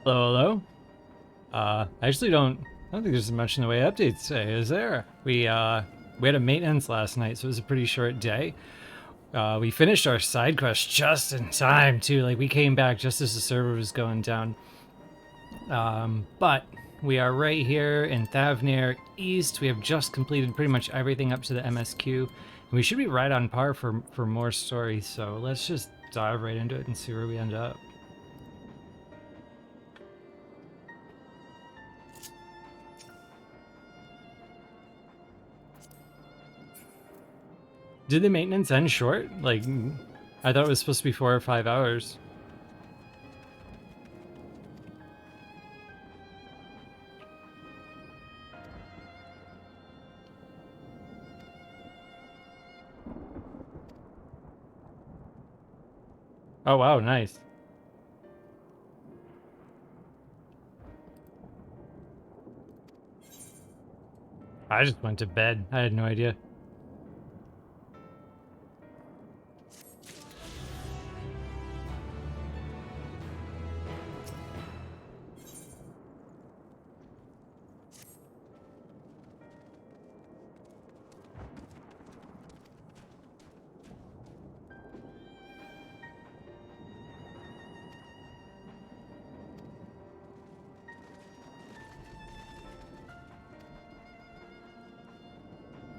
Hello, hello. I actually don't think there's much in the way of updates today, is there? We had a maintenance last night, so it was a pretty short day. We finished our side quest just in time too. Like we came back just as the server was going down. But we are right here in Thavnir East. We have just completed pretty much everything up to the MSQ, and we should be right on par for more stories. So let's just dive right into it and see where we end up. Did the maintenance end short? Like, I thought it was supposed to be 4 or 5 hours. Oh wow, nice. I just went to bed. I had no idea.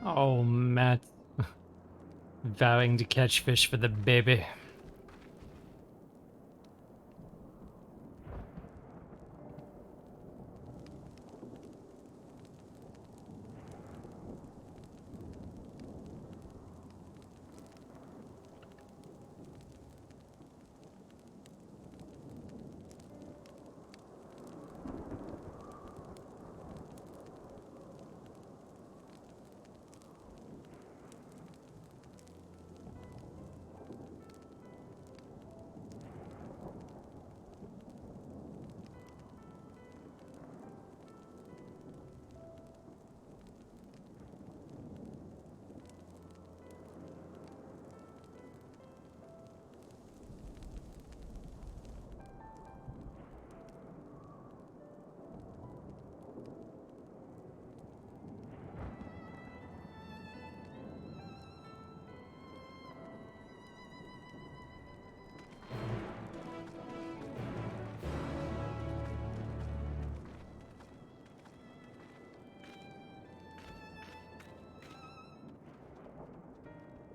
Oh, Matt. Vowing to catch fish for the baby.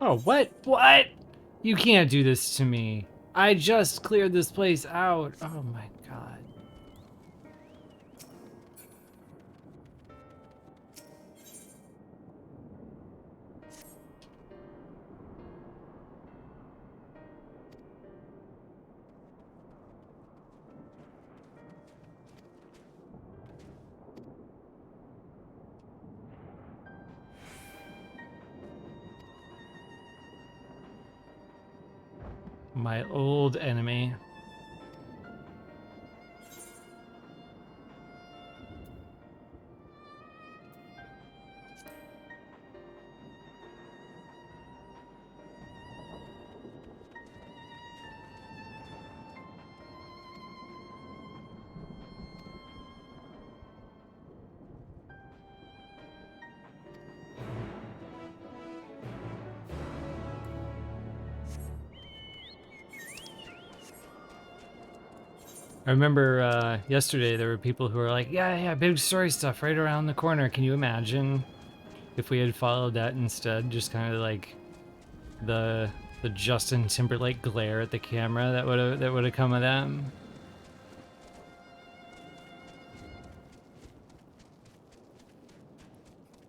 Oh, what? What? You can't do this to me. I just cleared this place out. Oh my god. My old enemy. I remember yesterday there were people who were like, yeah, big story stuff right around the corner. Can you imagine if we had followed that instead? Just kind of like the Justin Timberlake glare at the camera that would have come of that.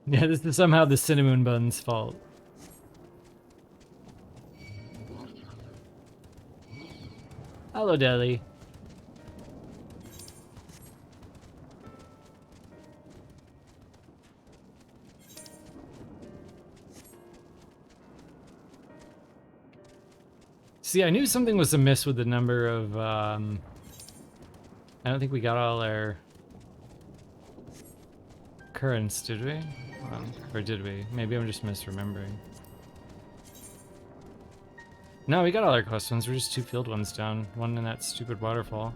Yeah, this is somehow the cinnamon bun's fault. Hello, Deli. See, I knew something was amiss with the number of, I don't think we got all our currents, did we? Or did we? Maybe I'm just misremembering. No, we got all our quest ones. We're just 2 field ones down. One in that stupid waterfall.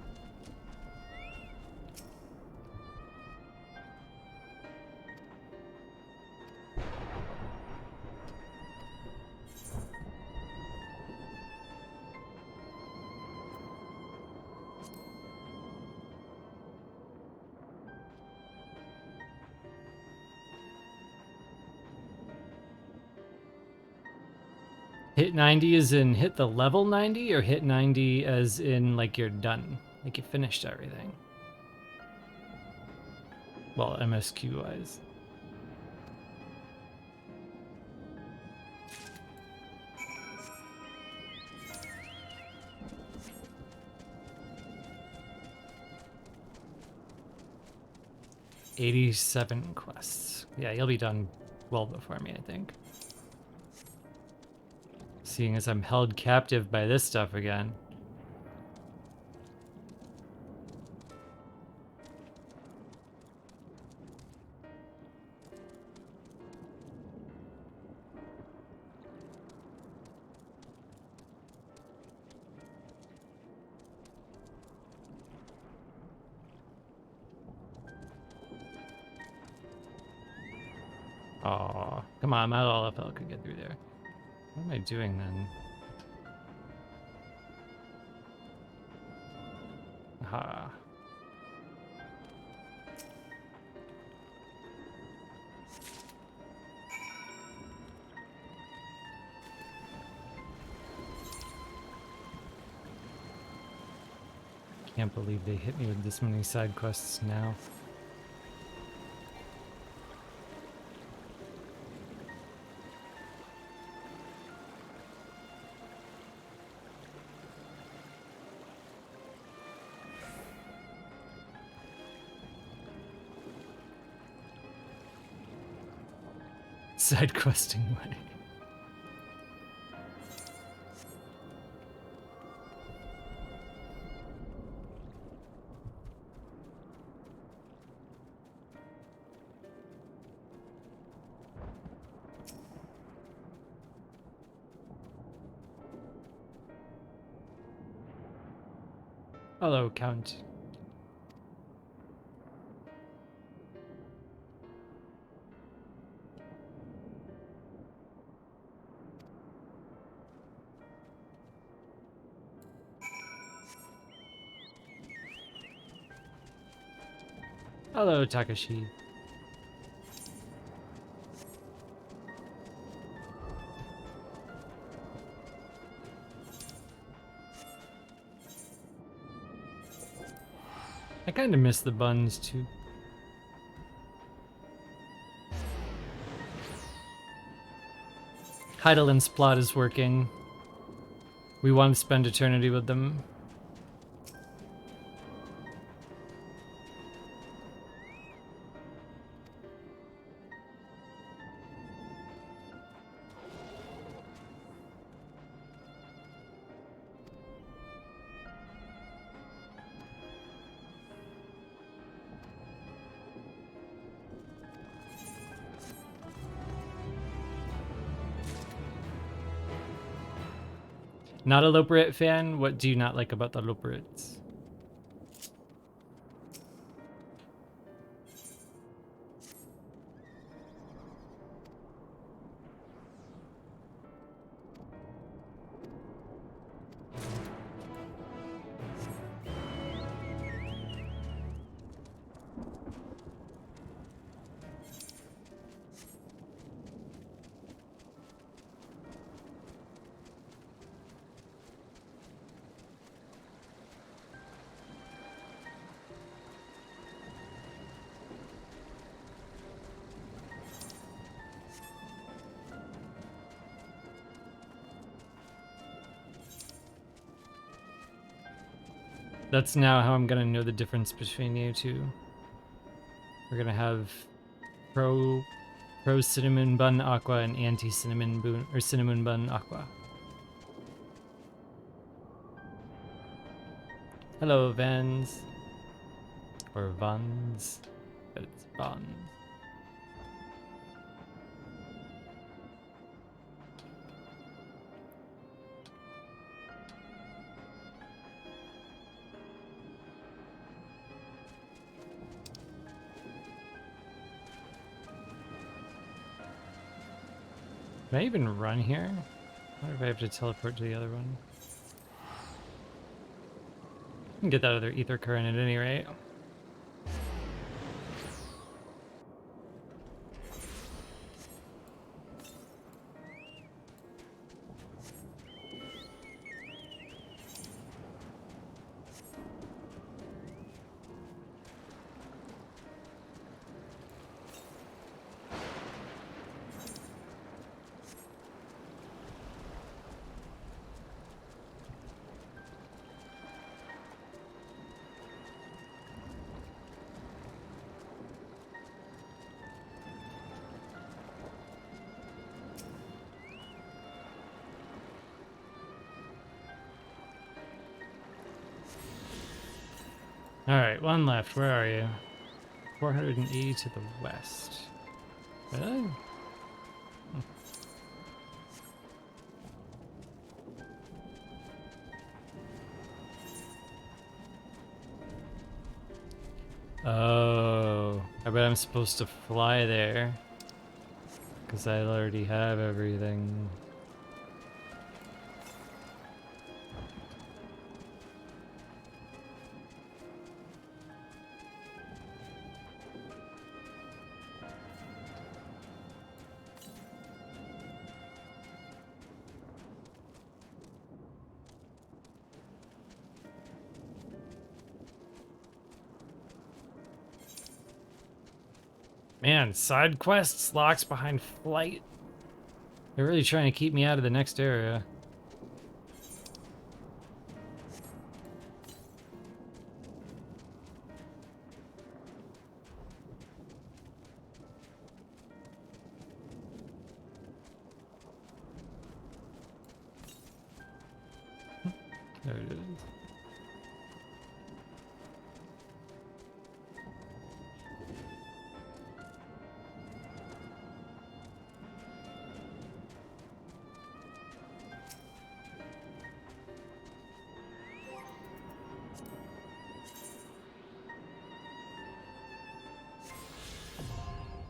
Hit 90 as in hit the level 90, or hit 90 as in like you're done, like you finished everything? Well, MSQ wise. $87 quests. Yeah, you'll be done well before me, I think. Seeing as I'm held captive by this stuff again. Aw, come on, not all FL could get through there. What am I doing then? Aha. Can't believe they hit me with this many side quests now. Side questing way. Hello, Count. Hello, Takashi. I kind of miss the buns too. Heidelin's plot is working. We want to spend eternity with them. Not a Loperit fan? What do you not like about the Loperits? That's now how I'm gonna know the difference between you two. We're gonna have pro cinnamon bun aqua and anti cinnamon bun or cinnamon bun aqua. Hello, Vans. Or Vans. But it's Vans. Can I even run here? I wonder if I have to teleport to the other one. I can get that other ether current at any rate. Alright, one left. Where are you? 480 to the west. Really? Oh, I bet I'm supposed to fly there. Because I already have everything. Man, side quests, locks behind flight. They're really trying to keep me out of the next area. There it is.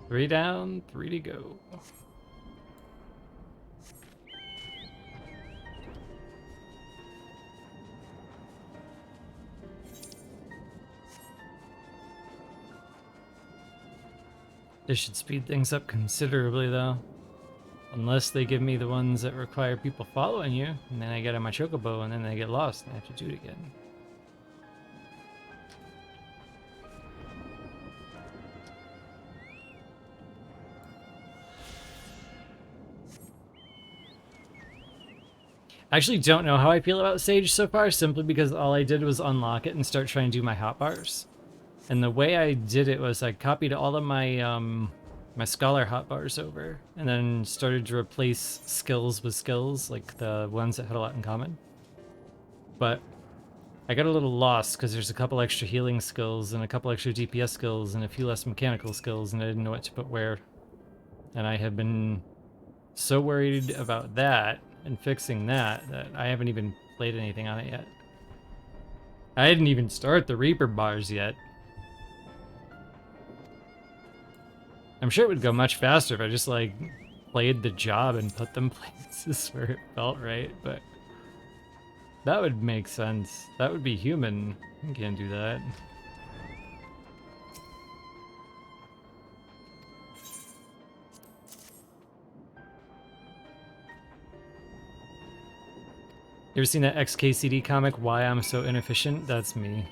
Three down, three to go. This should speed things up considerably, though. Unless they give me the ones that require people following you, and then I get on my chocobo, and then they get lost, and I have to do it again. I actually don't know how I feel about Sage so far, simply because all I did was unlock it and start trying to do my hotbars. And the way I did it was I copied all of my my scholar hotbars over, and then started to replace skills with skills, like the ones that had a lot in common. But I got a little lost because there's a couple extra healing skills and a couple extra DPS skills and a few less mechanical skills, and I didn't know what to put where. And I have been so worried about that and fixing that I haven't even played anything on it yet. I didn't even start the Reaper bars yet. I'm sure it would go much faster if I just, like, played the job and put them places where it felt right, but that would make sense. That would be human. You can't do that. You ever seen that XKCD comic, Why I'm So Inefficient? That's me.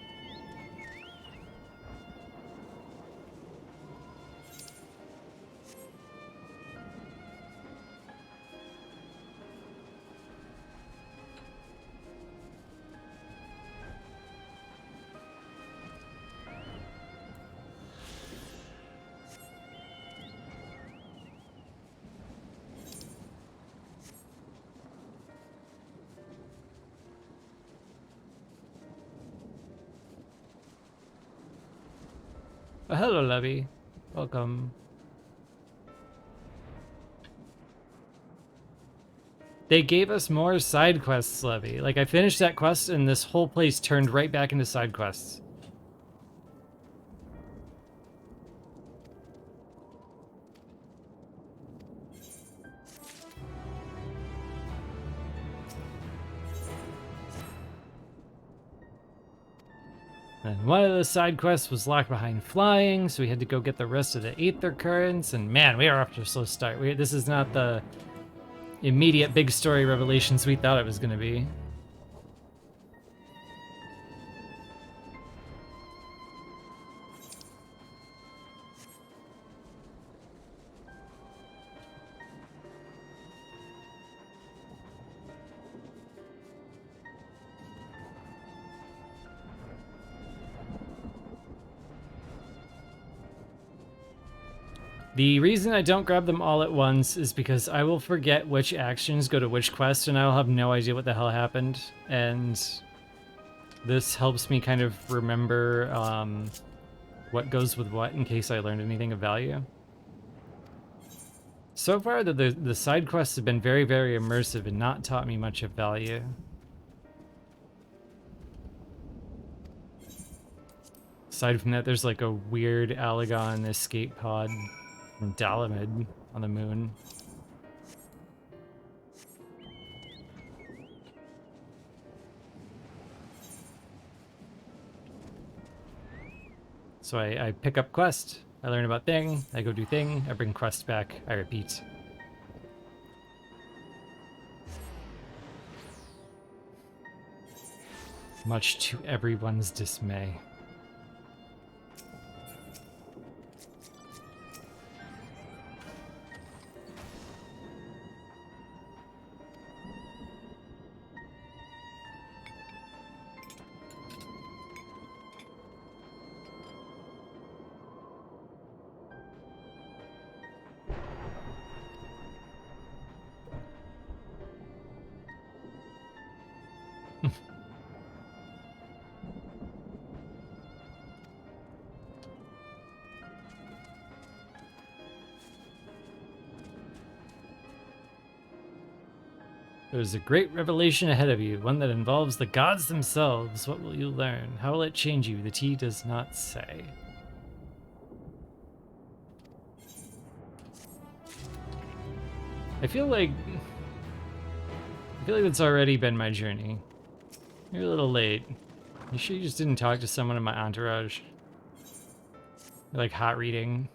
Oh, hello, Levy. Welcome. They gave us more side quests, Levy. Like, I finished that quest and this whole place turned right back into side quests. And one of the side quests was locked behind flying, so we had to go get the rest of the Aether Currents, and man, we are off to a slow start. This is not the immediate big story revelations we thought it was going to be. The reason I don't grab them all at once is because I will forget which actions go to which quest, and I will have no idea what the hell happened. And This helps me kind of remember what goes with what in case I learned anything of value. So far, the side quests have been very, very immersive and not taught me much of value. Aside from that, there's like a weird Alagon escape pod from Dalamid on the moon. So I pick up quest, I learn about thing, I go do thing, I bring quest back, I repeat. Much to everyone's dismay. There's a great revelation ahead of you, one that involves the gods themselves. What will you learn? How will it change you? The T does not say. I feel like it's already been my journey. You're a little late. You sure you just didn't talk to someone in my entourage? You're like hot reading.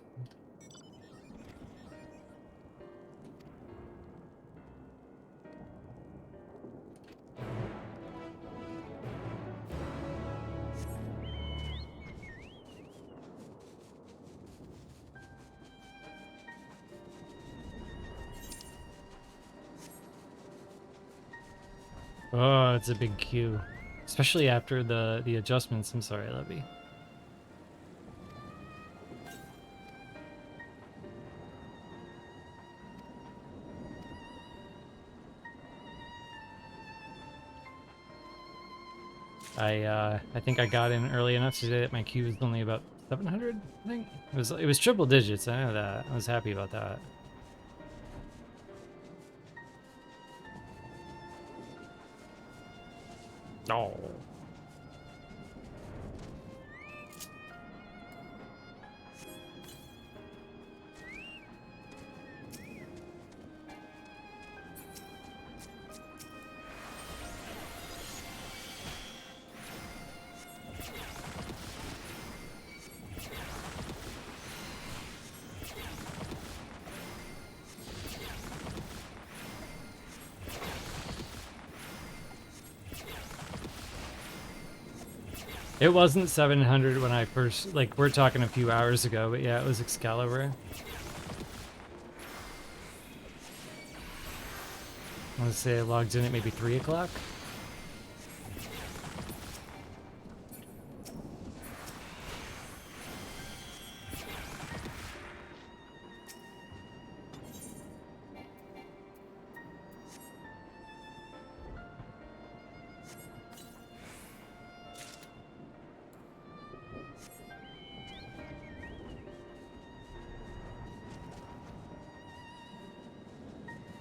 Oh, it's a big queue. Especially after the adjustments. I'm sorry, Levy. I think I got in early enough today that my queue was only about 700, I think. It was triple digits, I know that. I was happy about that. Oh. It wasn't 700 when I first, like, we're talking a few hours ago, but yeah, it was Excalibur. I want to say I logged in at maybe 3 o'clock.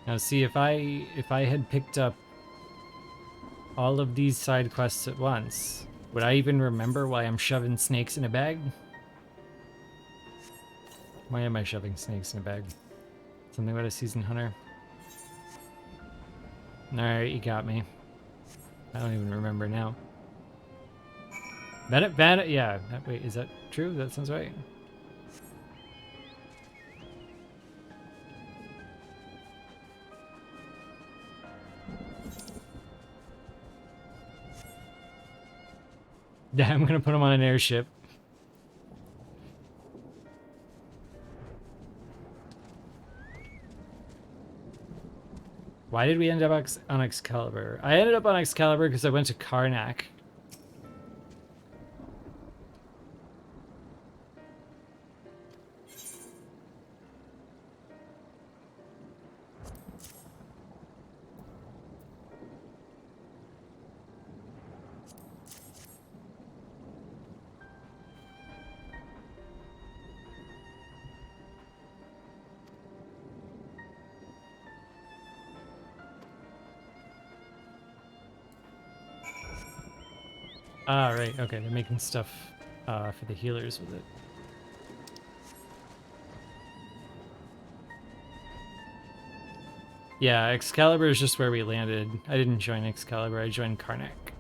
Now see, if I had picked up all of these side quests at once, would I even remember why I'm shoving snakes in a bag? Why am I shoving snakes in a bag? Something about a seasoned hunter. Alright, you got me. I don't even remember now. Bandit, yeah. Wait, is that true? That sounds right. Yeah, I'm gonna put him on an airship. Why did we end up on Excalibur? I ended up on Excalibur because I went to Karnak. Ah, right. Okay, they're making stuff for the healers with it. Yeah, Excalibur is just where we landed. I didn't join Excalibur, I joined Karnak.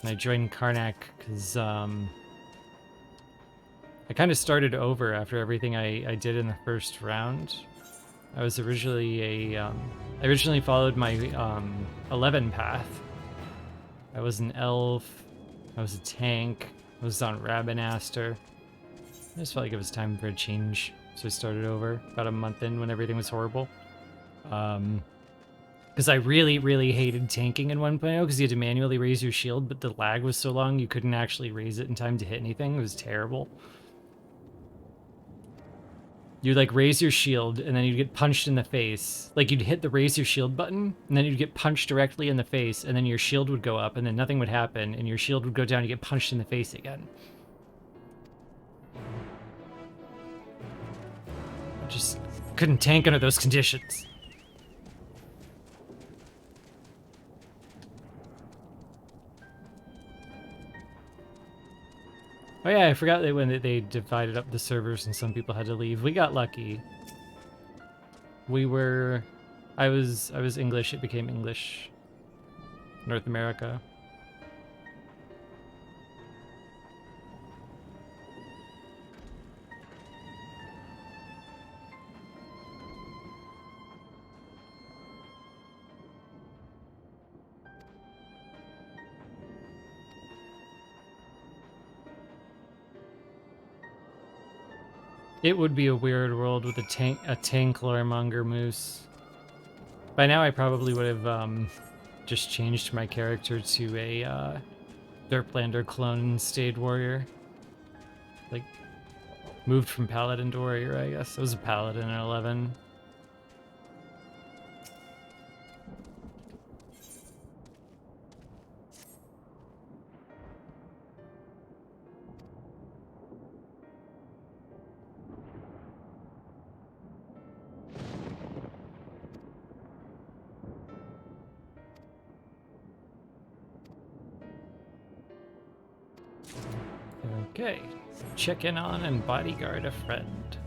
And I joined Karnak because I kind of started over after everything I did in the first round. I was originally I originally followed my 11 path. I was an elf, I was a tank, I was on Rabinaster. I just felt like it was time for a change, so I started over about a month in when everything was horrible. Because I really, really hated tanking in 1.0 because you had to manually raise your shield, but the lag was so long you couldn't actually raise it in time to hit anything. It was terrible. You'd like raise your shield and then you'd get punched in the face. Like you'd hit the raise your shield button and then you'd get punched directly in the face and then your shield would go up and then nothing would happen and your shield would go down and you get punched in the face again. I just couldn't tank under those conditions. Oh yeah, I forgot that when they divided up the servers and some people had to leave. We got lucky. We were... I was English, it became English. North America. It would be a weird world with a tank loremonger moose. By now I probably would have just changed my character to a Derplander clone and stayed warrior. Like, moved from paladin to warrior, I guess. I was a paladin in 11. Okay, check in on and bodyguard a friend.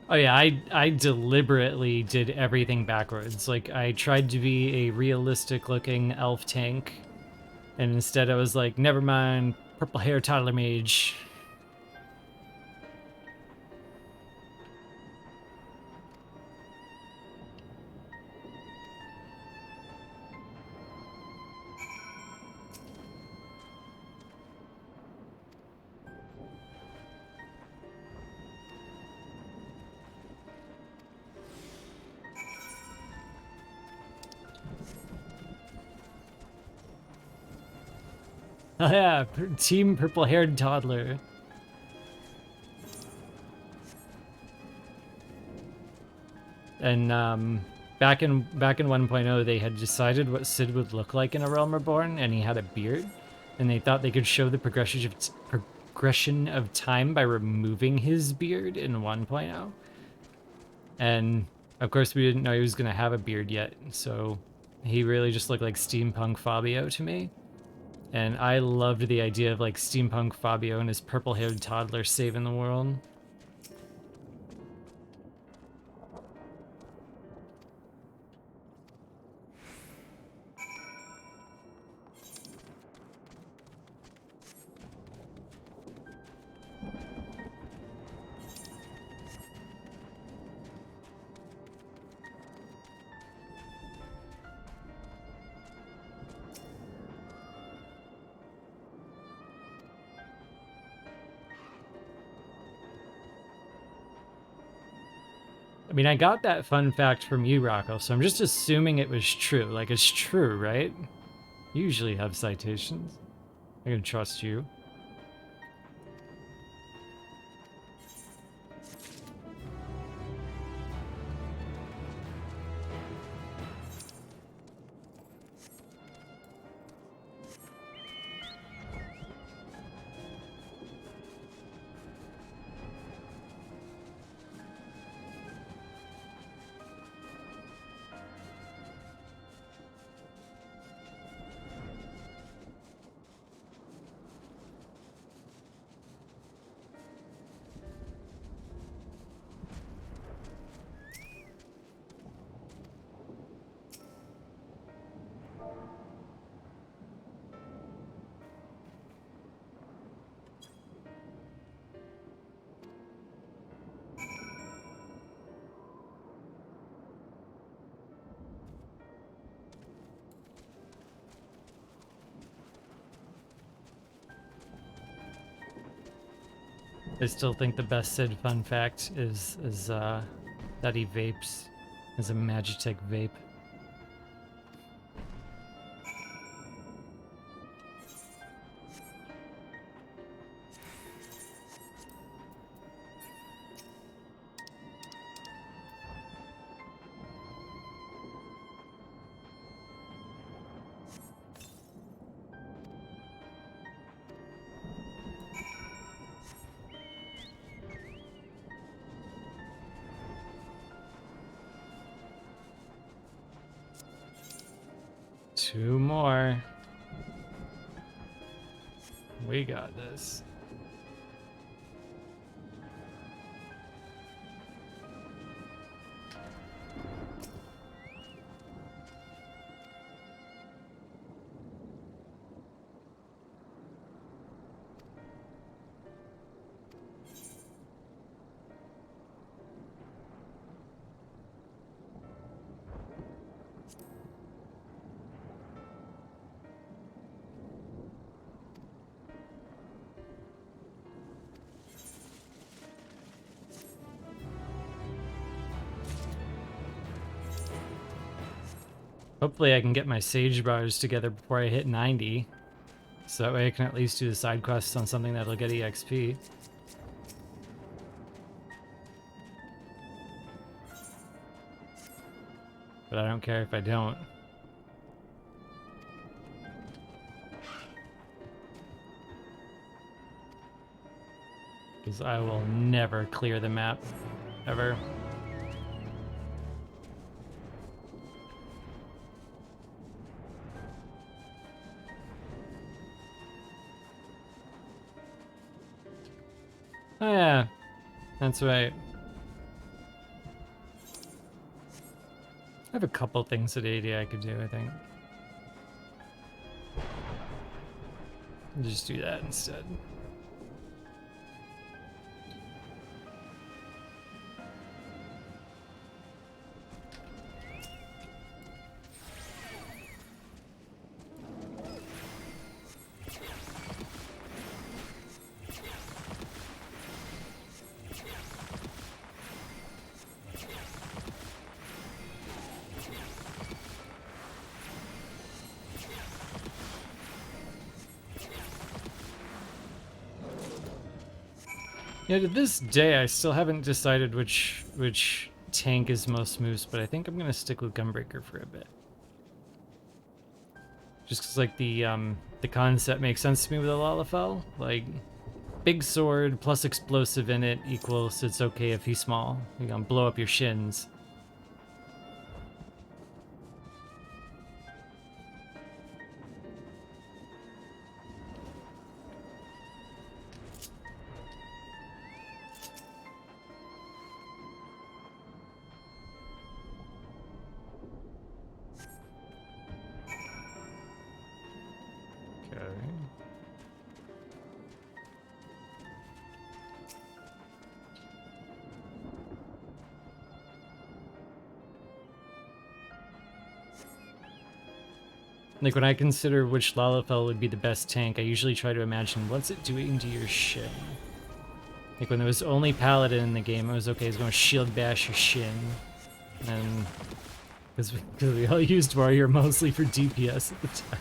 Oh yeah, I deliberately did everything backwards. Like, I tried to be a realistic looking elf tank, and instead I was like, never mind, purple hair toddler mage. Oh yeah, team purple haired toddler. And back in 1.0, they had decided what Sid would look like in A Realm Reborn, and he had a beard, and they thought they could show the progression of time by removing his beard in 1.0. And of course, we didn't know he was gonna have a beard yet, so he really just looked like steampunk Fabio to me. And I loved the idea of like steampunk Fabio and his purple-haired toddler saving the world. I mean, I got that fun fact from you, Rocco, so I'm just assuming it was true. Like, it's true, right? You usually have citations. I can trust you. I still think the best Sid fun fact is that he vapes as a Magitech vape. Two more. We got this. Hopefully I can get my Sage bars together before I hit 90. So that way I can at least do the side quests on something that'll get EXP. But I don't care if I don't. Because I will never clear the map. Ever. Oh yeah, that's right. I have a couple things at 80 I could do, I think. I'll just do that instead. Yeah, to this day, I still haven't decided which tank is most moose, but I think I'm gonna stick with Gunbreaker for a bit. Just cause like the concept makes sense to me with a Lalafell. Like, big sword plus explosive in it equals it's okay if he's small. You're gonna blow up your shins. Like, when I consider which Lalafell would be the best tank, I usually try to imagine what's it doing to your shin. Like, when there was only Paladin in the game, it was okay, it's going to shield bash your shin. And because we all used Warrior mostly for DPS at the time.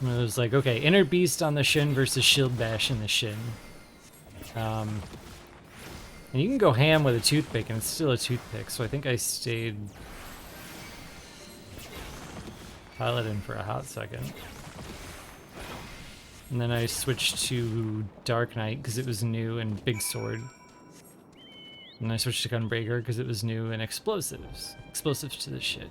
And it was like, okay, Inner Beast on the shin versus shield bash in the shin. And you can go ham with a toothpick, and it's still a toothpick, so I think I stayed Paladin for a hot second. And then I switched to Dark Knight because it was new and Big Sword. And I switched to Gunbreaker because it was new and explosives. Explosives to the shit.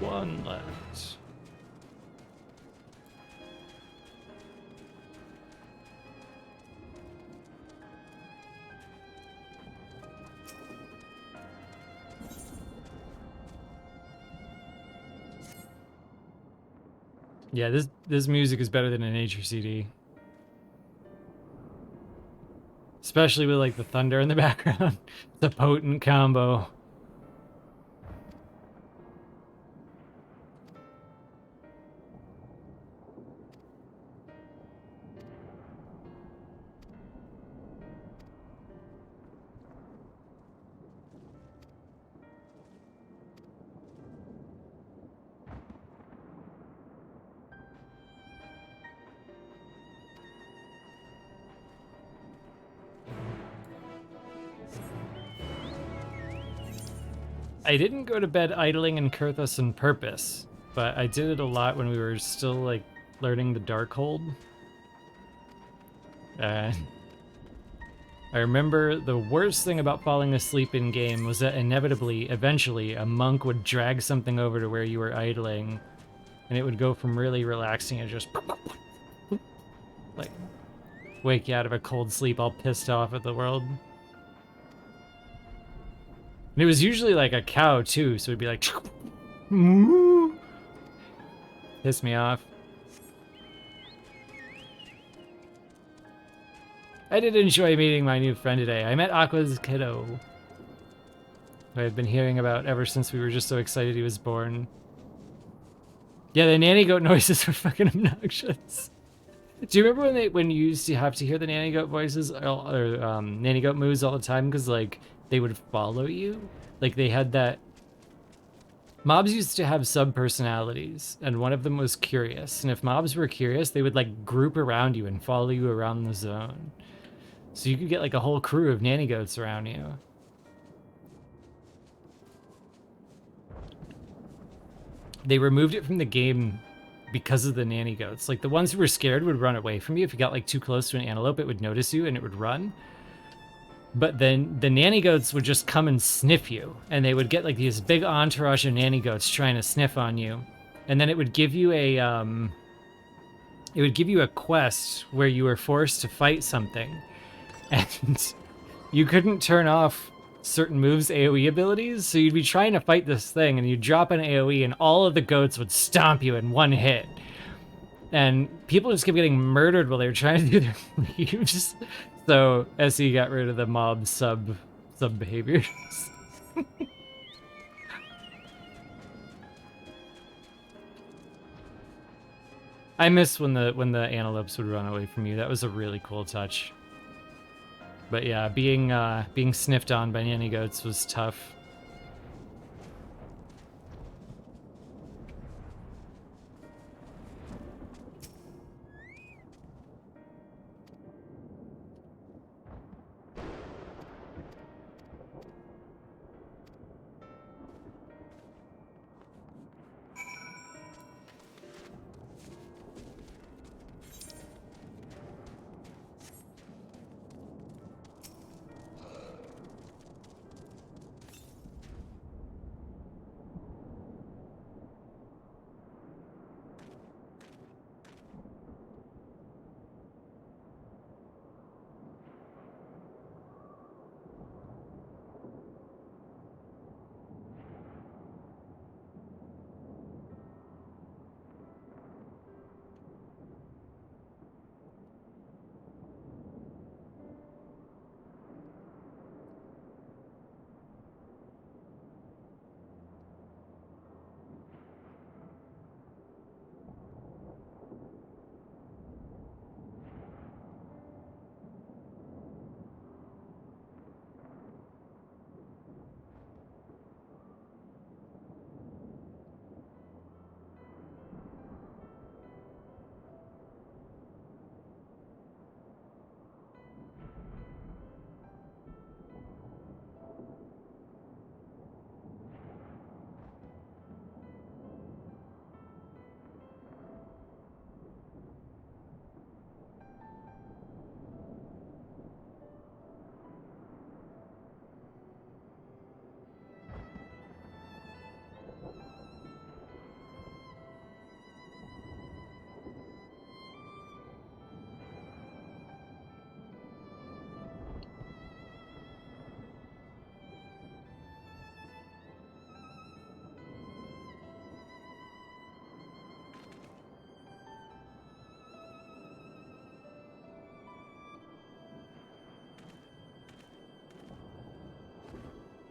One left. Yeah, this music is better than a nature CD. Especially with like the thunder in the background. It's a potent combo. I didn't go to bed idling in Kurthus on purpose, but I did it a lot when we were still like learning the Darkhold. I remember the worst thing about falling asleep in game was that inevitably, eventually, a monk would drag something over to where you were idling, and it would go from really relaxing and just like wake you out of a cold sleep all pissed off at the world. And it was usually like a cow too, so it'd be like piss me off. I did enjoy meeting my new friend today. I met Aqua's kiddo, who I've been hearing about ever since we were just so excited he was born. Yeah, the nanny goat noises were fucking obnoxious. Do you remember when you used to have to hear the nanny goat voices or nanny goat moves all the time because like they would follow you? Like they had that. Mobs used to have sub-personalities, and one of them was curious. And if mobs were curious, they would like group around you and follow you around the zone. So you could get like a whole crew of nanny goats around you. They removed it from the game because of the nanny goats. Like the ones who were scared would run away from you. If you got like too close to an antelope, it would notice you and it would run. But then the nanny goats would just come and sniff you, and they would get like these big entourage of nanny goats trying to sniff on you, and then it would give you a quest where you were forced to fight something, and you couldn't turn off certain moves' AoE abilities, so you'd be trying to fight this thing, and you'd drop an AoE, and all of the goats would stomp you in one hit. And people just kept getting murdered while they were trying to do their leaves. So SE got rid of the mob sub behaviors. I miss when the antelopes would run away from you. That was a really cool touch. But yeah, being sniffed on by nanny goats was tough.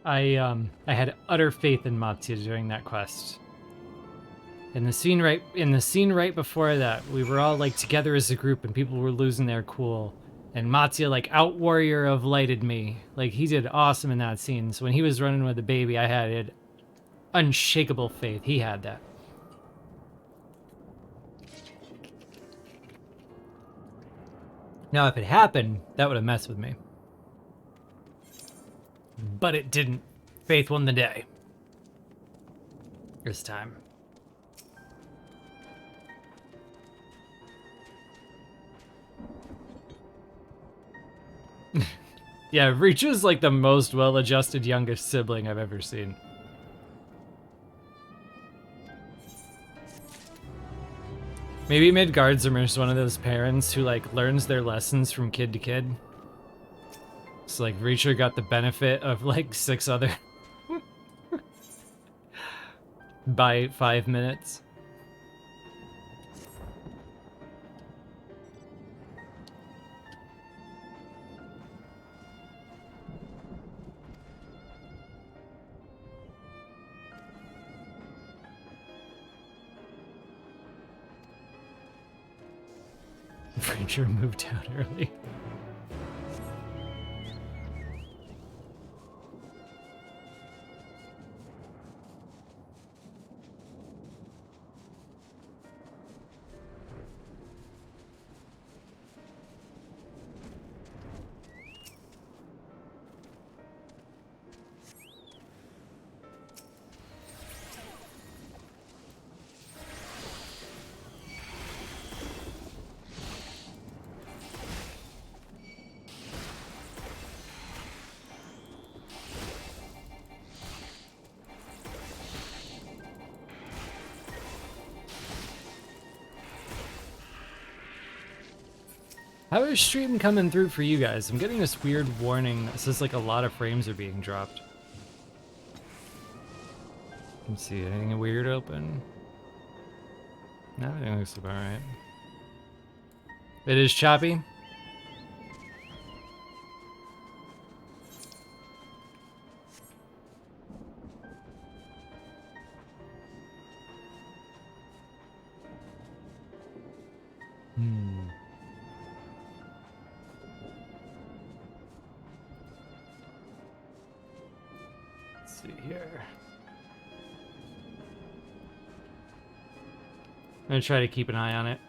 I had utter faith in Matsuya during that quest. In the scene right before that, we were all like together as a group and people were losing their cool. And Matsuya like out warrior of lighted me. Like he did awesome in that scene. So when he was running with the baby, I had unshakable faith. He had that. Now if it happened, that would have messed with me. But it didn't. Faith won the day. This time. Yeah, Richu's like the most well-adjusted youngest sibling I've ever seen. Maybe Midgardsormer's one of those parents who like learns their lessons from kid to kid. So like Richu got the benefit of like 6 other by 5 minutes. Richu moved out early. How is stream coming through for you guys? I'm getting this weird warning that says like a lot of frames are being dropped. Let's see, anything weird open? No, everything looks about right. It is choppy. Let's see here. I'm gonna try to keep an eye on it.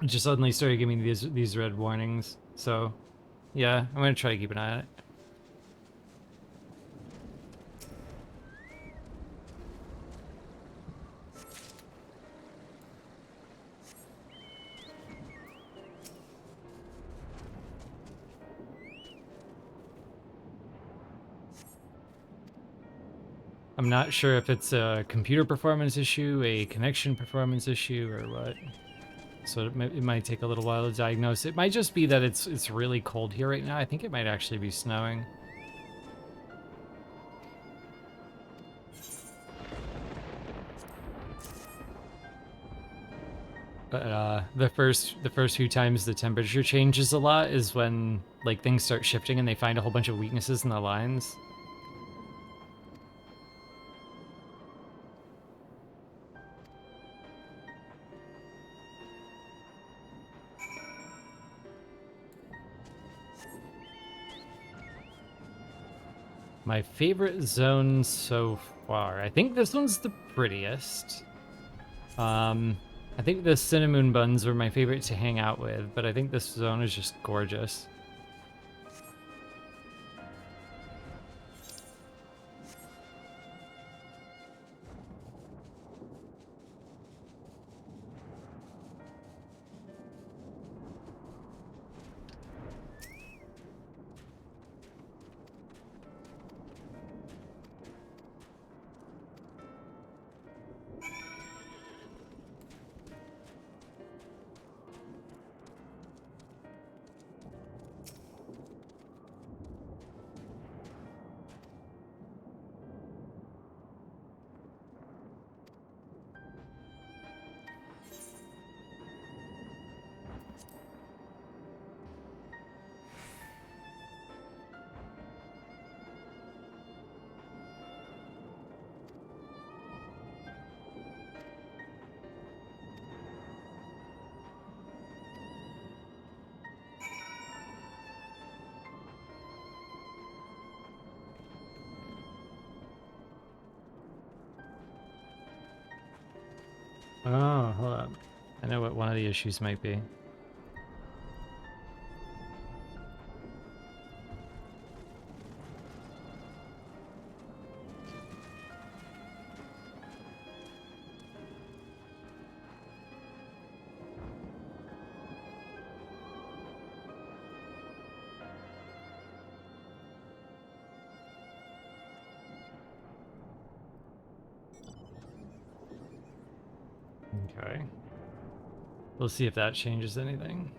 It just suddenly started giving me these red warnings. So, yeah, I'm gonna try to keep an eye on it. I'm not sure if it's a computer performance issue, a connection performance issue, or what. So it might take a little while to diagnose. It might just be that it's really cold here right now. I think it might actually be snowing. But the first few times the temperature changes a lot is when like things start shifting and they find a whole bunch of weaknesses in the lines. My favorite zone so far. I think this one's the prettiest. I think the cinnamon buns were my favorite to hang out with, but I think this zone is just gorgeous. Oh, hold up. I know what one of the issues might be. Okay. We'll see if that changes anything.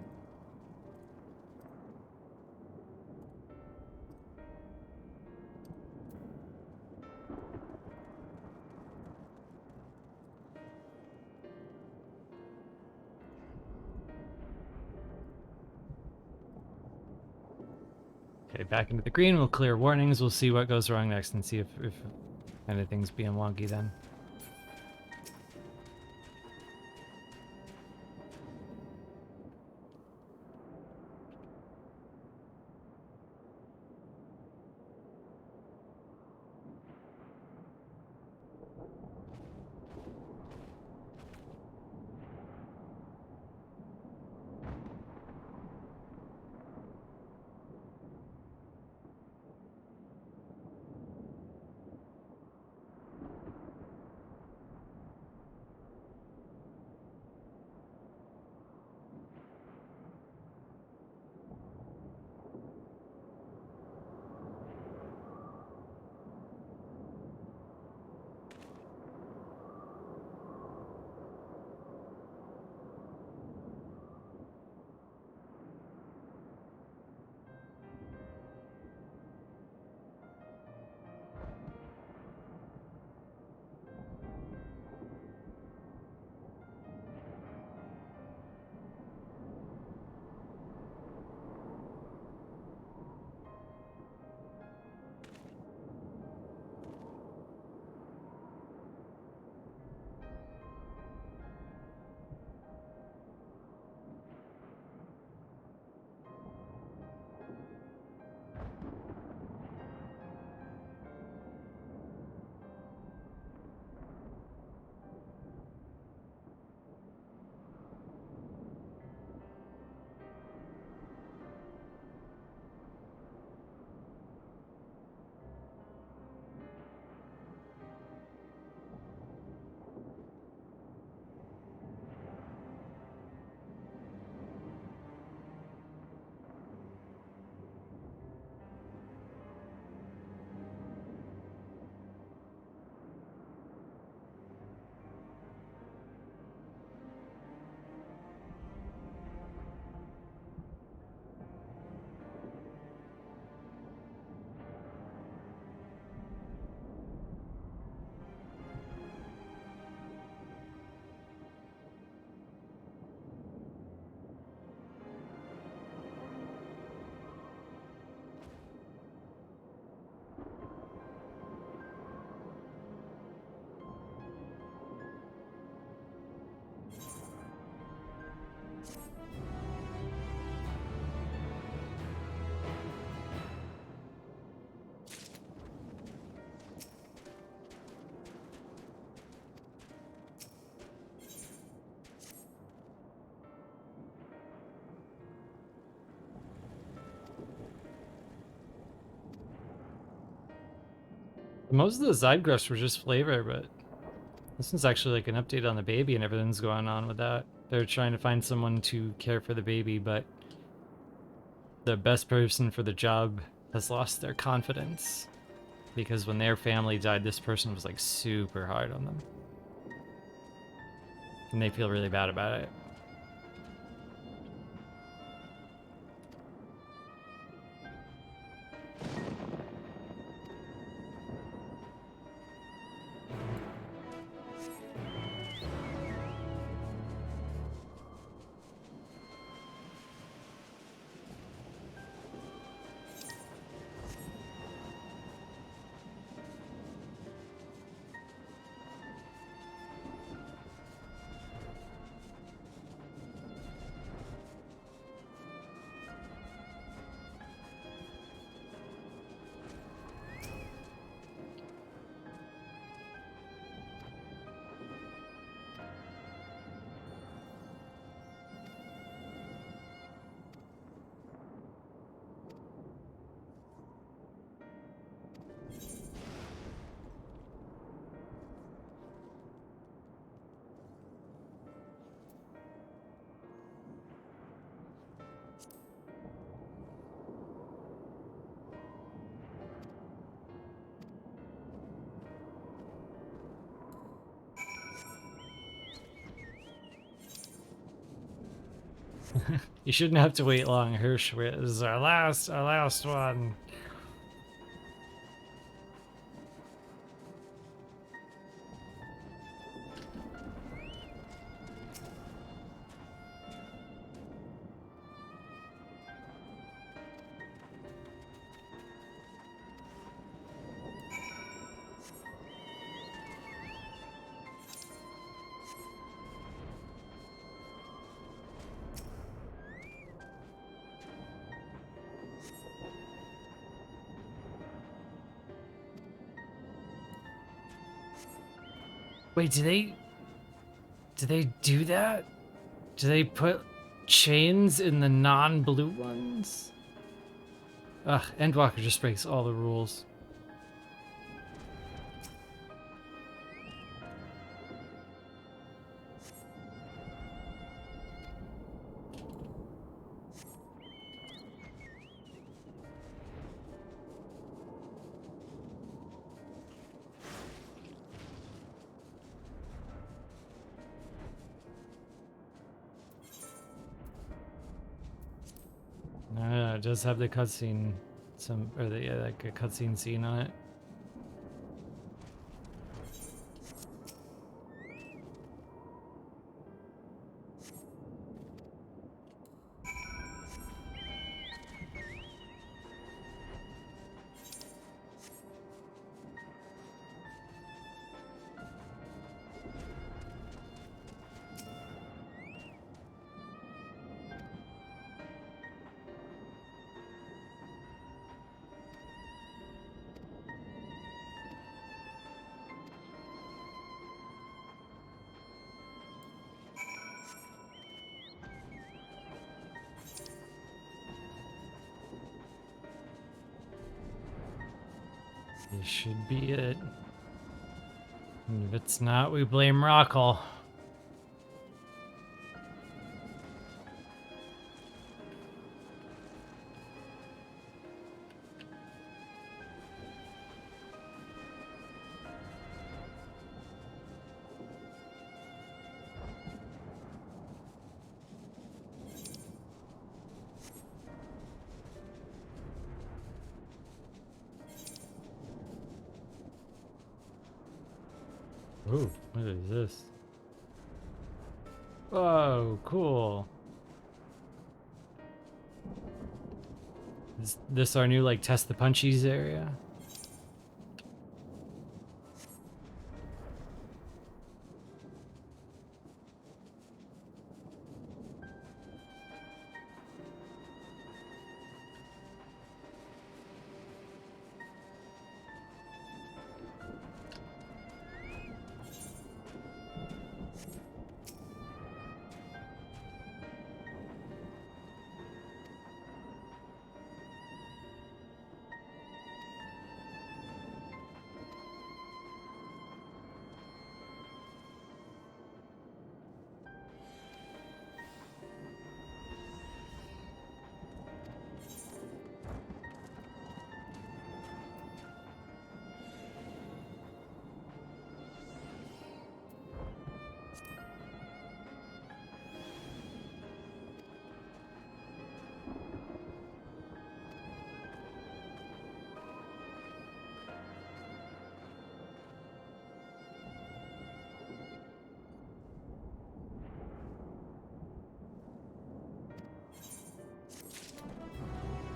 Okay, back into the green. We'll clear warnings. We'll see what goes wrong next and see if anything's being wonky then. Most of the side quests were just flavor, but this one's actually like an update on the baby and everything's going on with that. They're trying to find someone to care for the baby, but the best person for the job has lost their confidence because when their family died, this person was like super hard on them. And they feel really bad about it. You shouldn't have to wait long. Hirschwit is our last one. Wait, do they do that? Do they put chains in the non-blue ones? Ugh, Endwalker just breaks all the rules. It does have the cutscene, like a cutscene scene on it. This should be it. And if it's not, we blame Rockall. Ooh, what is this? Whoa, cool. Is this our new, like, test the punchies area?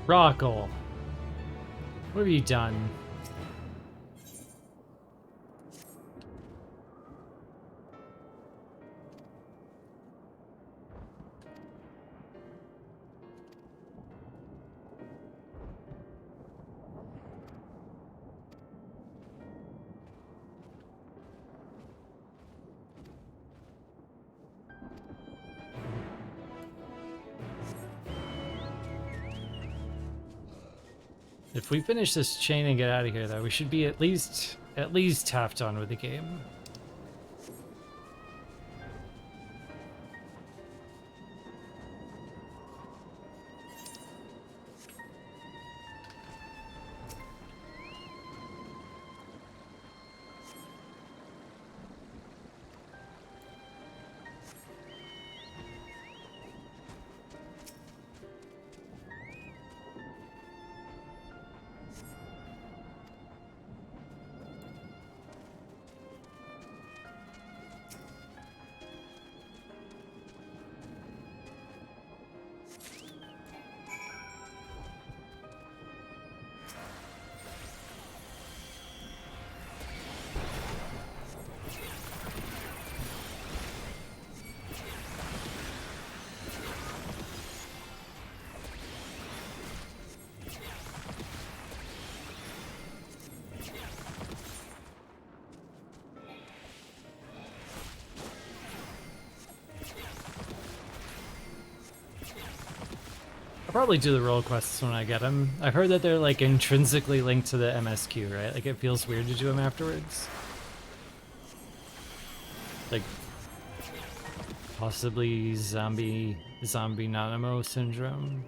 Rockall, what have you done? If we finish this chain and get out of here, though, we should be at least half done with the game. probably do the role quests when I get them. I've heard that they're like intrinsically linked to the MSQ, right? Like it feels weird to do them afterwards. Like possibly zombie Anonymoose syndrome.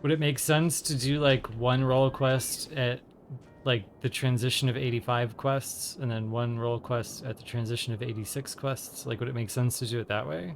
Would it make sense to do like one role quest at like the transition of 85 quests and then one role quest at the transition of 86 quests? Like would it make sense to do it that way?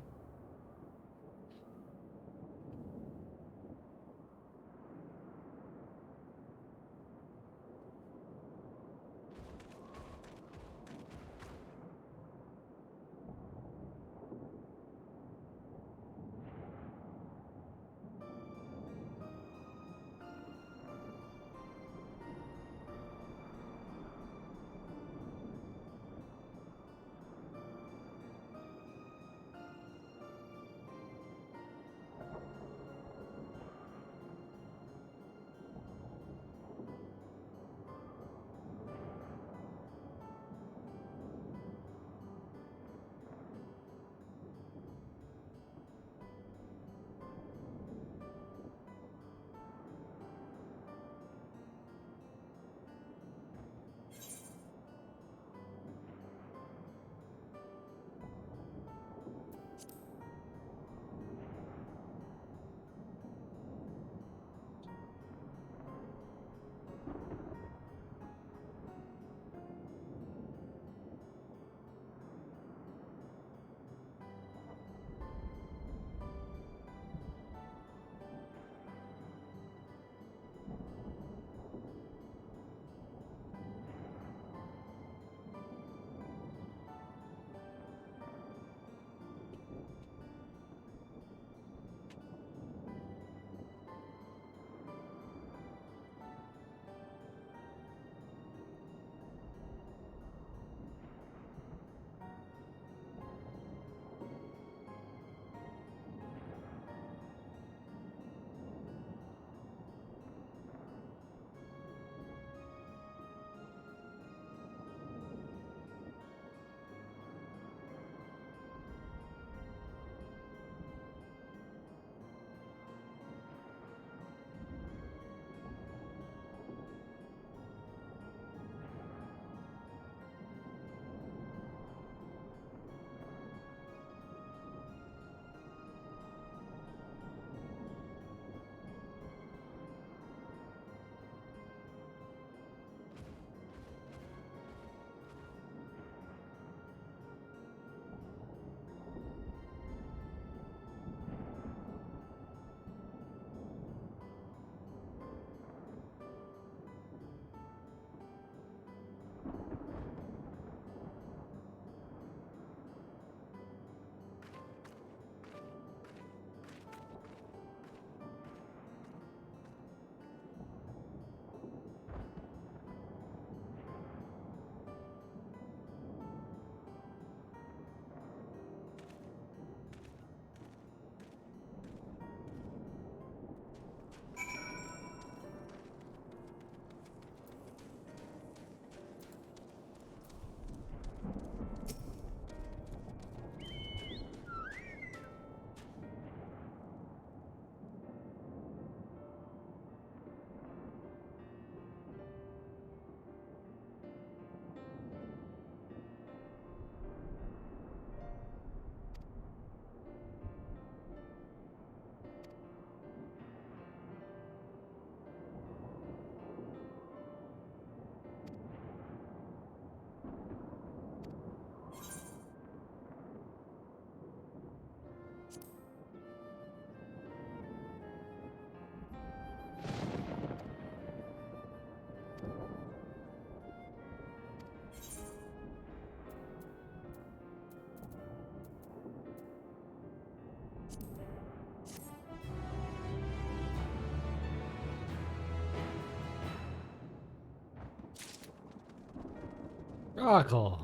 Rockle.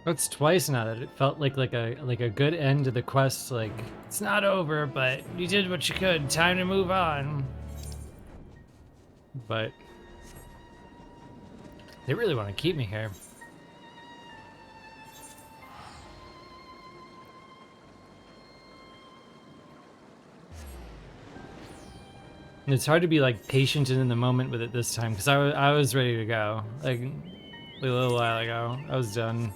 That's twice now that it felt like a good end to the quest. Like, it's not over, but you did what you could. Time to move on. But they really want to keep me here. And it's hard to be like patient and in the moment with it this time because I was ready to go. Like a little while ago, I was done.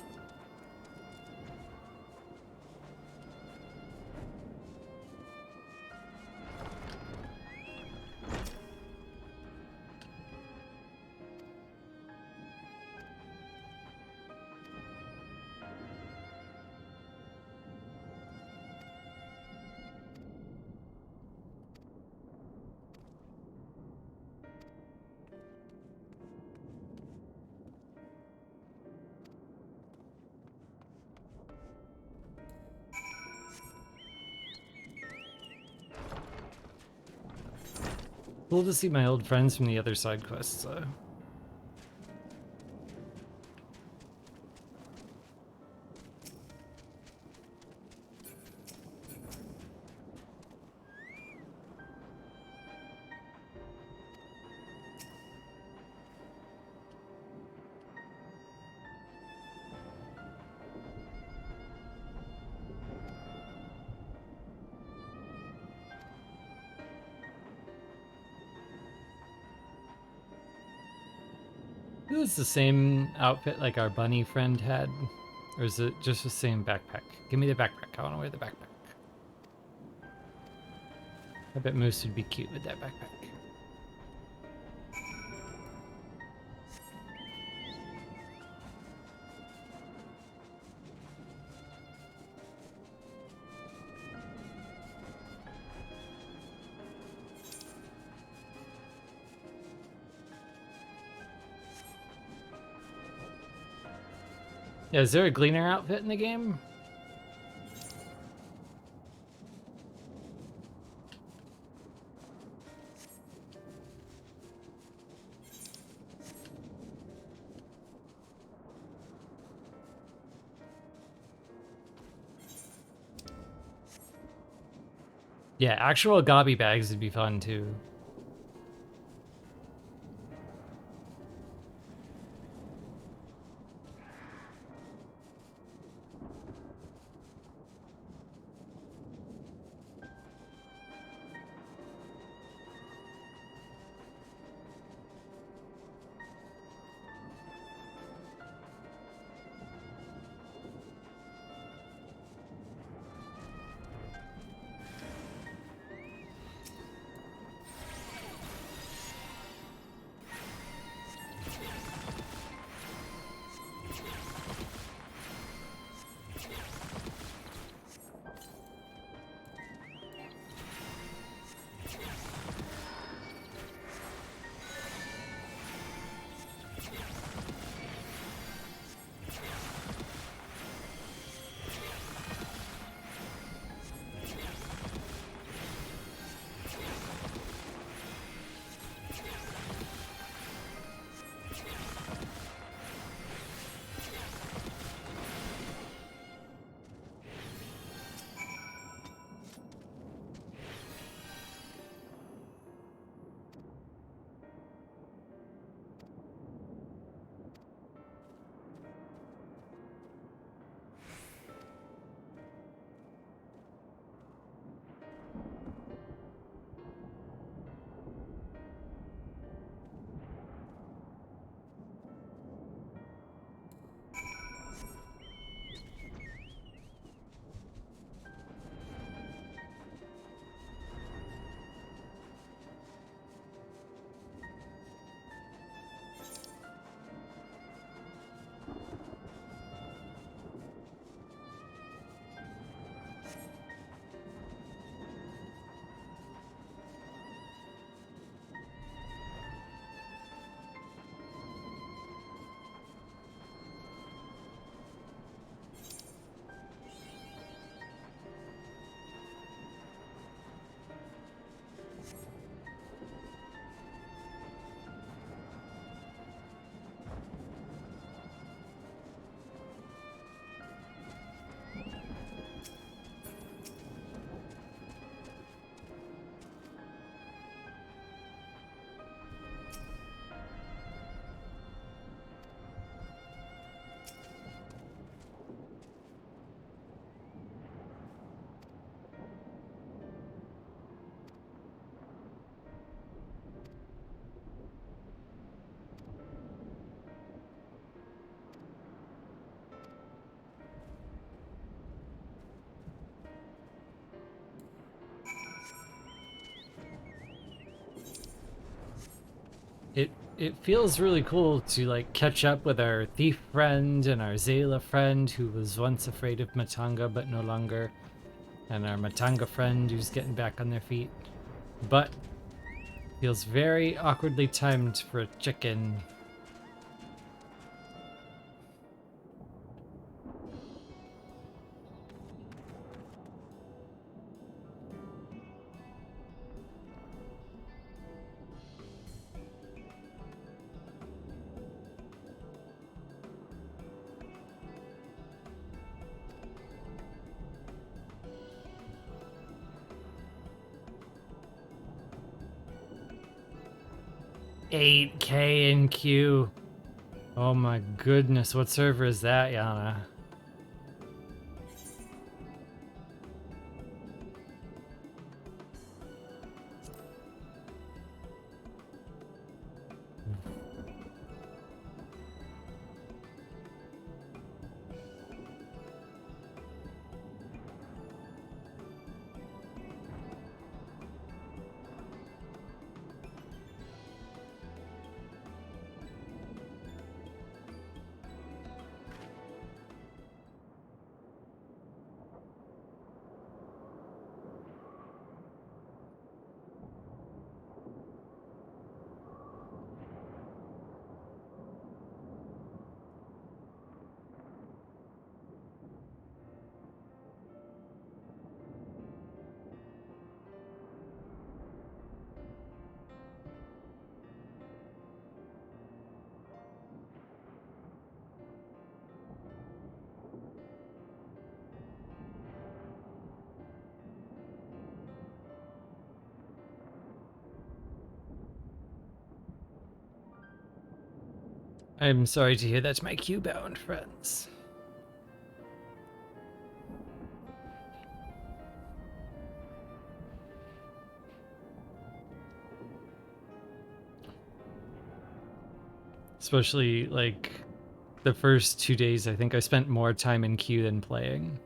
Cool to see my old friends from the other side quests, though. Is this the same outfit like our bunny friend had? Or is it just the same backpack? Give me the backpack. I want to wear the backpack. I bet Moose would be cute with that backpack. Yeah, is there a Gleaner outfit in the game? Yeah, actual gobby bags would be fun too. it feels really cool to like catch up with our thief friend and our Zayla friend who was once afraid of Matanga but no longer, and our Matanga friend who's getting back on their feet. But feels very awkwardly timed for a chicken. $8K in queue. Oh my goodness, what server is that, Yana? I'm sorry to hear that's my queue-bound friends. Especially, like, the first 2 days, I think I spent more time in queue than playing.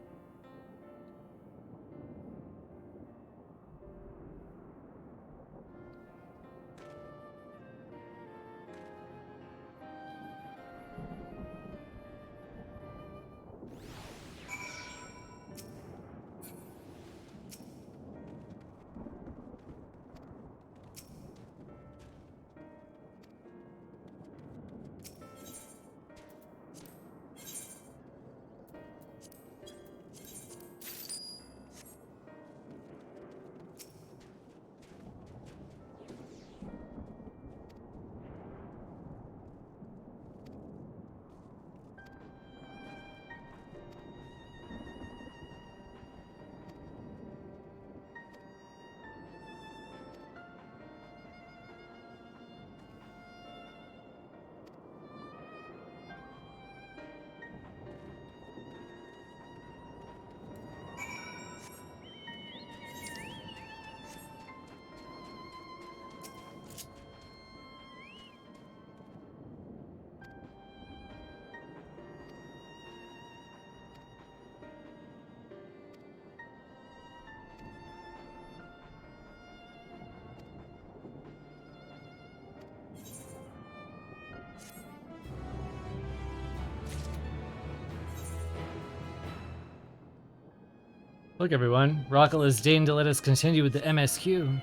Look, everyone, Rockle has deigned to let us continue with the MSQ.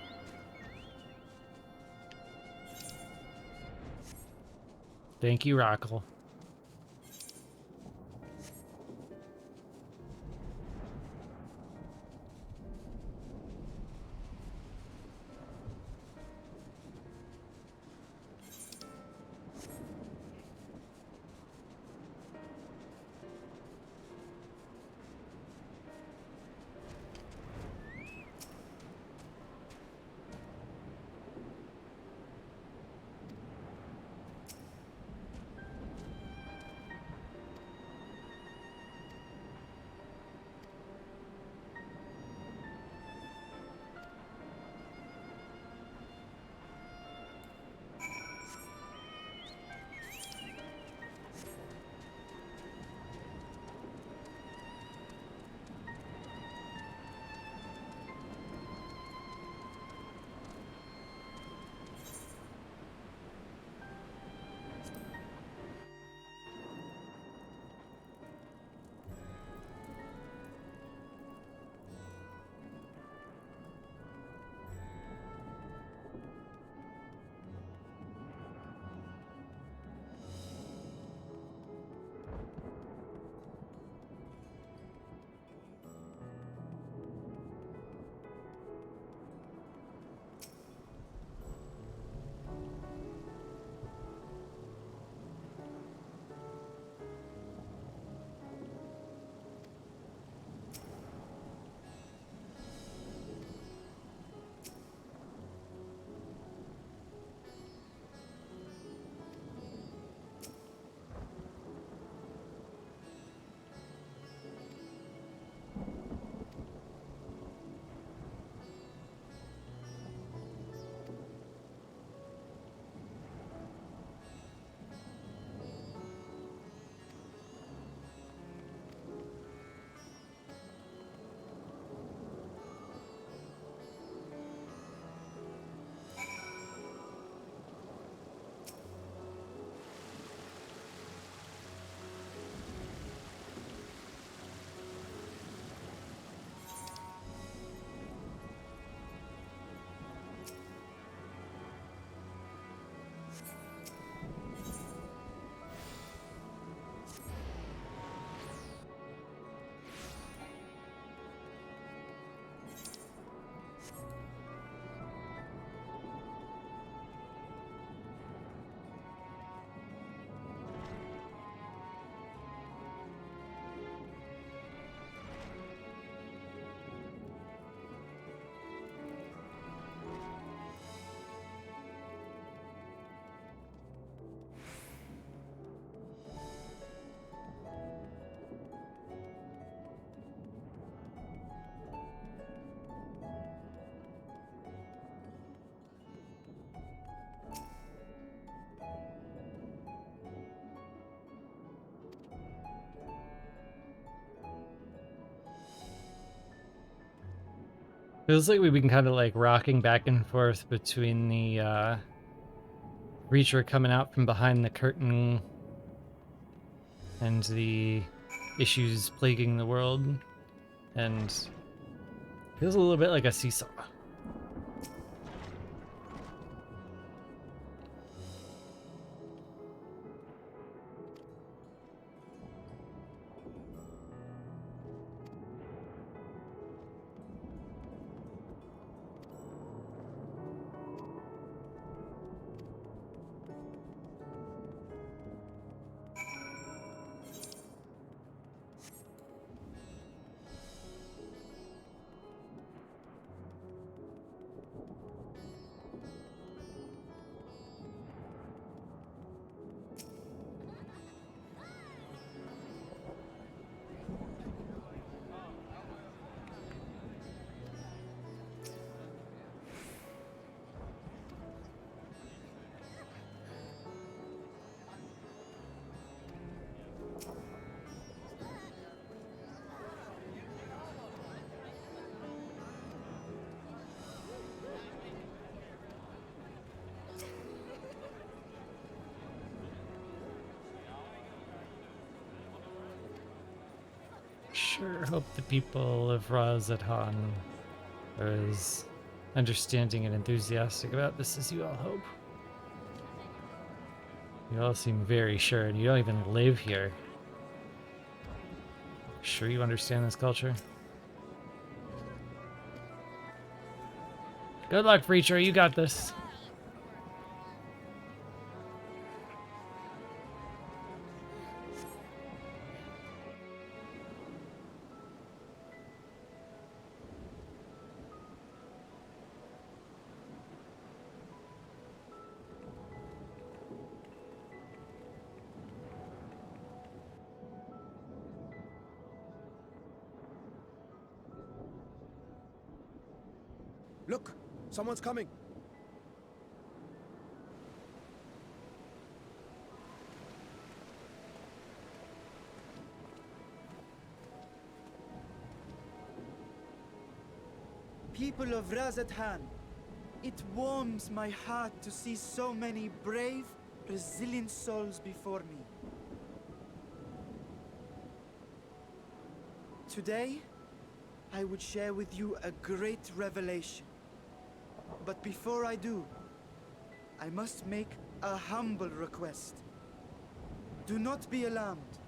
Thank you, Rockle. Feels like we've been kind of like rocking back and forth between the Reacher coming out from behind the curtain and the issues plaguing the world, and feels a little bit like a seesaw. Sure hope the people of Razathan are as understanding and enthusiastic about this as you all hope. You all seem very sure, and you don't even live here. Sure you understand this culture? Good luck, Reacher, you got this. Look, someone's coming. People of Razathan, it warms my heart to see so many brave, resilient souls before me. Today, I would share with you a great revelation. But before I do, I must make a humble request. Do not be alarmed,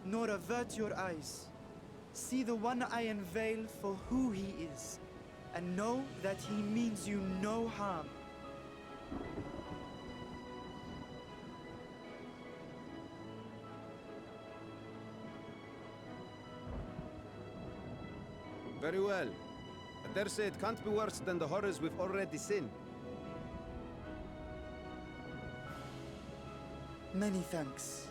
nor avert your eyes. See the one I unveil for who he is, and know that he means you no harm. Very well. I dare say it can't be worse than the horrors we've already seen. Many thanks.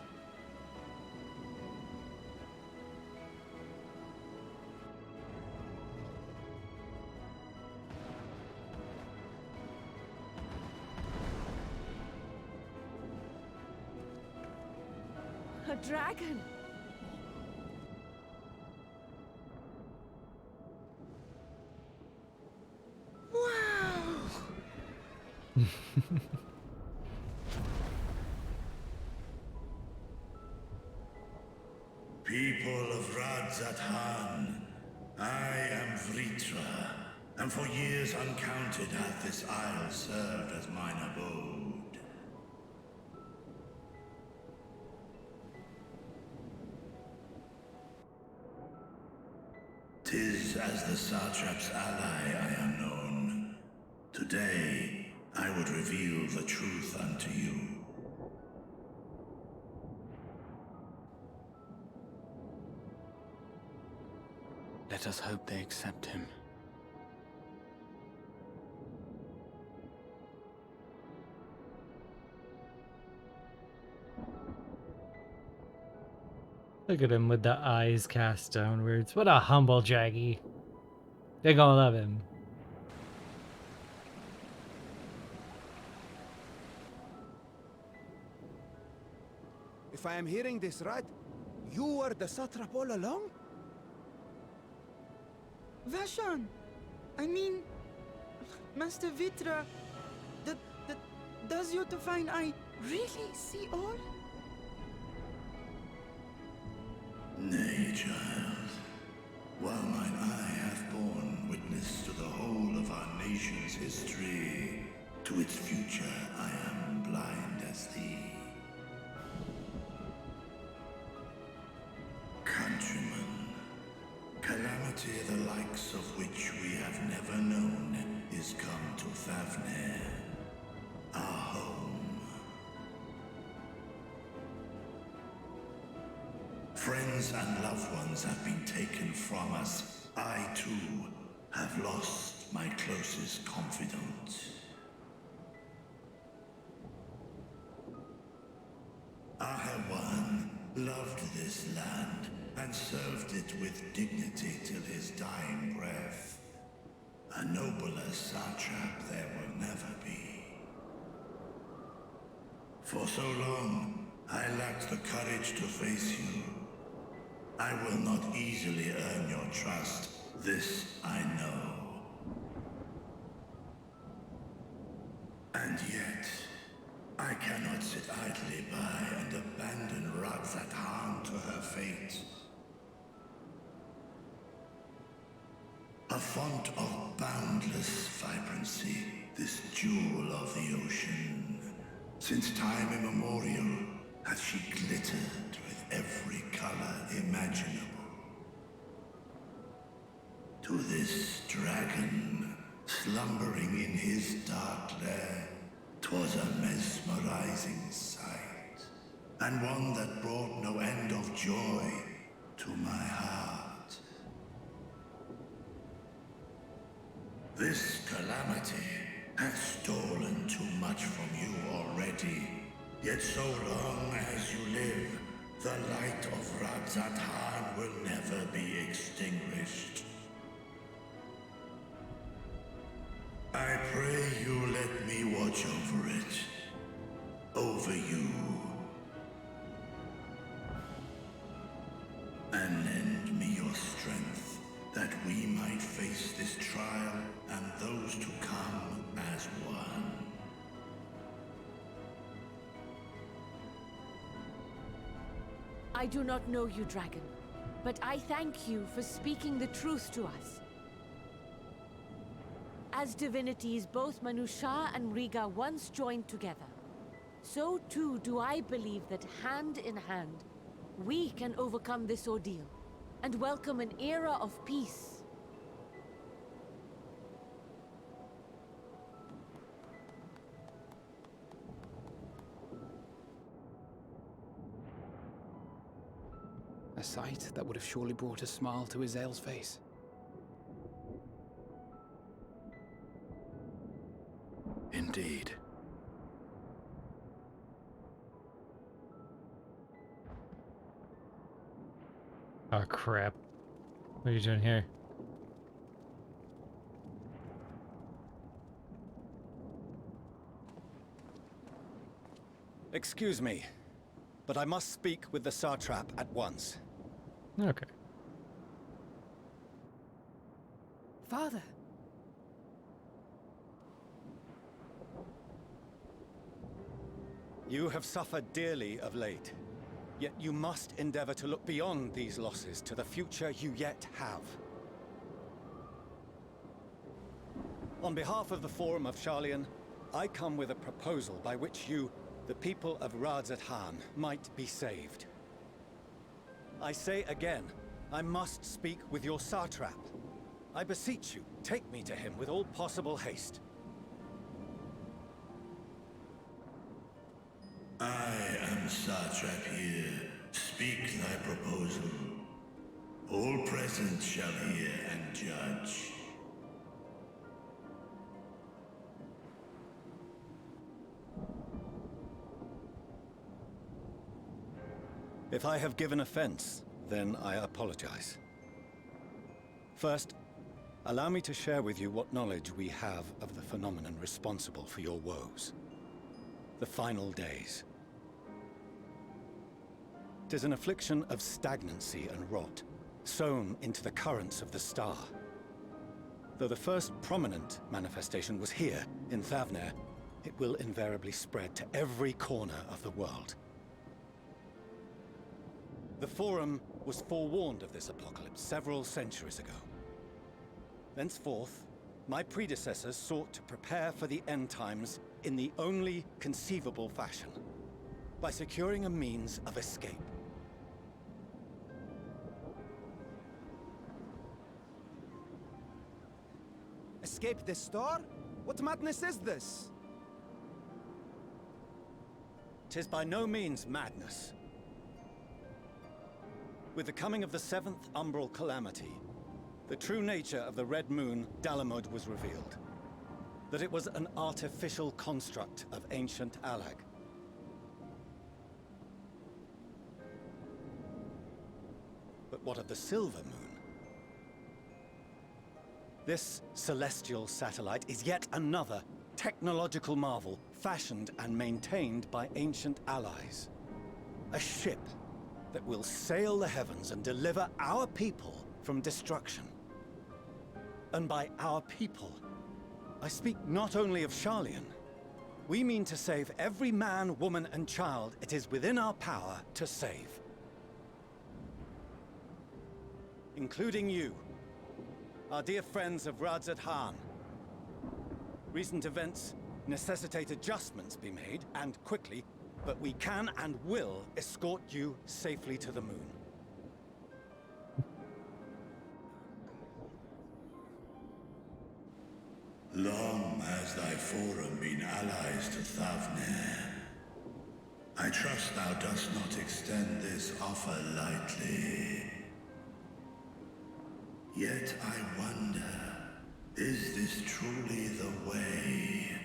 A dragon! People of Razathan, I am Vritra, and for years uncounted hath this isle served as mine abode. 'Tis as the Satrap's ally I am known. Today, I would reveal the truth unto you. Let us hope they accept him. Look at him with the eyes cast downwards. What a humble Jaggy. They're gonna love him. If I am hearing this right, you were the satrap all along? Vashan, I mean, Master Vitra, that does your divine eye really see all? Nay, child. While mine eye hath borne witness to the whole of our nation's history, to its future I am blind as thee. Countrymen, calamity the likes of which we have never known is come to Fafnir, our home. Friends and loved ones have been taken from us. I, too, have lost my closest confidant. Ahawan loved this land and served it with dignity till his dying breath. A nobler satrap there will never be. For so long, I lacked the courage to face you. I will not easily earn your trust, this I know. And yet, I cannot sit idly by and abandon Radzat to her fate. A font of boundless vibrancy, this jewel of the ocean. Since time immemorial, hath she glittered with every color imaginable. To this dragon, slumbering in his dark lair, 'twas a mesmerizing sight, and one that brought no end of joy to my heart. This calamity hath stolen too much from you already. Yet so long as you live, the light of Radzat will never be extinguished. I pray you let me watch over it. Over you. And lend me your strength, that we might face this trial and those to come as one. I do not know you, dragon, but I thank you for speaking the truth to us. As divinities, both Manusha and Riga once joined together, so too do I believe that hand in hand, we can overcome this ordeal and welcome an era of peace. A sight that would have surely brought a smile to Azael's face. Indeed. Oh crap. What are you doing here? Excuse me, but I must speak with the Satrap at once. Okay. Father. You have suffered dearly of late, yet you must endeavor to look beyond these losses to the future you yet have. On behalf of the Forum of Sharlayan, I come with a proposal by which you, the people of Radzat, might be saved. I say again, I must speak with your Satrap. I beseech you, take me to him with all possible haste. I am Satrap here. Speak thy proposal. All present shall hear and judge. If I have given offense, then I apologize. First, allow me to share with you what knowledge we have of the phenomenon responsible for your woes. The final days. 'Tis an affliction of stagnancy and rot, sown into the currents of the star. Though the first prominent manifestation was here, in Thavnair, it will invariably spread to every corner of the world. The Forum was forewarned of this apocalypse several centuries ago. Thenceforth, my predecessors sought to prepare for the end times in the only conceivable fashion, by securing a means of escape. Escape this star? What madness is this? 'Tis by no means madness. With the coming of the 7th Umbral Calamity, the true nature of the Red Moon, Dalamud, was revealed. That it was an artificial construct of ancient Alag. But what of the Silver Moon? This celestial satellite is yet another technological marvel fashioned and maintained by ancient allies. A ship that will sail the heavens and deliver our people from destruction. And by our people, I speak not only of Sharlayan. We mean to save every man, woman, and child it is within our power to save. Including you, our dear friends of Radzat Han. Recent events necessitate adjustments be made, and quickly, but we can and will escort you safely to the moon. Long has thy forum been allies to Thavnair. I trust thou dost not extend this offer lightly. Yet I wonder, is this truly the way?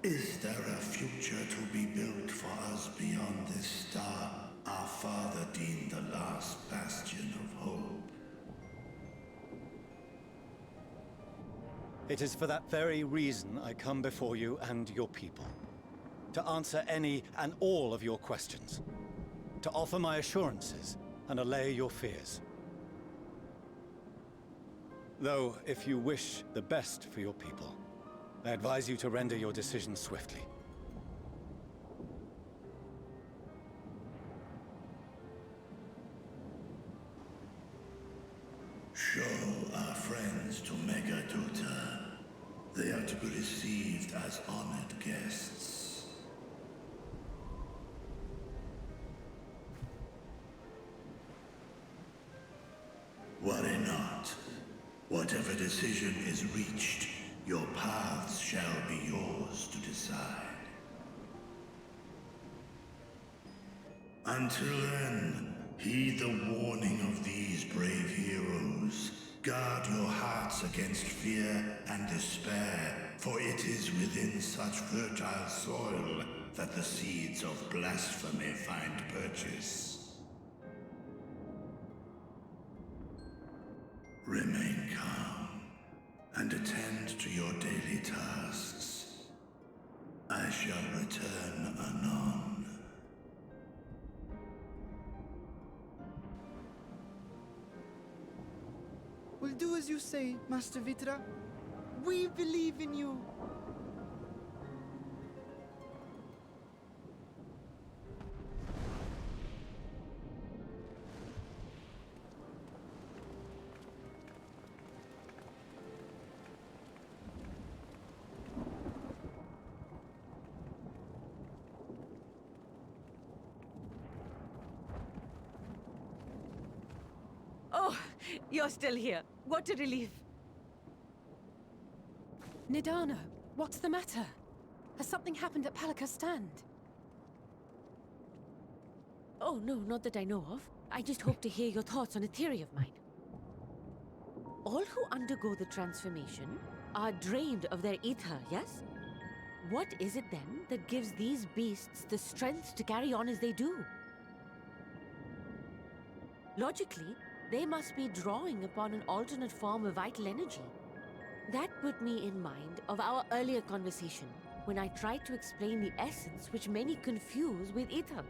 Is there a future to be built for us beyond this star our father deemed the last bastion of hope? It is for that very reason I come before you and your people. To answer any and all of your questions. To offer my assurances and allay your fears. Though, if you wish the best for your people, I advise you to render your decision swiftly. Show our friends to Megaduta. They are to be received as honored guests. Worry not. Whatever decision is reached, your paths shall be yours to decide. Until then, heed the warning of these brave heroes. Guard your hearts against fear and despair, for it is within such fertile soil that the seeds of blasphemy find purchase. Remain calm and attend to your daily tasks. I shall return anon. We'll do as you say, Master Vitra. We believe in you. Oh, you're still here. What a relief. Nidano, what's the matter? Has something happened at Palaka's stand? Oh, no, not that I know of. I just hope to hear your thoughts on a theory of mine. All who undergo the transformation are drained of their ether, yes? What is it then that gives these beasts the strength to carry on as they do? Logically, they must be drawing upon an alternate form of vital energy. That put me in mind of our earlier conversation, when I tried to explain the essence which many confuse with ether.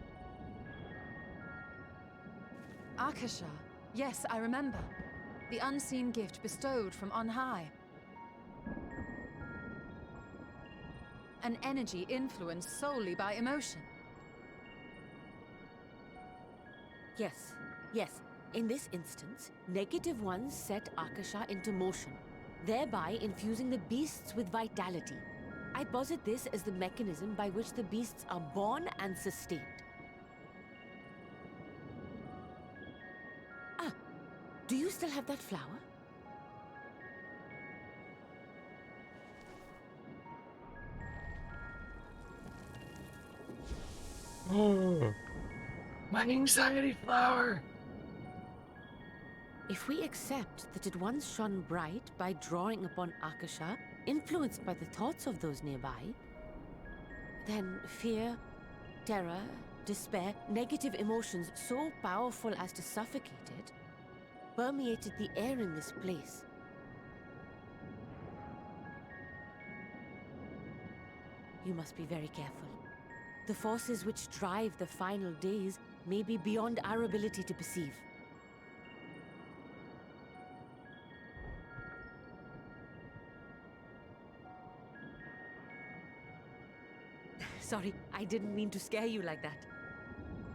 Akasha. Yes, I remember. The unseen gift bestowed from on high. an energy influenced solely by emotion. Yes, yes. In this instance, negative ones set Akasha into motion, thereby infusing the beasts with vitality. I posit this as the mechanism by which the beasts are born and sustained. Ah, do you still have that flower? Oh, my anxiety flower. If we accept that it once shone bright by drawing upon Akasha, influenced by the thoughts of those nearby, then fear, terror, despair, negative emotions so powerful as to suffocate it, permeated the air in this place. You must be very careful. The forces which drive the final days may be beyond our ability to perceive. Sorry, I didn't mean to scare you like that.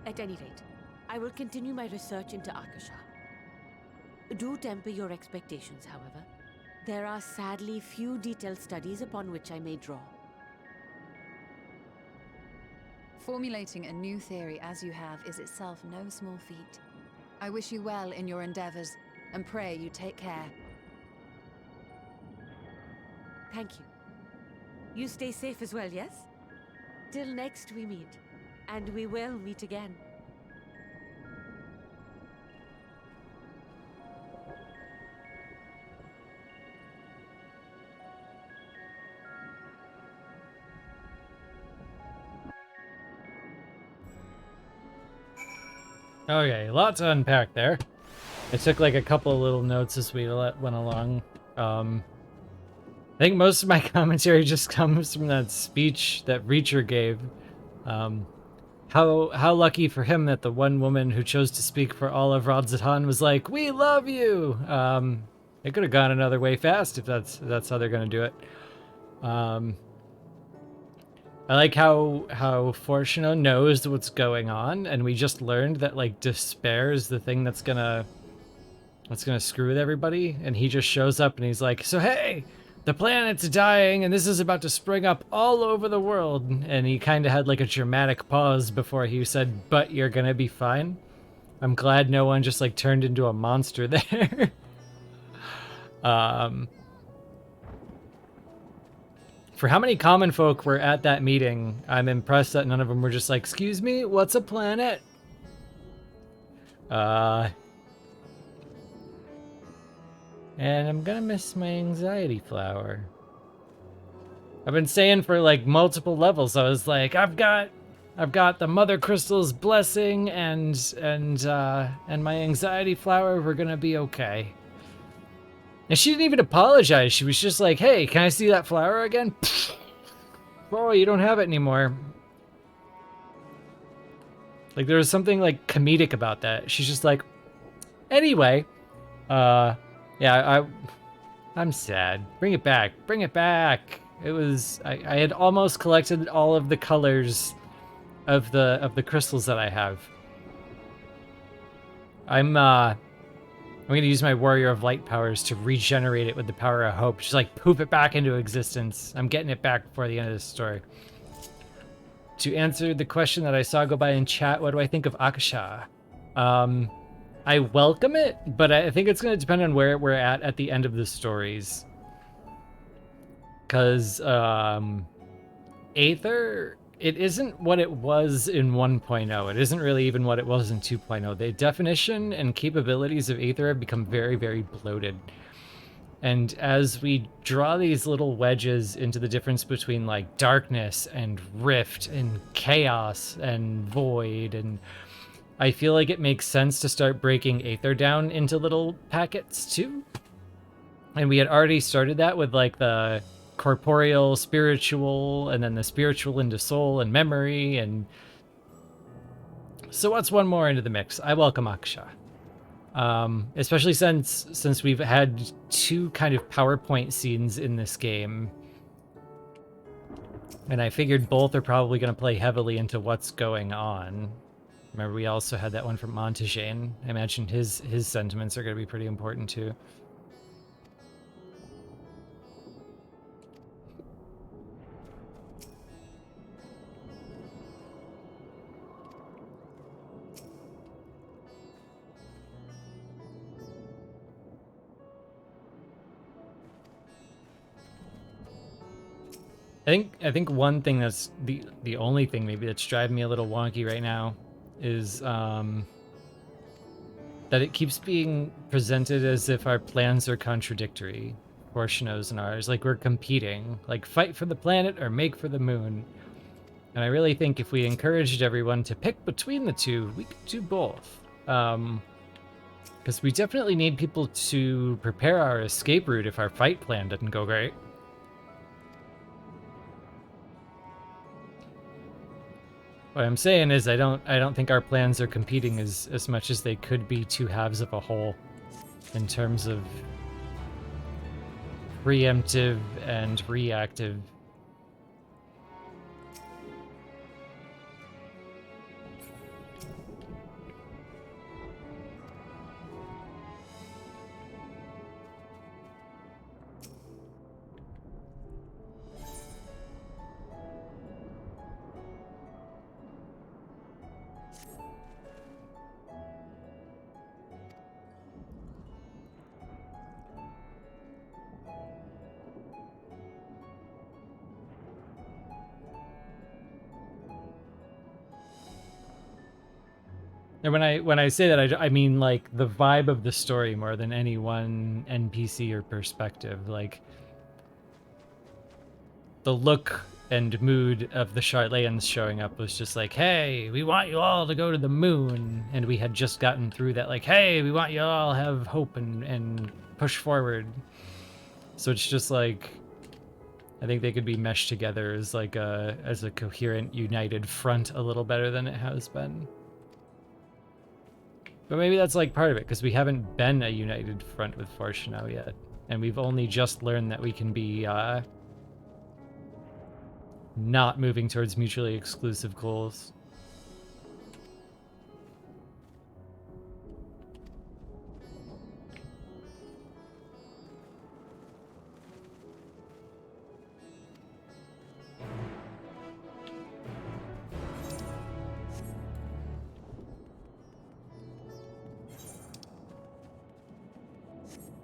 At any rate, I will continue my research into Akasha. Do temper your expectations, however. There are sadly few detailed studies upon which I may draw. Formulating a new theory as you have is itself no small feat. I wish you well in your endeavors, and pray you take care. Thank you. You stay safe as well, yes? Till next we meet, and we will meet again. Okay, lots to unpack there. I took like a couple of little notes as we went along. I think most of my commentary just comes from that speech that Reacher gave. How lucky for him that the one woman who chose to speak for all of Radzatan was like, "We love you." It could have gone another way fast if that's how they're gonna do it. I like how Fortuno knows what's going on, and we just learned that like despair is the thing that's gonna screw with everybody, and he just shows up and he's like, "So hey, the planet's dying and this is about to spring up all over the world," and he kind of had like a dramatic pause before he said, "But you're gonna be fine." I'm glad no one just like turned into a monster there. For how many common folk were at that meeting, I'm impressed that none of them were just like, "Excuse me, what's a planet?" And I'm gonna miss my anxiety flower. I've been saying for like multiple levels, I was like, I've got the Mother Crystal's blessing and my anxiety flower, we're gonna be okay. And she didn't even apologize. She was just like, "Hey, can I see that flower again?" Oh, you don't have it anymore. Like there was something like comedic about that. She's just like, "Anyway, yeah, I'm sad. Bring it back. Bring it back." It was I had almost collected all of the colors of the crystals that I have. I'm gonna use my Warrior of Light powers to regenerate it with the power of hope. Just like poof it back into existence. I'm getting it back before the end of the story. To answer the question that I saw go by in chat, what do I think of Akasha? I welcome it, but I think it's gonna depend on where we're at the end of the stories. Cause Aether, it isn't what it was in 1.0. It isn't really even what it was in 2.0. The definition and capabilities of Aether have become very, very bloated. And as we draw these little wedges into the difference between like darkness and rift and chaos and void, and I feel like it makes sense to start breaking Aether down into little packets too. And we had already started that with like the corporeal, spiritual, and then the spiritual into soul and memory, and so what's one more into the mix? I welcome Akasha. Especially since we've had two kind of PowerPoint scenes in this game. And I figured both are probably going to play heavily into what's going on. Remember, we also had that one from Montagane. I imagine his sentiments are going to be pretty important too. I think one thing that's the only thing maybe that's driving me a little wonky right now is that it keeps being presented as if our plans are contradictory, Portiono's and ours, like we're competing, like fight for the planet or make for the moon. And I really think if we encouraged everyone to pick between the two, we could do both. Because we definitely need people to prepare our escape route if our fight plan didn't go great. What I'm saying is I don't think our plans are competing as much as they could be two halves of a whole in terms of preemptive and reactive. And when I say that, I mean like the vibe of the story more than any one NPC or perspective. Like the look and mood of the Charlayans showing up was just like, hey, we want you all to go to the moon. And we had just gotten through that, like, hey, we want you all to have hope and push forward. So it's just like, I think they could be meshed together as like as a coherent, united front a little better than it has been. But maybe that's like part of it, because we haven't been a united front with Fortuno yet. And we've only just learned that we can be not moving towards mutually exclusive goals.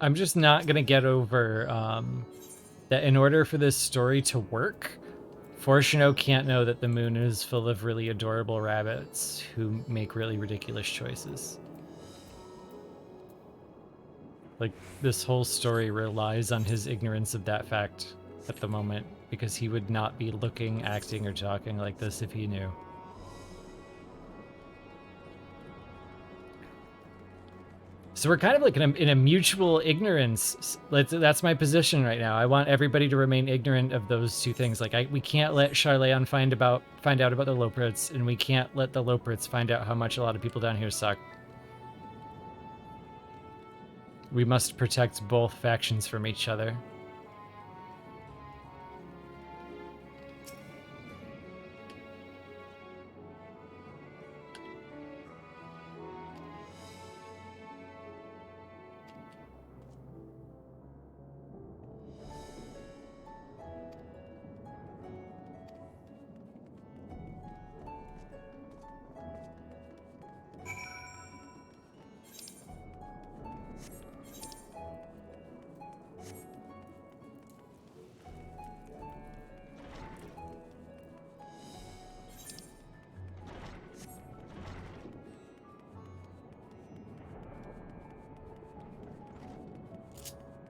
I'm just not going to get over that in order for this story to work, Fortuno can't know that the moon is full of really adorable rabbits who make really ridiculous choices. Like, this whole story relies on his ignorance of that fact at the moment, because he would not be looking, acting, or talking like this if he knew. So we're kind of like in a mutual ignorance. That's my position right now. I want everybody to remain ignorant of those two things. Like we can't let Charlayan find out about the Loprits, and we can't let the Loprits find out how much a lot of people down here suck. We must protect both factions from each other.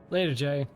Later, Jay.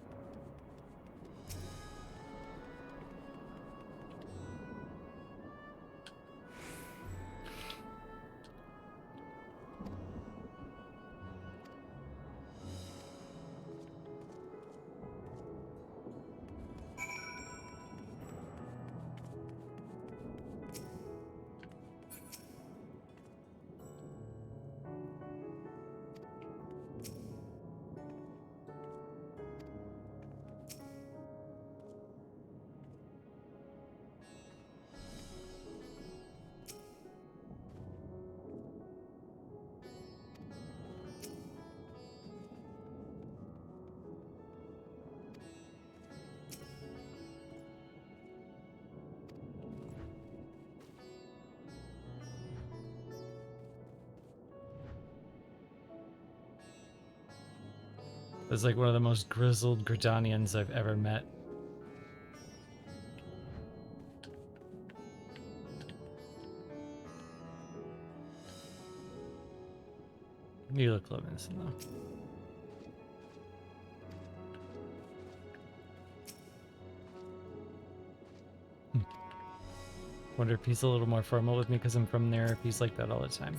That's like one of the most grizzled Gridanians I've ever met. You look Levinson though. Wonder if he's a little more formal with me because I'm from there, if he's like that all the time.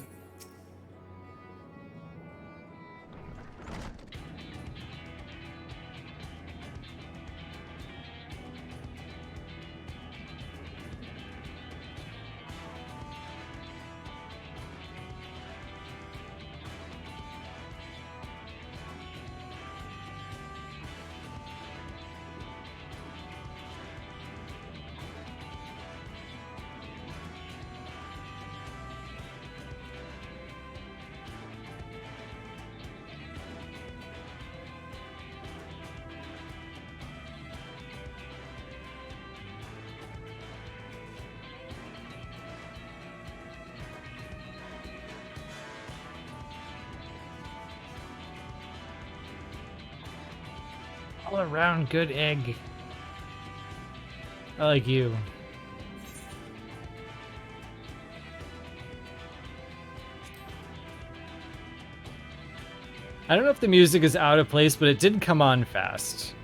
All around good egg. I like you. I don't know if the music is out of place, but it did come on fast.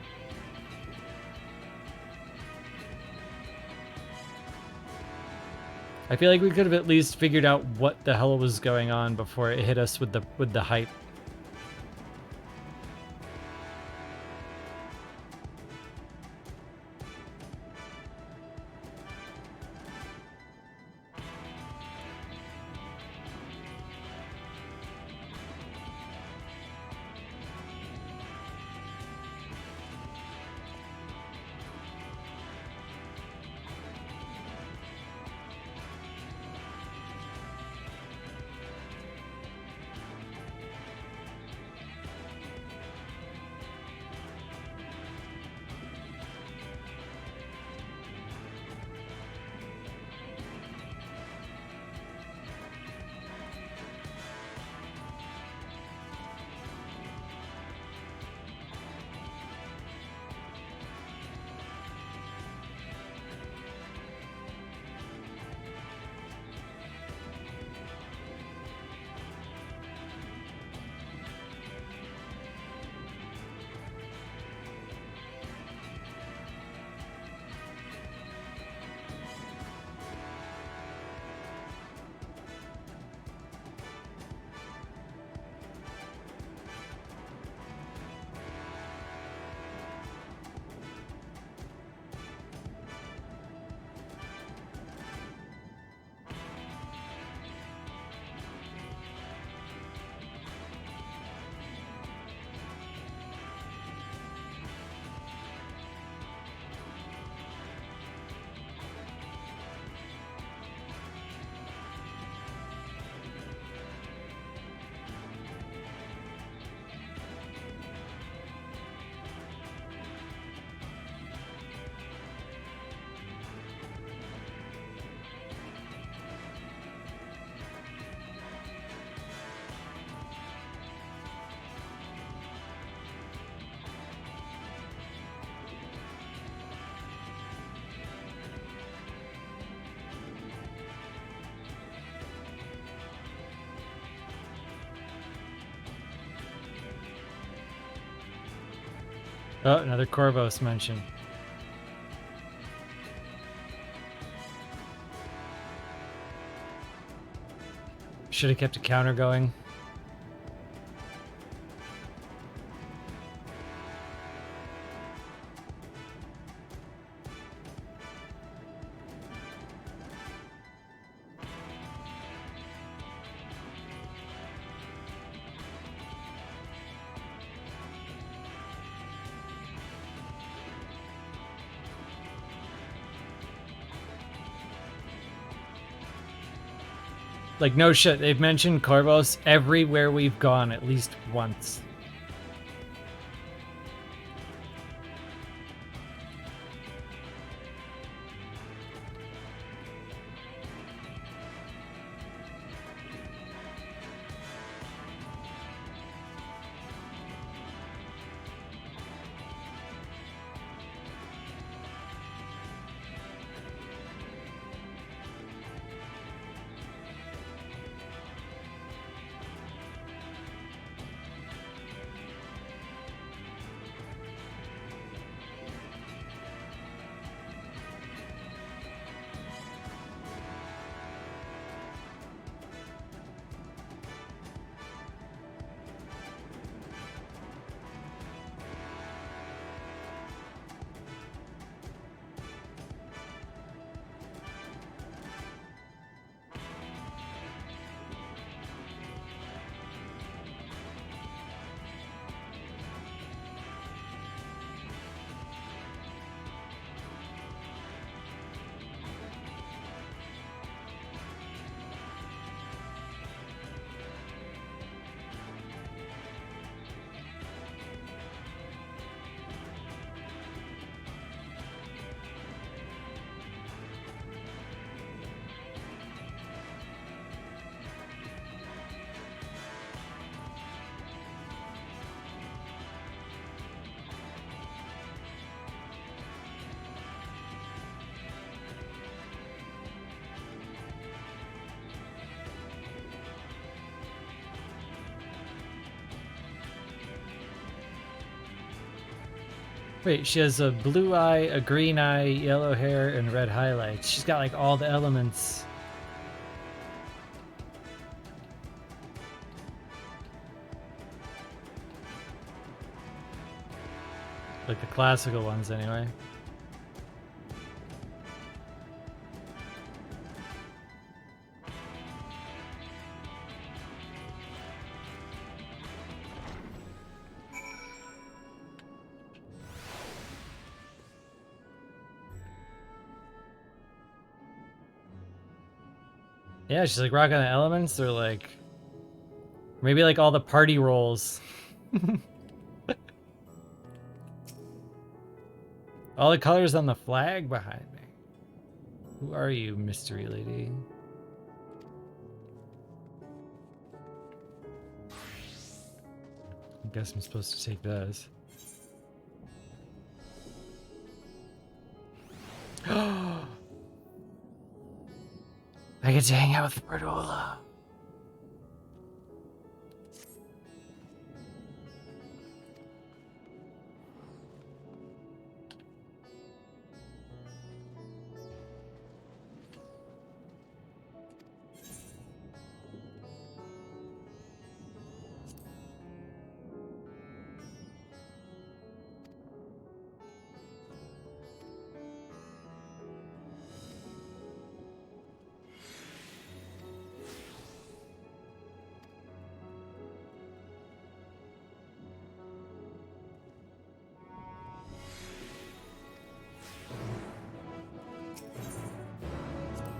I feel like we could have at least figured out what the hell was going on before it hit us with the hype. Oh, another Corvos mention. Should have kept a counter going. Like, no shit, they've mentioned Corvos everywhere we've gone at least once. Wait, she has a blue eye, a green eye, yellow hair, and red highlights. She's got like all the elements. Like the classical ones, anyway. Yeah, she's like rocking the elements. They're like maybe like all the party roles. All the colors on the flag behind me. Who are you, mystery lady? I guess I'm supposed to take this. I get to hang out with Bertola.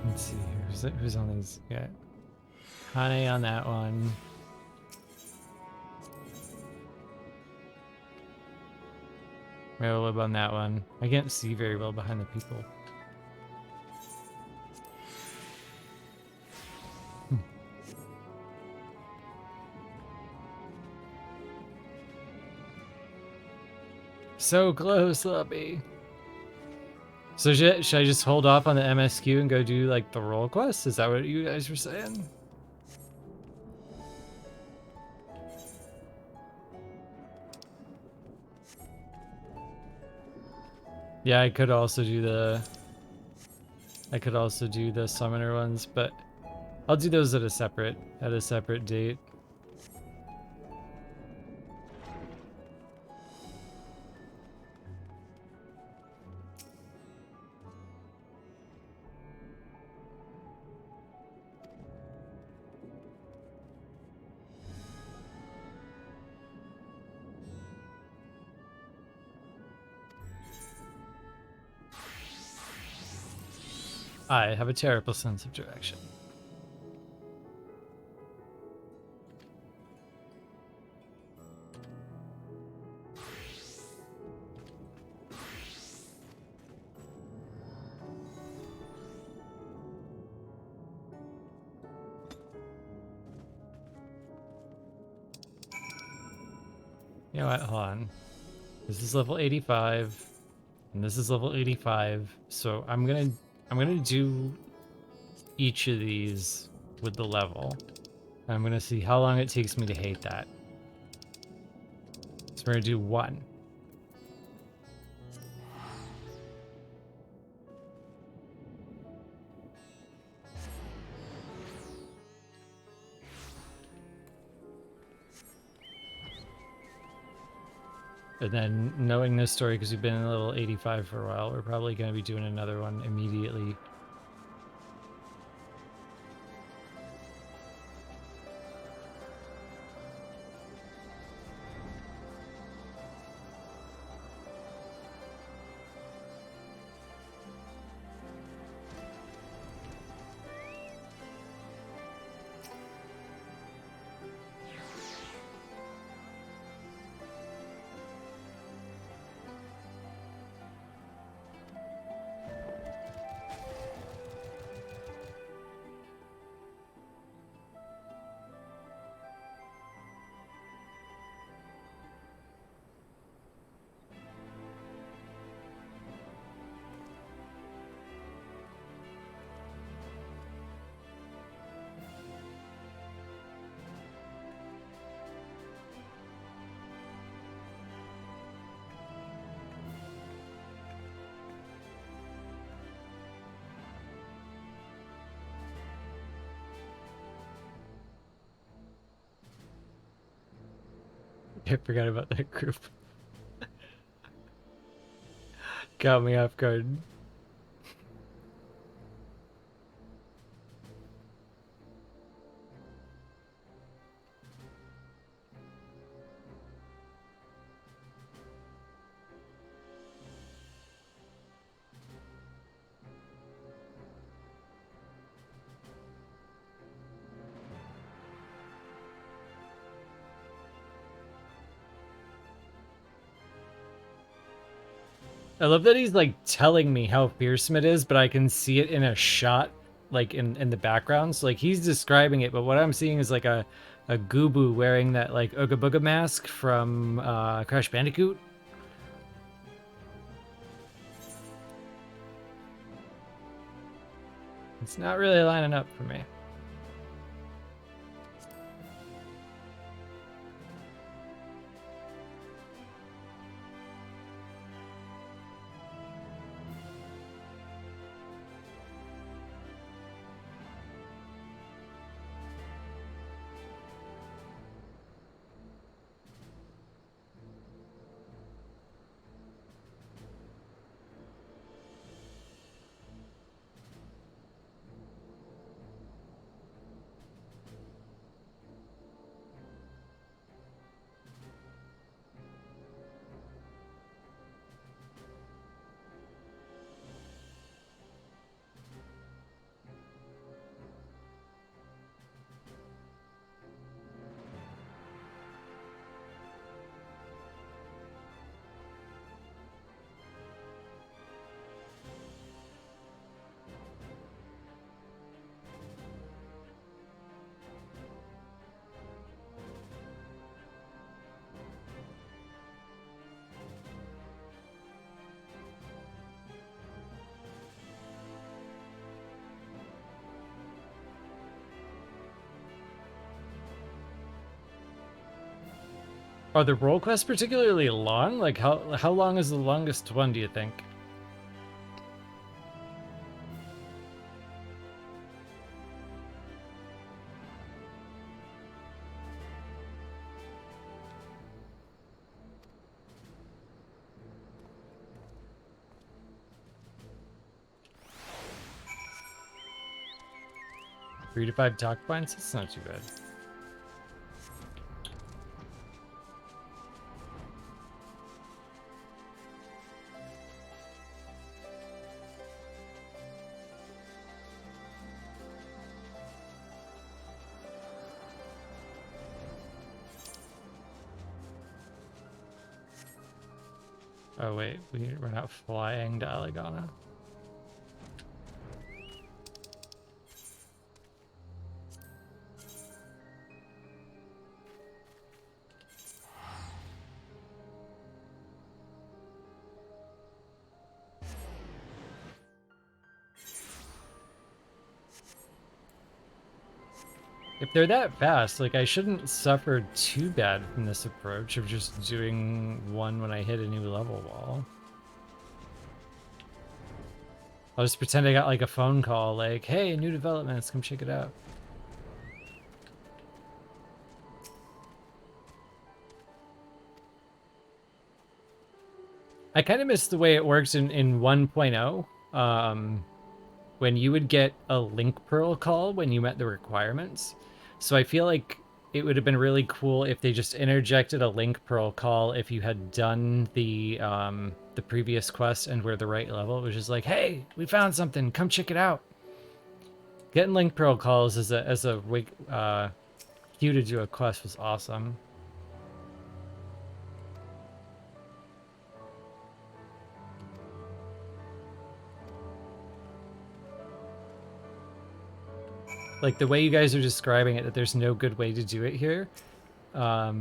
Let's see who's on these. Yeah, Hane on that one. Merylib on that one. I can't see very well behind the people. So close, Lubby. So should I just hold off on the MSQ and go do like the role quest? Is that what you guys were saying? Yeah, I could also do the summoner ones, but I'll do those at a separate date. I have a terrible sense of direction. You know what? Hold on. This is level 85, and this is level 85. So I'm gonna do each of these with the level. I'm gonna see how long it takes me to hate that. So we're gonna do 1. And then knowing this story, because we've been in level 85 for a while, we're probably gonna be doing another one immediately. I forgot about that group. Got me off guard. I love that he's like telling me how fearsome it is, but I can see it in a shot, like in the background. So like he's describing it, but what I'm seeing is like a Goobu wearing that like Ooga Booga mask from Crash Bandicoot. It's not really lining up for me. Are the role quests particularly long? Like how long is the longest one, do you think? Three to 5 talk points? That's not too bad. Oh wait, we're not flying to Aligana. If they're that fast, like I shouldn't suffer too bad from this approach of just doing one when I hit a new level wall. I'll just pretend I got like a phone call like, hey, new developments, come check it out. I kind of miss the way it works in 1.0, when you would get a link pearl call when you met the requirements. So I feel like it would have been really cool if they just interjected a link pearl call if you had done the previous quest and were the right level. It was just like, hey, we found something, come check it out. Getting link pearl calls as a cue to do a quest was awesome. Like the way you guys are describing it, that there's no good way to do it here. I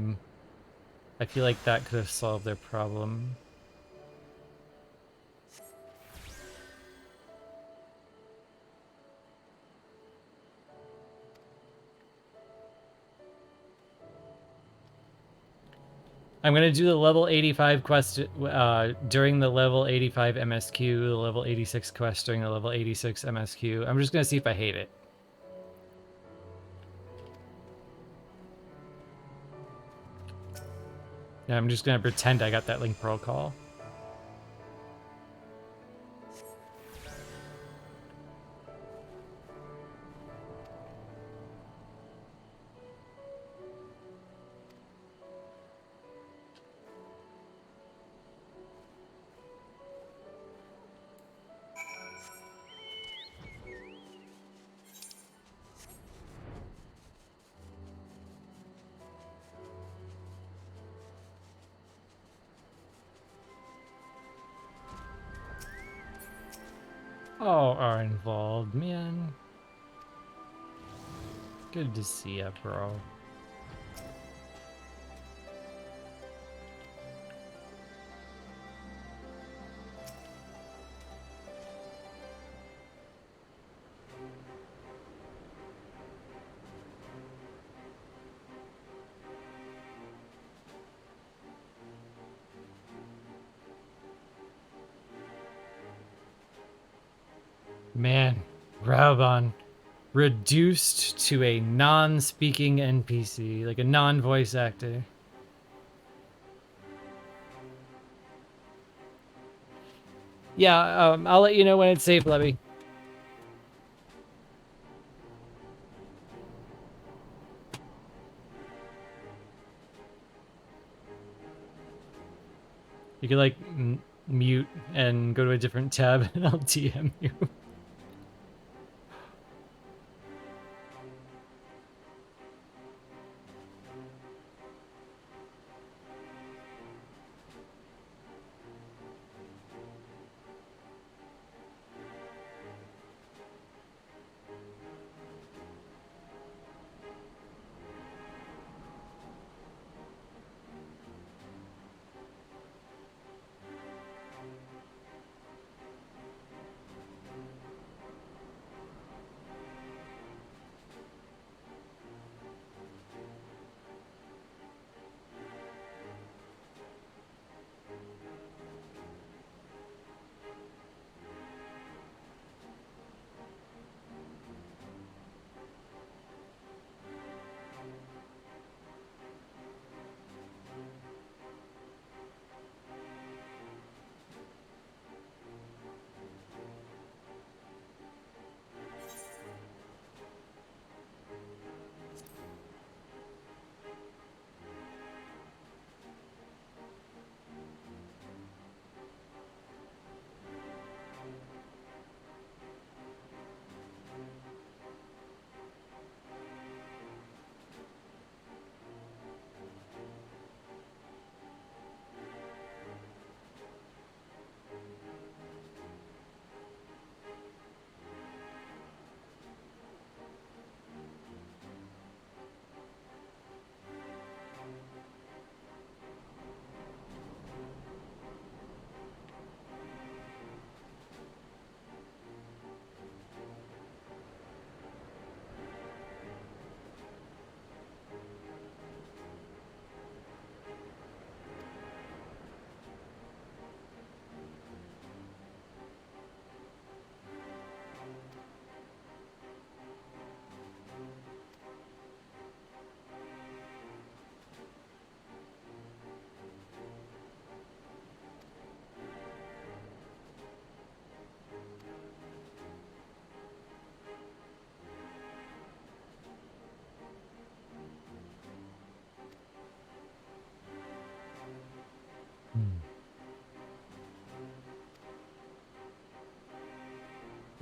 feel like that could have solved their problem. I'm going to do the level 85 quest during the level 85 MSQ, the level 86 quest during the level 86 MSQ. I'm just going to see if I hate it. Yeah, I'm just gonna pretend I got that Link Pearl call. Oh, are involved, man. Good to see ya, bro. Man, Raubon reduced to a non-speaking NPC, like a non-voice actor. Yeah, I'll let you know when it's safe, Levy. You can like mute and go to a different tab and I'll DM you.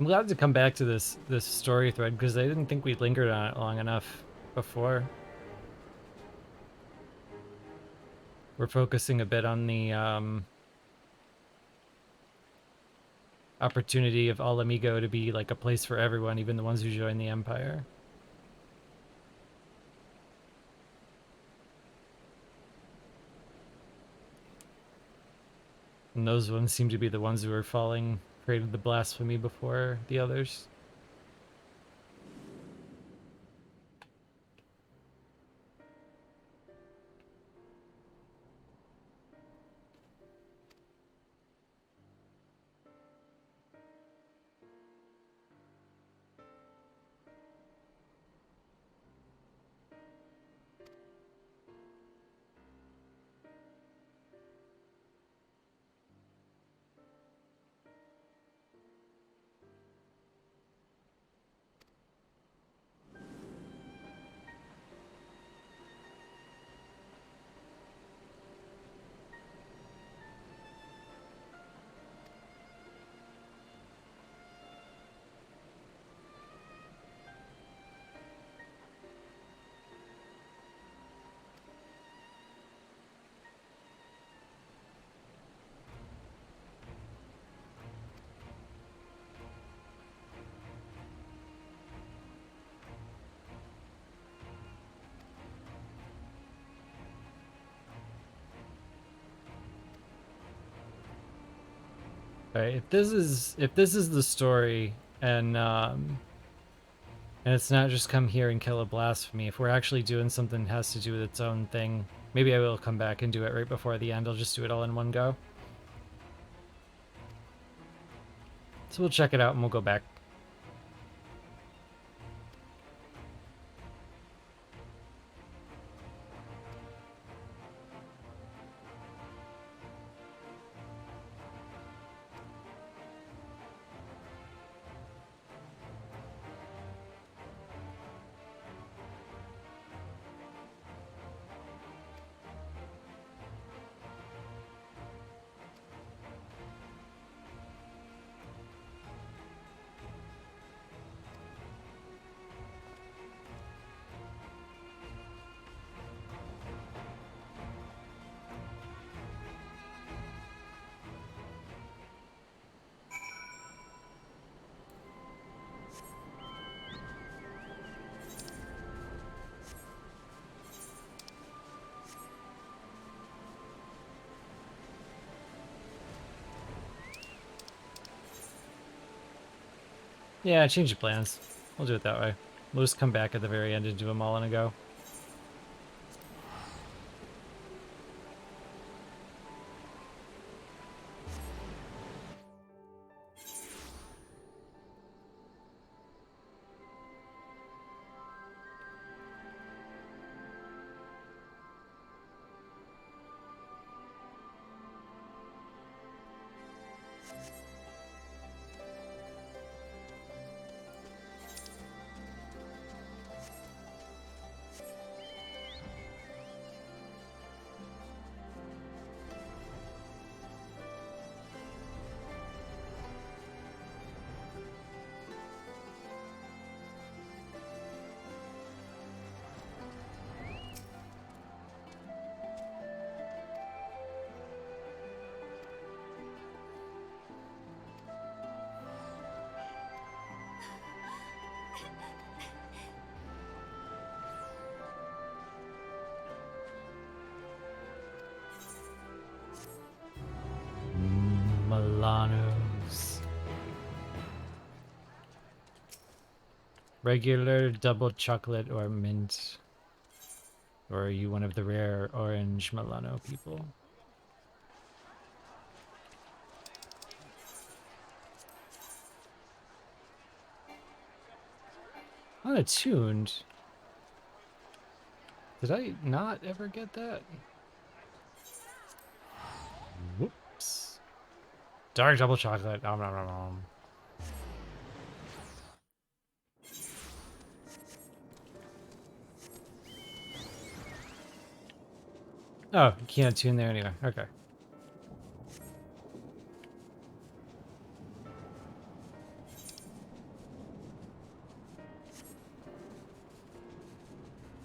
I'm glad to come back to this story thread because I didn't think we lingered on it long enough before. We're focusing a bit on the opportunity of All Amigo to be like a place for everyone, even the ones who join the Empire. And those ones seem to be the ones who are falling prey to the blasphemy before the others. Alright, if this is the story and it's not just come here and kill a blasphemy, if we're actually doing something that has to do with its own thing, maybe I will come back and do it right before the end. I'll just do it all in one go. So we'll check it out and we'll go back. Yeah, change the plans. We'll do it that way. We'll just come back at the very end and do them all in a go. Milanos. Regular, double chocolate, or mint? Or are you one of the rare orange Milano people? Unattuned? Did I not ever get that? Whoops. Dark double chocolate. Nom, nom, nom, nom. Oh, you can't tune there anyway. Okay.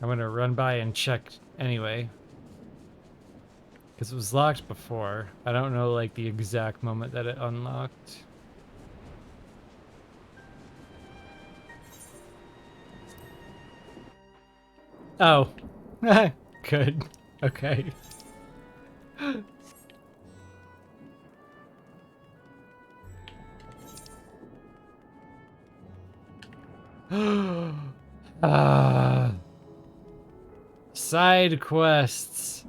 I'm gonna run by and check anyway. Because it was locked before. I don't know, like, the exact moment that it unlocked. Oh. Good. Okay. Ah. Side quests.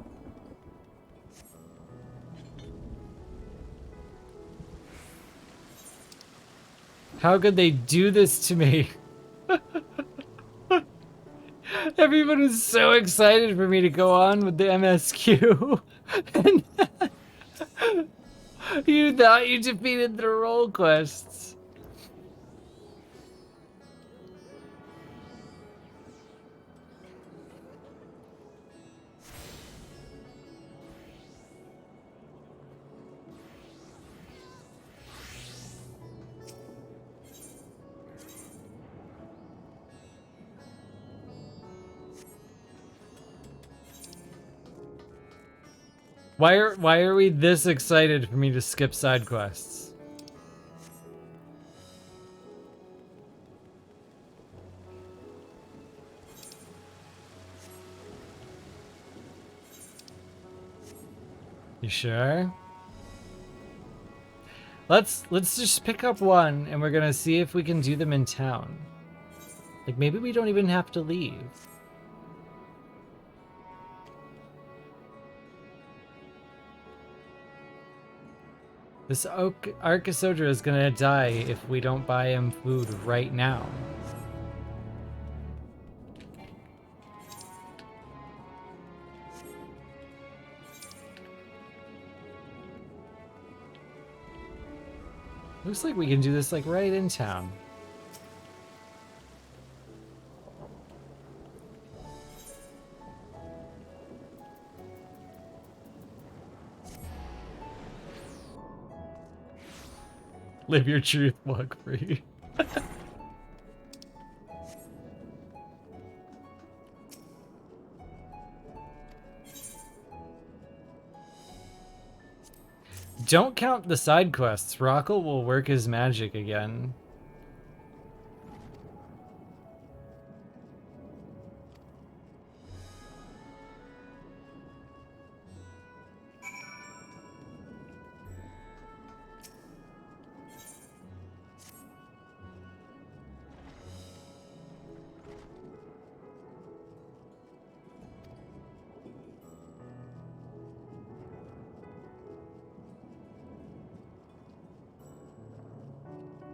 How could they do this to me? Everyone was so excited for me to go on with the MSQ. And you thought you defeated the role quests. Why are we this excited for me to skip side quests? You sure? Let's just pick up one and we're gonna see if we can do them in town. Like maybe we don't even have to leave. This Archisodra is gonna die if we don't buy him food right now. Looks like we can do this like right in town. Live your truth, walk free. Don't count the side quests. Rockle will work his magic again.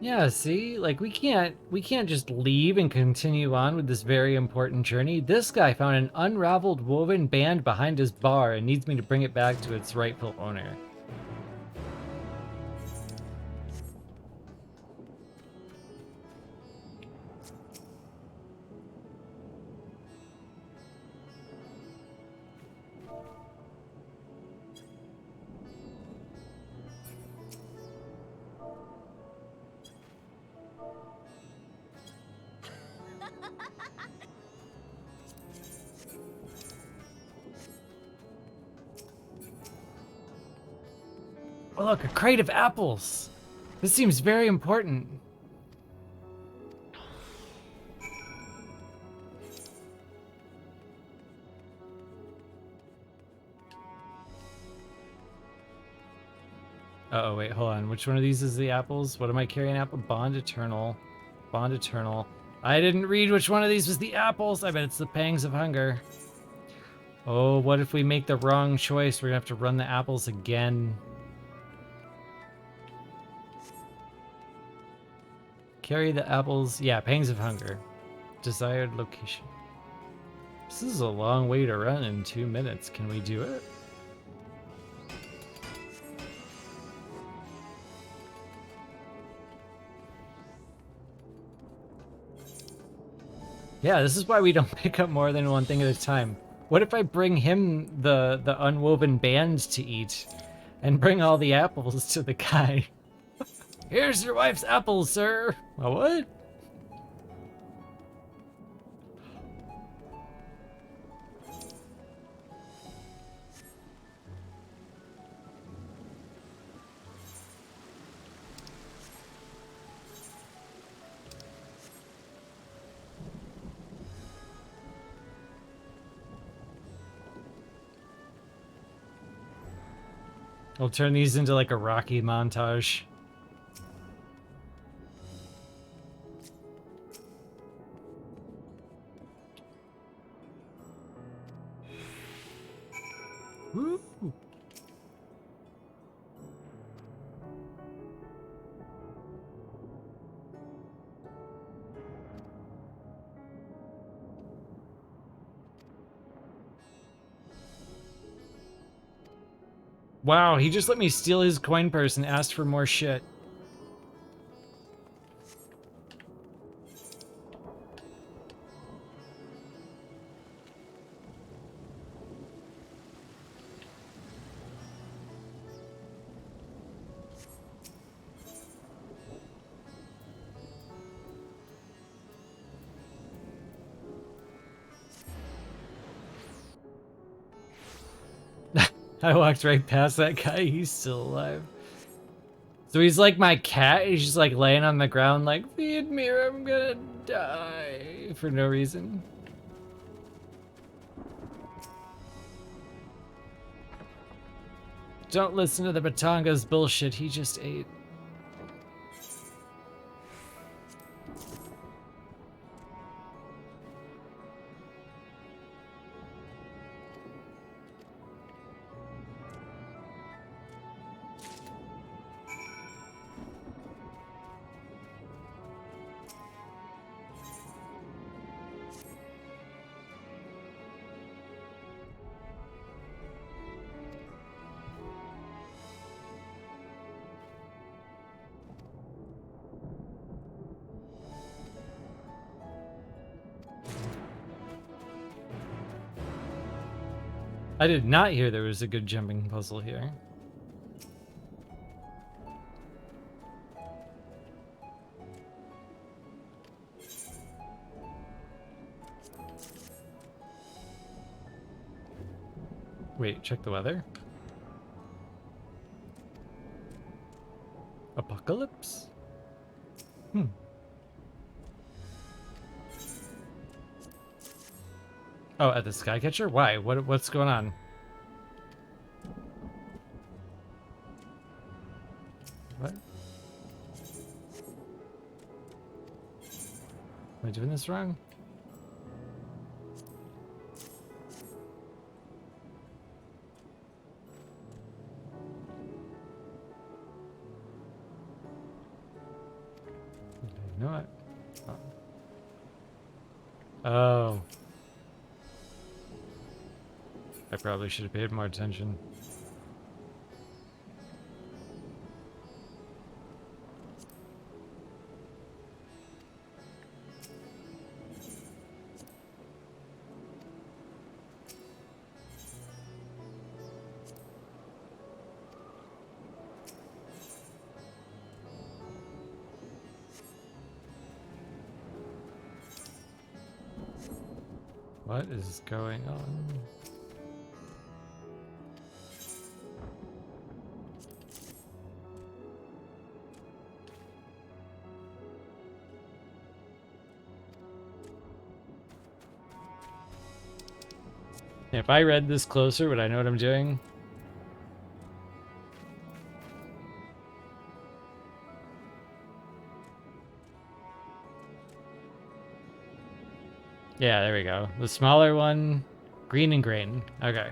Yeah, see? Like we can't just leave and continue on with this very important journey. This guy found an unraveled woven band behind his bar and needs me to bring it back to its rightful owner. Oh look, a crate of apples! This seems very important. Uh-oh, wait, hold on. Which one of these is the apples? What am I carrying? Apple? Bond Eternal. Bond Eternal. I didn't read which one of these was the apples. I bet it's the Pangs of Hunger. Oh, what if we make the wrong choice? We're gonna have to run the apples again. Carry the apples. Yeah, Pangs of Hunger. Desired location. This is a long way to run in 2 minutes. Can we do it? Yeah, this is why we don't pick up more than one thing at a time. What if I bring him the unwoven band to eat and bring all the apples to the guy? Here's your wife's apples, sir. A what? We'll turn these into like a Rocky montage. Woo. Wow, he just let me steal his coin purse and asked for more shit. I walked right past that guy. He's still alive. So he's like my cat. He's just like laying on the ground like, feed me or I'm gonna die for no reason. Don't listen to the Batanga's bullshit he just ate. I did not hear there was a good jumping puzzle here. Wait, check the weather. Apocalypse? Oh, at the Skycatcher? Why? What's going on? What? Am I doing this wrong? You know what? Oh. I probably should have paid more attention. What is going on? If I read this closer, would I know what I'm doing? Yeah, there we go. The smaller one, green and grain. Okay.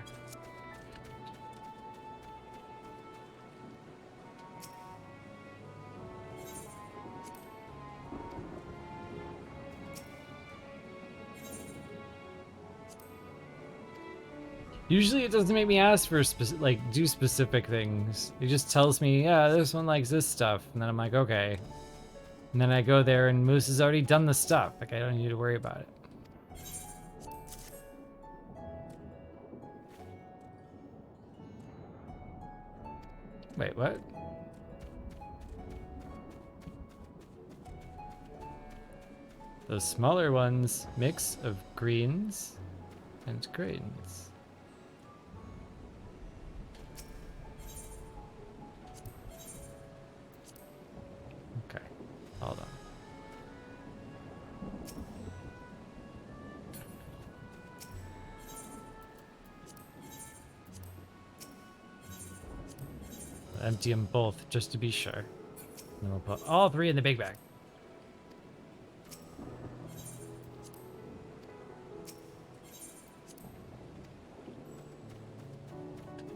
Usually it doesn't make me ask for do specific things. It just tells me, yeah, this one likes this stuff. And then I'm like, okay. And then I go there and Moose has already done the stuff. Like, I don't need to worry about it. Wait, what? The smaller ones, mix of greens and grains. Okay, hold on. Empty them both just to be sure. And then we'll put all three in the big bag.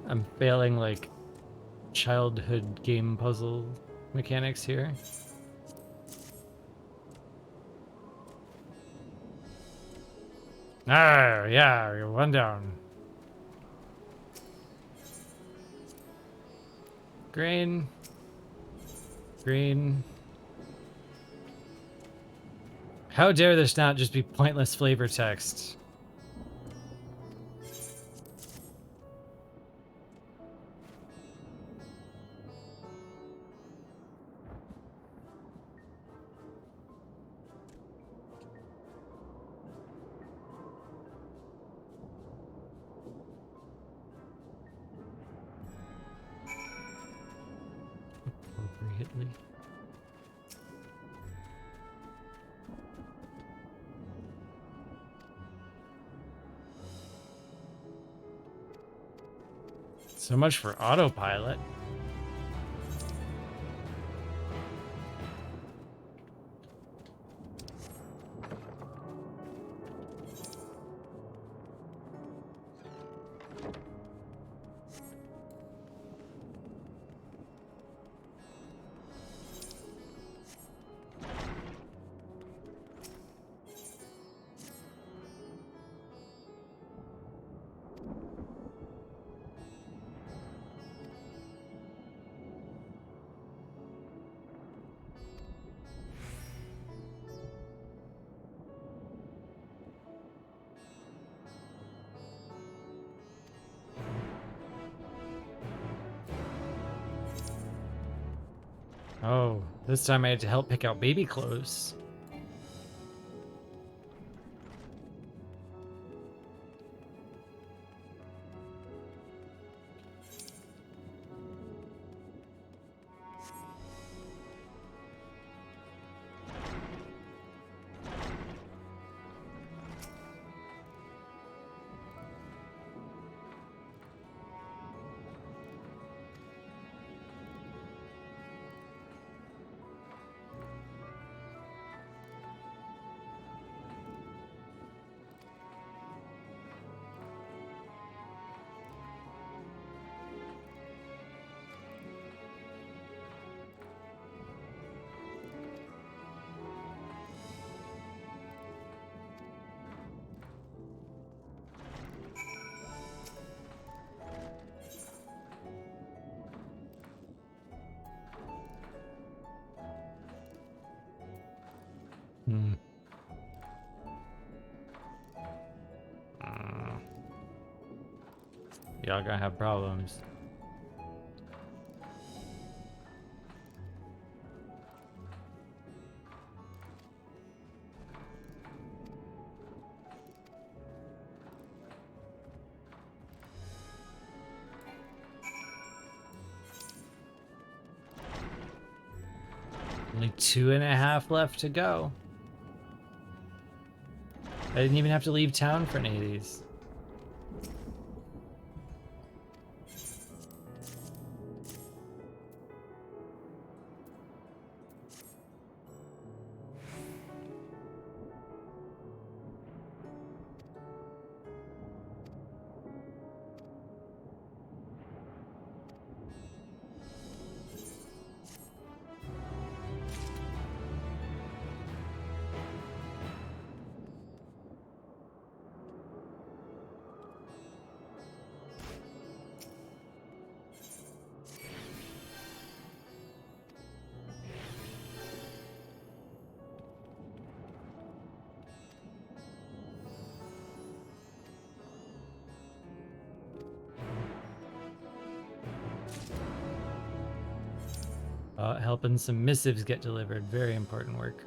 I'm failing like childhood game puzzle mechanics here. Ah, yeah, you're one down. Grain. Green. How dare this not just be pointless flavor text? Appropriately. So much for autopilot. Oh, this time I had to help pick out baby clothes. Hmm. Y'all gonna have problems. Only 2.5 left to go. I didn't even have to leave town for any of these. Helping some missives get delivered. Very important work.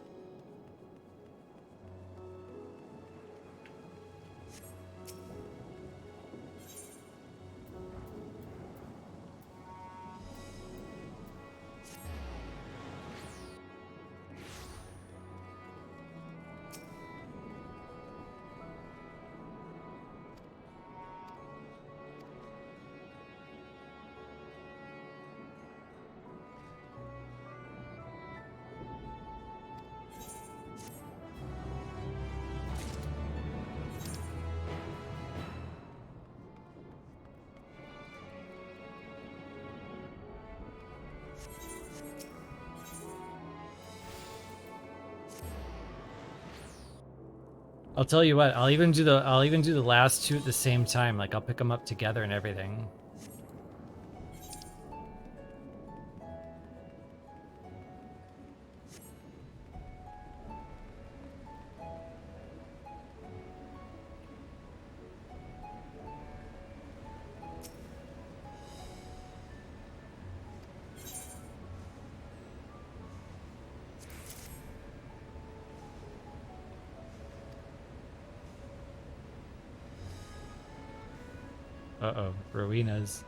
I'll tell you what, I'll even do the last two at the same time. Like I'll pick them up together and everything. Uh-oh, Rowena's.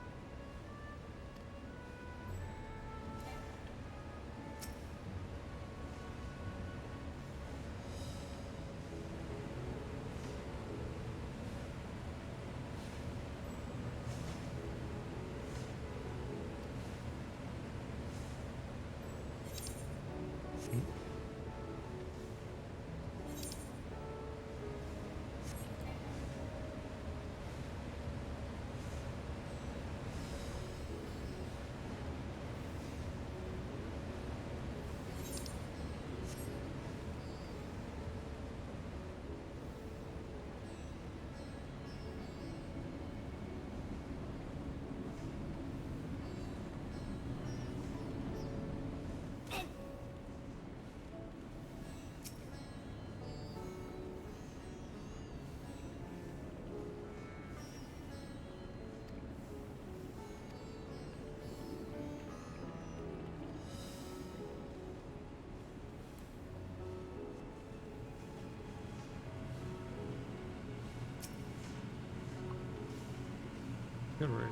Good word.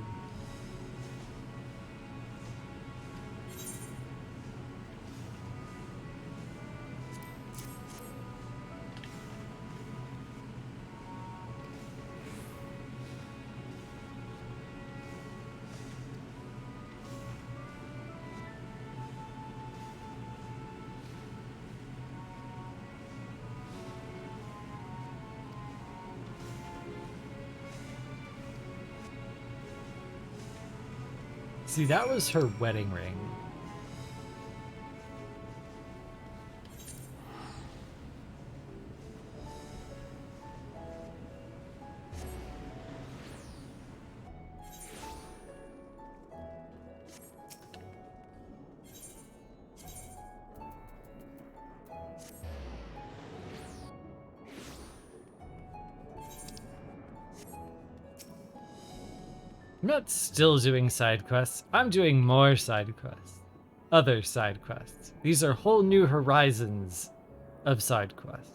See, that was her wedding ring. I'm not still doing side quests. I'm doing more side quests. Other side quests. These are whole new horizons of side quests.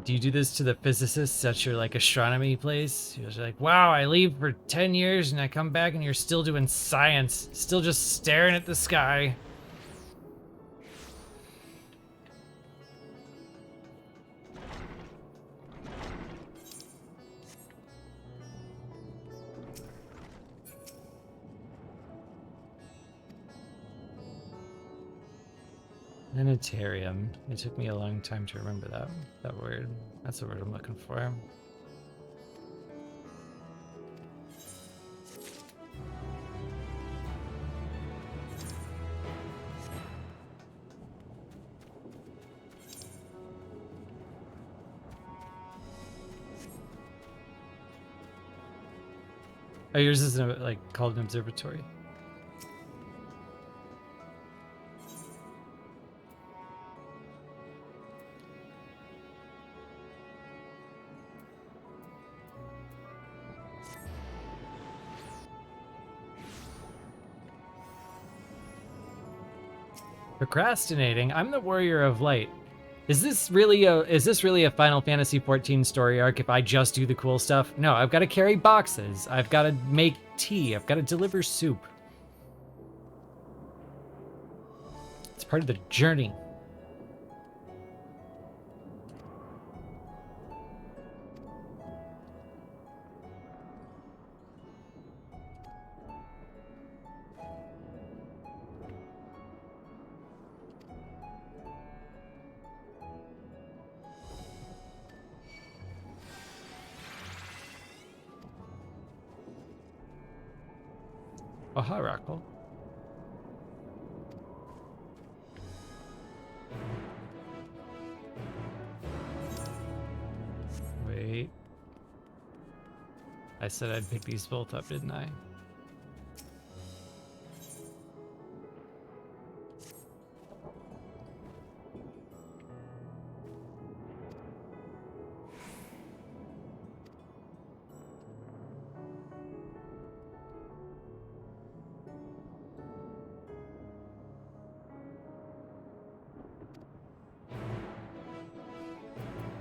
Do you do this to the physicists at your like astronomy place? You're just like, wow, I leave for 10 years and I come back and you're still doing science, still just staring at the sky. Planetarium. It took me a long time to remember that word. That's the word I'm looking for. Oh, yours isn't like called an observatory. Procrastinating. I'm the warrior of light. Is this really a Final Fantasy XIV story arc if I just do the cool stuff? No, I've got to carry boxes. I've got to make tea. I've got to deliver soup. It's part of the journey. Oh, hi, Rockle. Wait. I said I'd pick these both up, didn't I?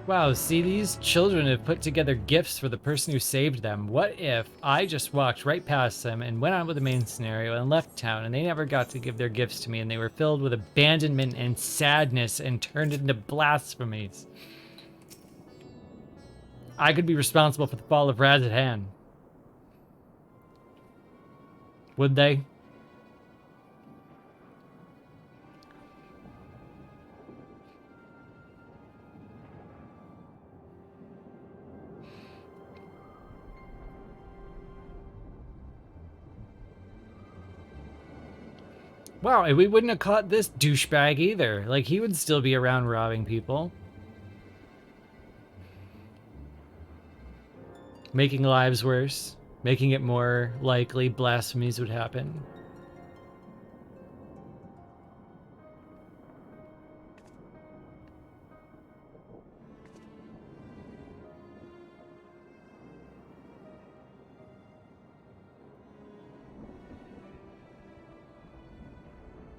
Wow, see, these children have put together gifts for the person who saved them. What if I just walked right past them and went on with the main scenario and left town and they never got to give their gifts to me and they were filled with abandonment and sadness and turned into blasphemies? I could be responsible for the fall of Razatan. Would they? Wow, and we wouldn't have caught this douchebag either. Like, he would still be around robbing people. making lives worse, making it more likely blasphemies would happen.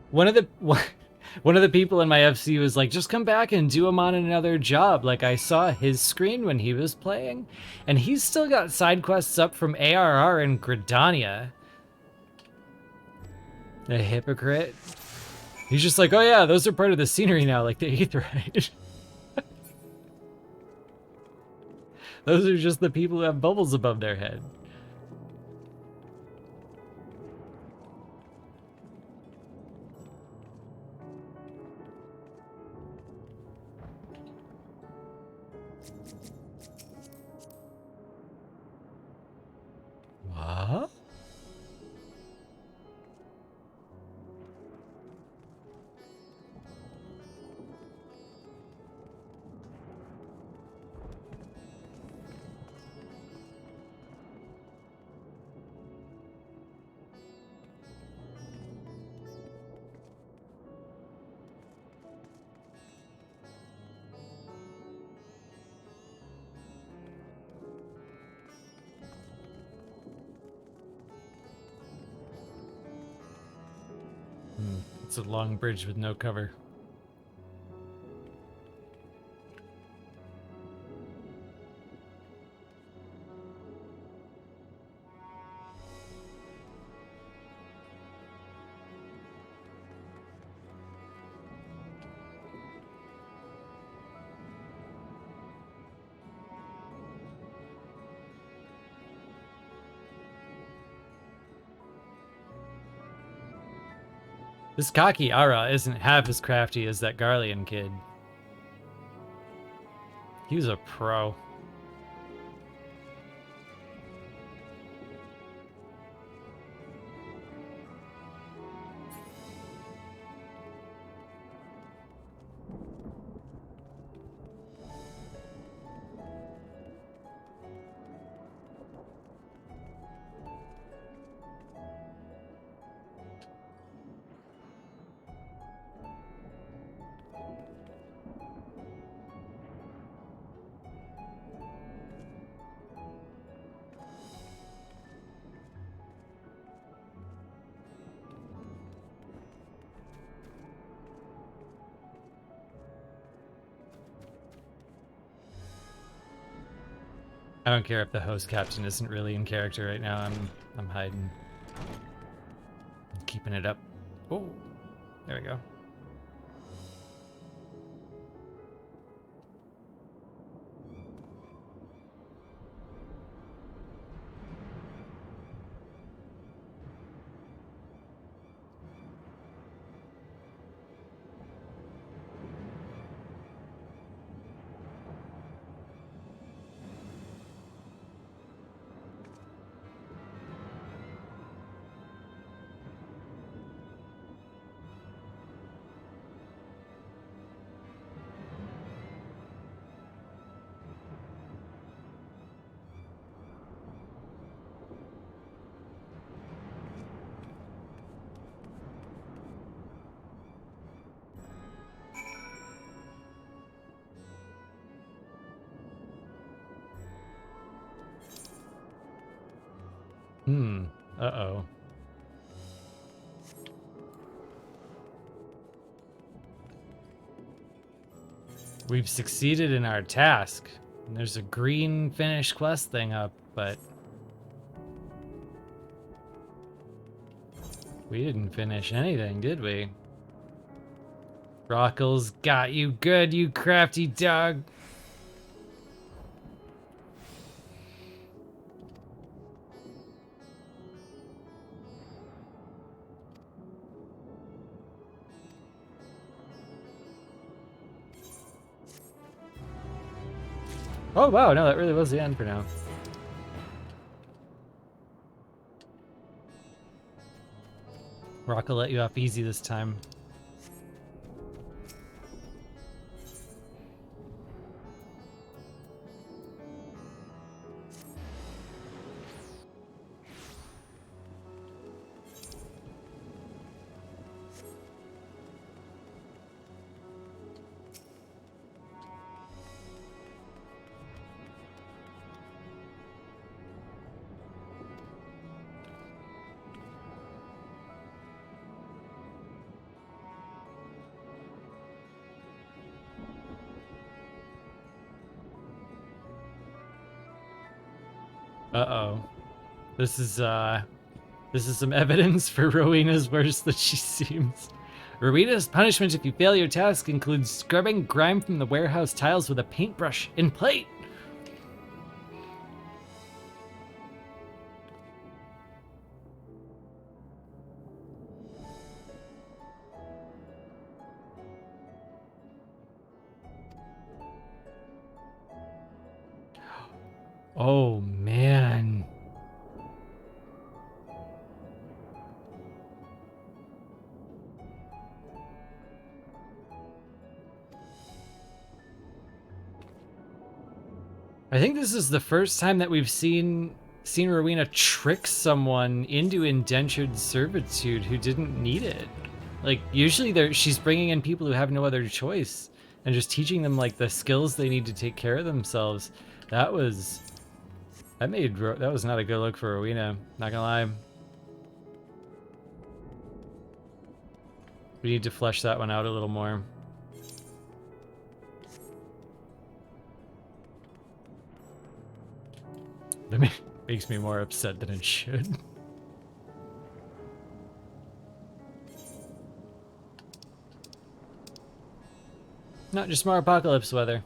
One of the people in my FC was like, just come back and do him on another job. Like, I saw his screen when he was playing, and he's still got side quests up from ARR and Gridania. A hypocrite. He's just like, oh yeah, those are part of the scenery now, like the Aetheryte. Those are just the people who have bubbles above their head. What? It's a long bridge with no cover. This cocky Ara isn't half as crafty as that Garlean kid. He was a pro. I don't care if the host captain isn't really in character right now. I'm hiding. I'm keeping it up. Oh, there we go. Uh-oh. We've succeeded in our task. And there's a green finish quest thing up, but we didn't finish anything, did we? Rockles got you good, you crafty dog. Oh wow, no, that really was the end for now. Rock will let you off easy this time. Uh-oh. This is some evidence for Rowena's worse than she seems. Rowena's punishment if you fail your task includes scrubbing grime from the warehouse tiles with a paintbrush in plate. Oh, man. I think this is the first time that we've seen Rowena trick someone into indentured servitude who didn't need it. Like, usually she's bringing in people who have no other choice and just teaching them, like, the skills they need to take care of themselves. That was not a good look for Rowena, not gonna lie. We need to flesh that one out a little more. That makes me more upset than it should. Not just more apocalypse weather.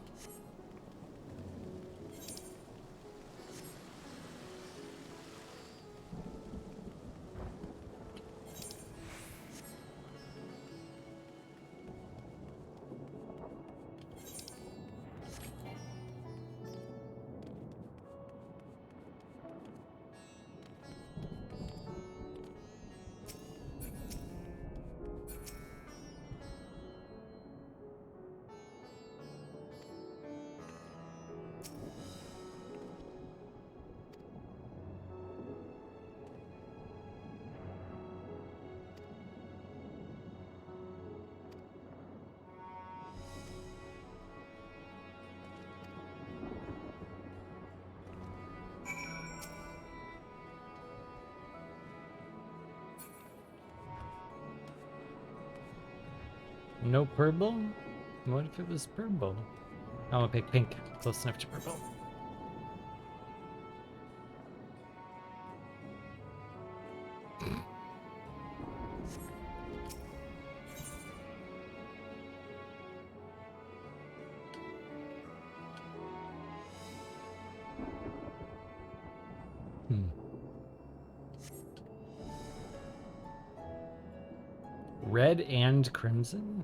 No purple? What if it was purple? I'm gonna pick pink. Close enough to purple. Red and crimson?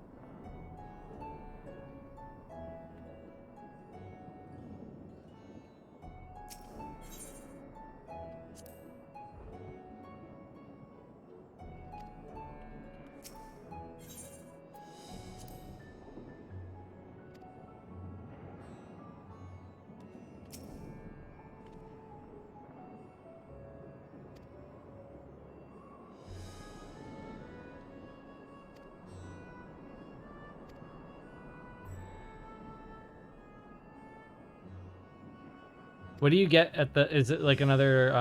What do you get at the, is it like another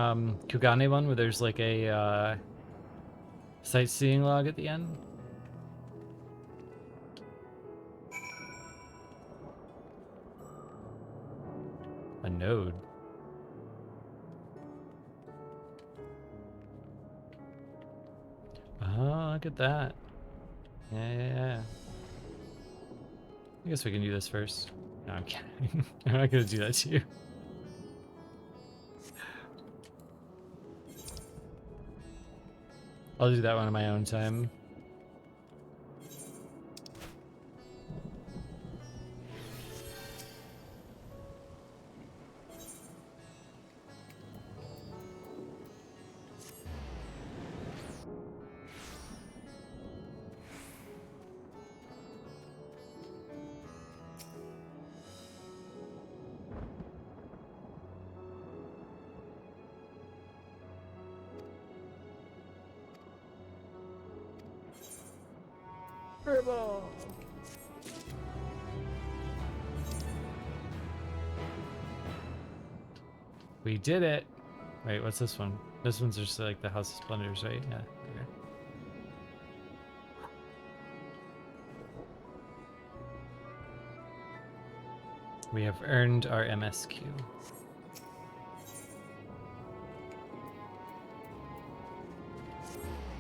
Kugane one where there's like a sightseeing log at the end? A node. Oh, look at that. Yeah. I guess we can do this first. No, I'm kidding. I'm not gonna do that to you. I'll do that one on my own time. We did it. Wait, what's this one? This one's just like the House of Splendors, right? Yeah. Okay. We have earned our MSQ.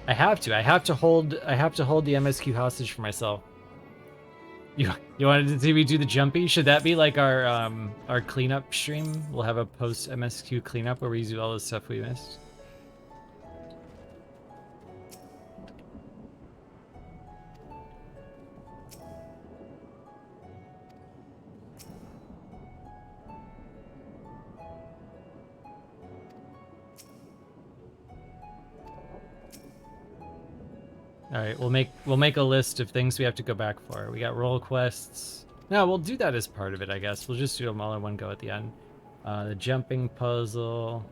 I have to hold the MSQ hostage for myself. You wanted to see me do the jumpy? Should that be like our cleanup stream? We'll have a post MSQ cleanup where we do all the stuff we missed. All right, we'll make a list of things we have to go back for. We got role quests. No, we'll do that as part of it, I guess. We'll just do them all in one go at the end. The jumping puzzle.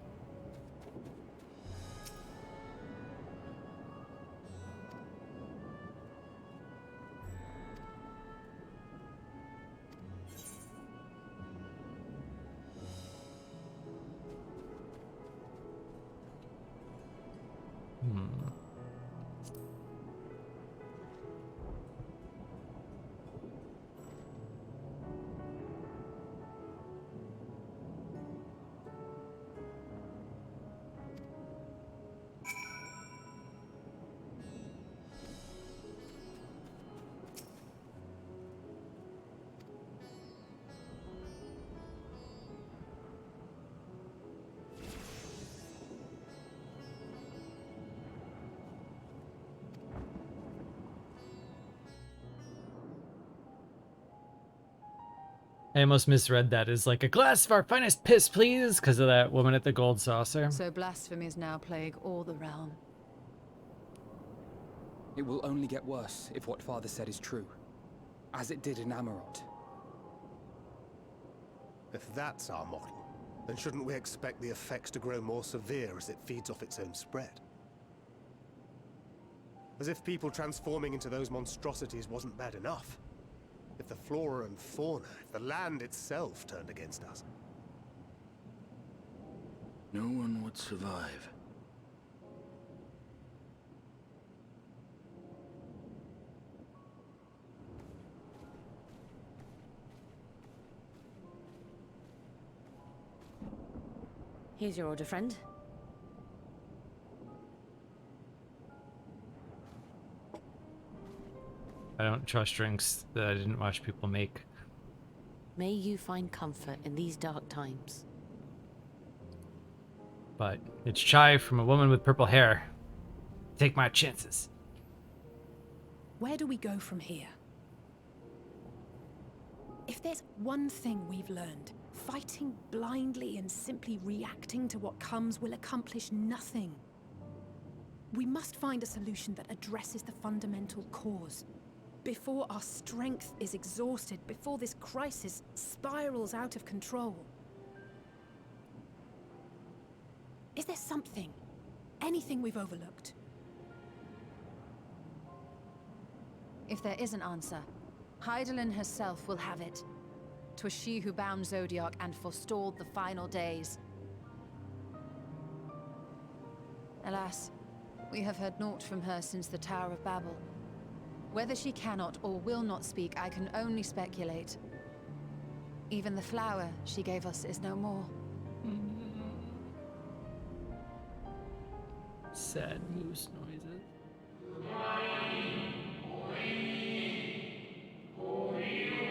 I almost misread that as like a glass of our finest piss, please, because of that woman at the gold saucer. So blasphemies now plague all the realm. It will only get worse if what Father said is true, as it did in Amarot. If that's our model, then shouldn't we expect the effects to grow more severe as it feeds off its own spread? As if people transforming into those monstrosities wasn't bad enough. If the flora and fauna, if the land itself turned against us. No one would survive. Here's your order, friend. I don't trust drinks that I didn't watch people make. May you find comfort in these dark times. But it's chai from a woman with purple hair. Take my chances. Where do we go from here? If there's one thing we've learned, fighting blindly and simply reacting to what comes will accomplish nothing. We must find a solution that addresses the fundamental cause. Before our strength is exhausted, before this crisis spirals out of control. Is there something, anything we've overlooked? If there is an answer, Hydaelyn herself will have it. 'Twas she who bound Zodiac and forestalled the final days. Alas, we have heard naught from her since the Tower of Babel. Whether she cannot or will not speak, I can only speculate. Even the flower she gave us is no more. Sad moose noises.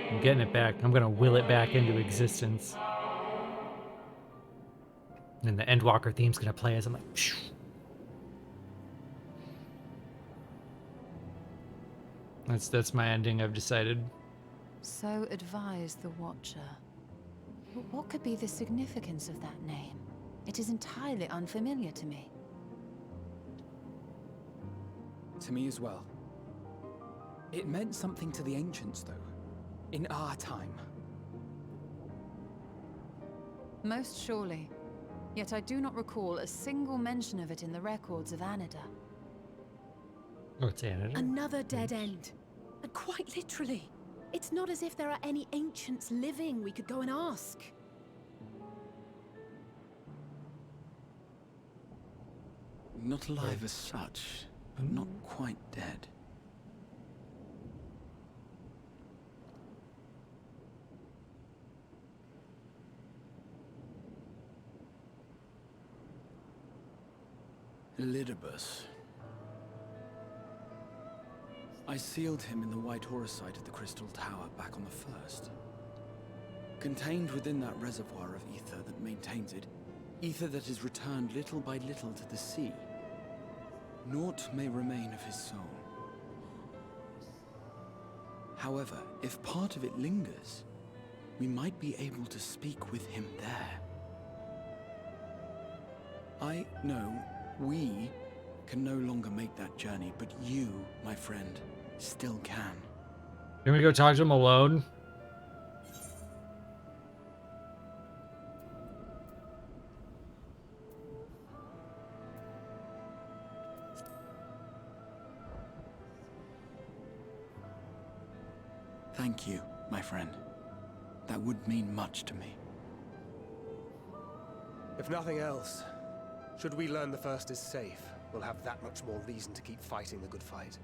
I'm getting it back. I'm gonna will it back into existence. And the Endwalker theme's gonna play as I'm like, phew. That's my ending, I've decided. So advised the Watcher. But what could be the significance of that name? It is entirely unfamiliar to me. To me as well. It meant something to the ancients, though. In our time. Most surely. Yet I do not recall a single mention of it in the records of Anida. Oh, it's Anida. Another dead end. And quite literally. It's not as if there are any ancients living we could go and ask. Not alive as such, but not quite dead. Elidibus. I sealed him in the white auricite of the Crystal Tower back on the first. Contained within that reservoir of ether that maintains it, ether that is returned little by little to the sea, naught may remain of his soul. However, if part of it lingers, we might be able to speak with him there. I know we can no longer make that journey, but you, my friend, still can. Can we go talk to him alone? Thank you, my friend. That would mean much to me. If nothing else, should we learn the First is safe, we'll have that much more reason to keep fighting the good fight.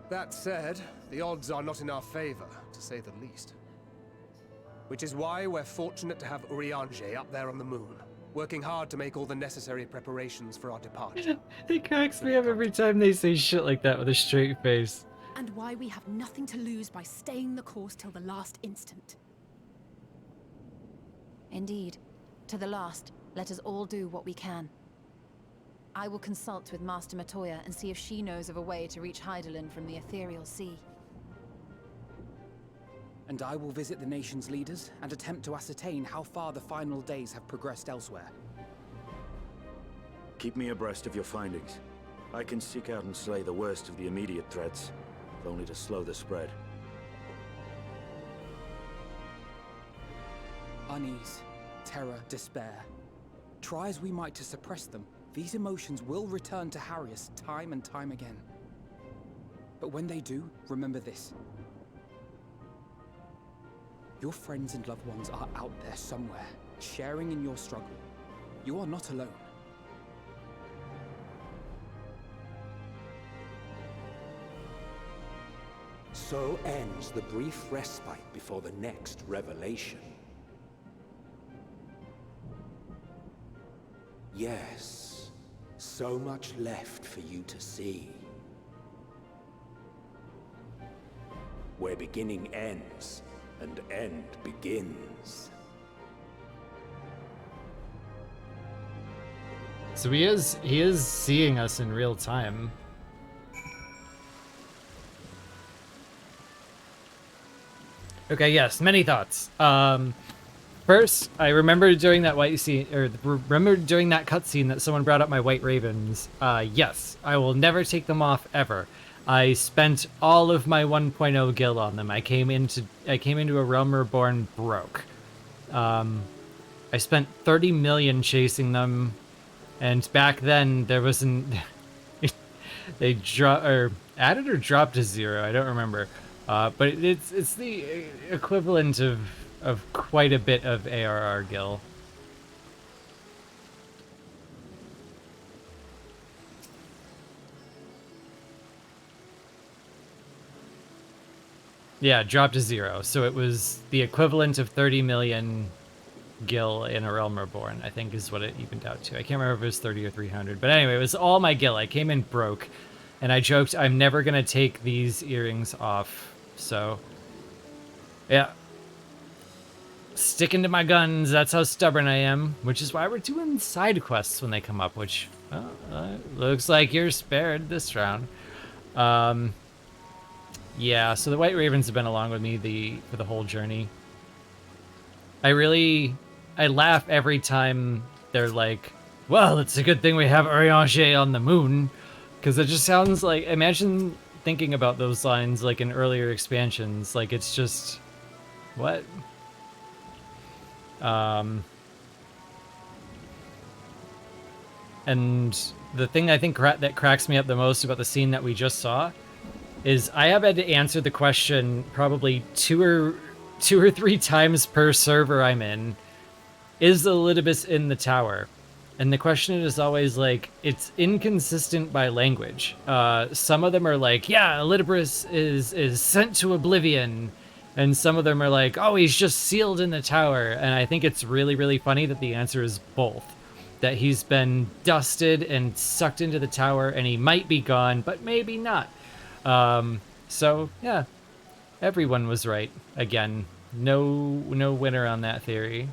That said, the odds are not in our favor, to say the least. Which is why we're fortunate to have Urianger up there on the moon, working hard to make all the necessary preparations for our departure. It cracks me up every time they say shit like that with a straight face. And why we have nothing to lose by staying the course till the last instant. Indeed. To the last, let us all do what we can. I will consult with Master Matoya and see if she knows of a way to reach Hydaelyn from the Ethereal Sea. And I will visit the nation's leaders and attempt to ascertain how far the final days have progressed elsewhere. Keep me abreast of your findings. I can seek out and slay the worst of the immediate threats, if only to slow the spread. Unease, terror, despair. Try as we might to suppress them, these emotions will return to harry us time and time again. But when they do, remember this. Your friends and loved ones are out there somewhere, sharing in your struggle. You are not alone. So ends the brief respite before the next revelation. Yes, so much left for you to see. Where beginning ends, and end begins. So he is seeing us in real time. Okay, yes, many thoughts. First, I remember during that remember during that cutscene that someone brought up my white ravens. Yes, I will never take them off ever. I spent all of my 1.0 gil on them. I came into a Realm Reborn broke. I spent 30 million chasing them, and back then there wasn't. They added or dropped to 0. I don't remember. But it's the equivalent of quite a bit of ARR gil. Yeah, dropped to 0. So it was the equivalent of 30 million gil in a Realm Reborn, I think is what it evened out to. I can't remember if it was 30 or 300. But anyway, it was all my gil. I came in broke. And I joked, I'm never going to take these earrings off. So, yeah. Sticking to my guns, that's how stubborn I am. Which is why we're doing side quests when they come up, which, looks like you're spared this round. Yeah, so the White Ravens have been along with me for the whole journey. I laugh every time they're like, well, it's a good thing we have Urianger on the moon. Because it just sounds like, imagine thinking about those lines like in earlier expansions. Like, it's just, what? And the thing I think that cracks me up the most about the scene that we just saw is I have had to answer the question probably two or three times per server I'm in. Is the Elidibus in the tower? And the question is always like, it's inconsistent by language. Some of them are like, yeah, Elidibus is sent to oblivion. And some of them are like, oh, he's just sealed in the tower. And I think it's really, really funny that the answer is both. that he's been dusted and sucked into the tower, and he might be gone, but maybe not. So yeah, everyone was right again. No winner on that theory.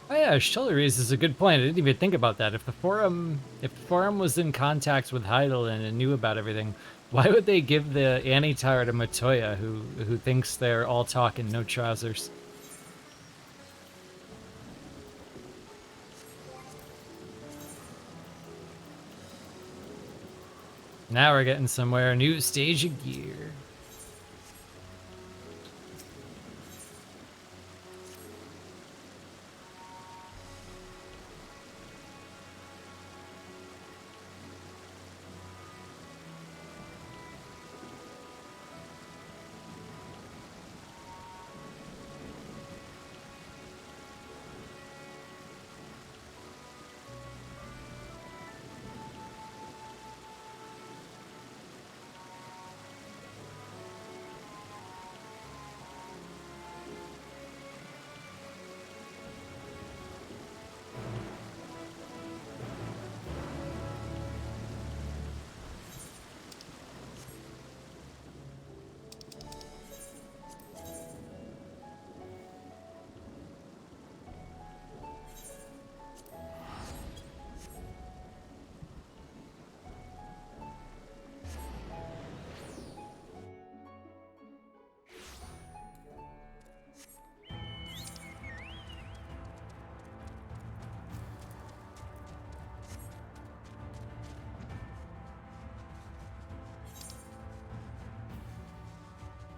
Oh yeah, Shelly raises a good point. I didn't even think about that. If the forum was in contact with Hydaelyn and knew about everything, why would they give the anti-tower to Matoya, who thinks they're all talk and no trousers? Now we're getting somewhere. New stage of gear.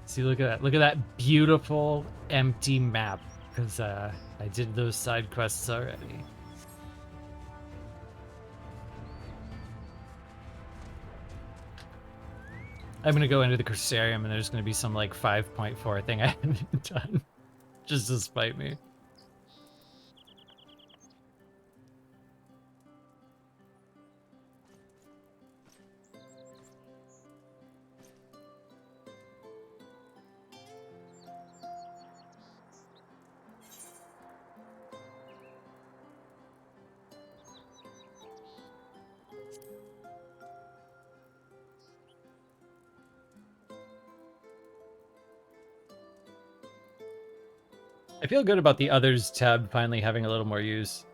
See, look at that. Look at that beautiful empty map. Because I did those side quests already. I'm gonna go into the Cruciarium and there's gonna be some like 5.4 thing I haven't done. Just to spite me. I feel good about the others tab finally having a little more use.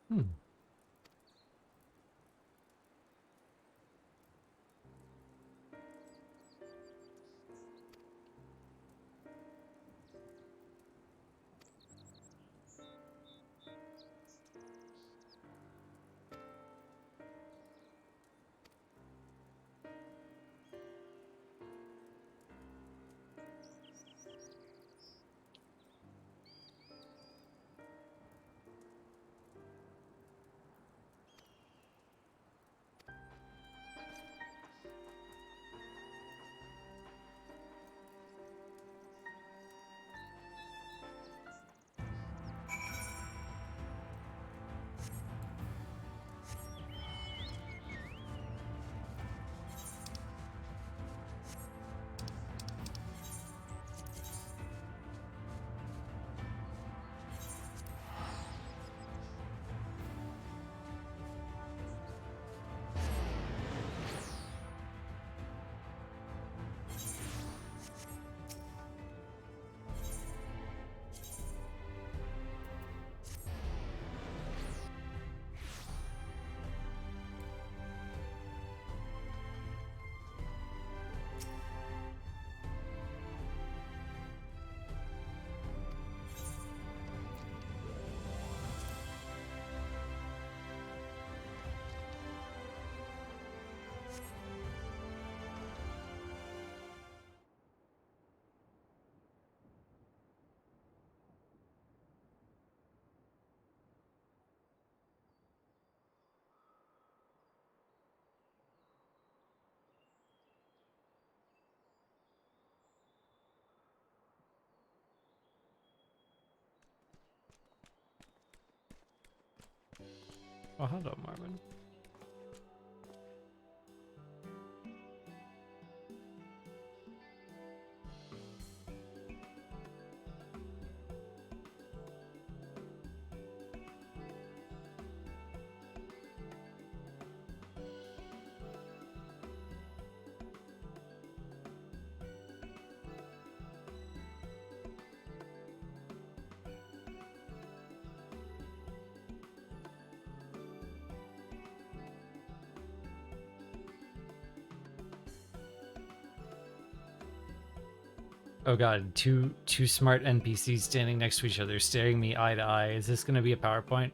Hmm. Oh, hello, Marvin. Oh god, two smart NPCs standing next to each other, staring me eye to eye. Is this gonna be a PowerPoint?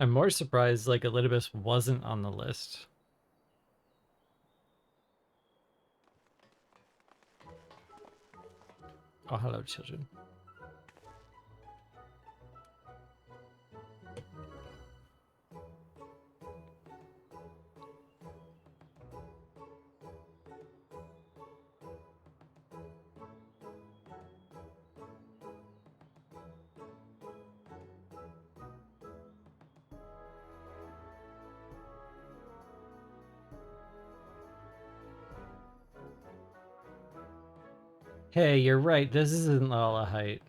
I'm more surprised like Elidibus wasn't on the list. Oh, hello, children. Hey, you're right. This isn't Lala height.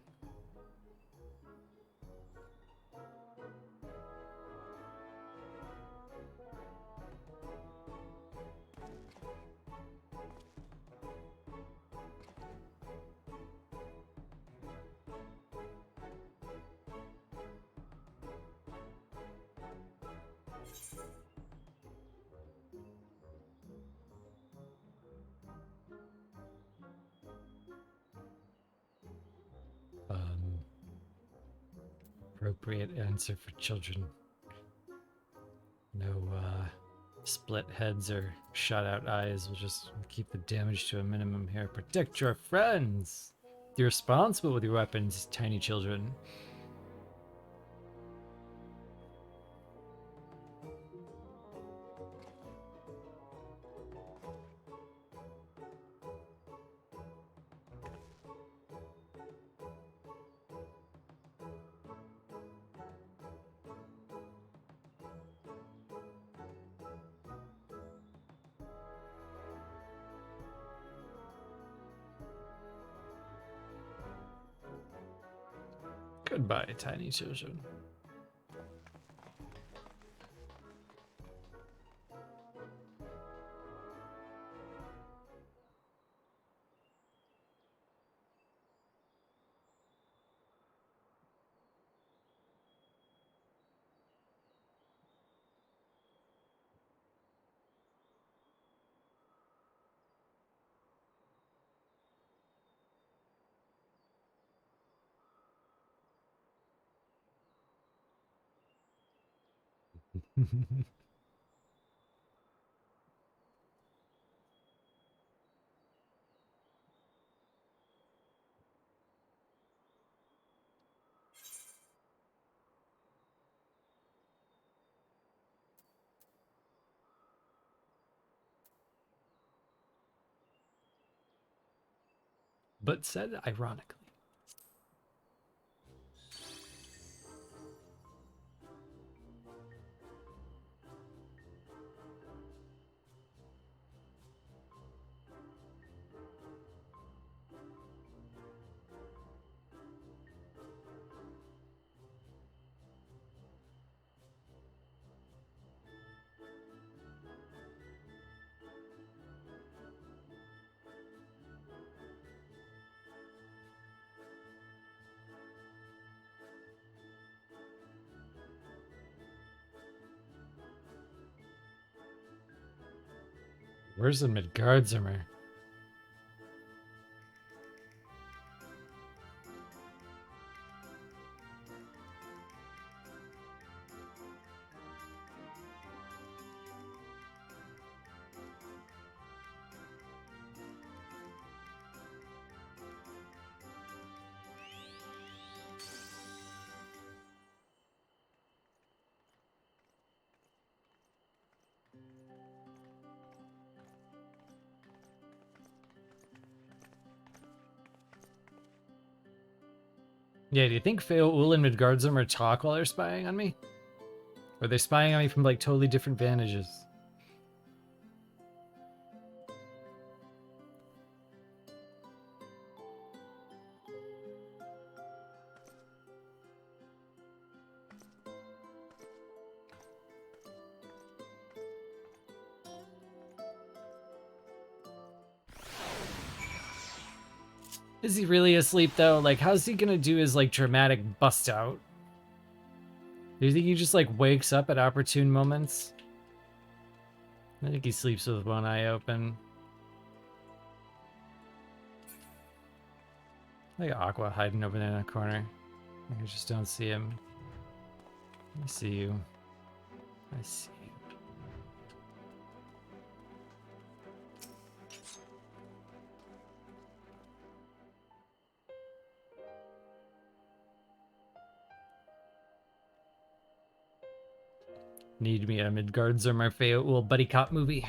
Appropriate answer for children. No split heads or shot out eyes. We'll just keep the damage to a minimum here. Protect your friends. Be responsible with your weapons, tiny children. Goodbye, tiny children. But said ironically. Where's the Midgardsormr? Yeah, do you think Feoul and Midgardsormr talk while they're spying on me? Or are they spying on me from like totally different vantages? Is he really asleep though? Like, how's he gonna do his like dramatic bust out? Do you think he just like wakes up at opportune moments? I think he sleeps with one eye open. Like Aqua hiding over there in the corner. I just don't see him. I see you. I see you. Need me a Midgardsormr Feoul buddy cop movie.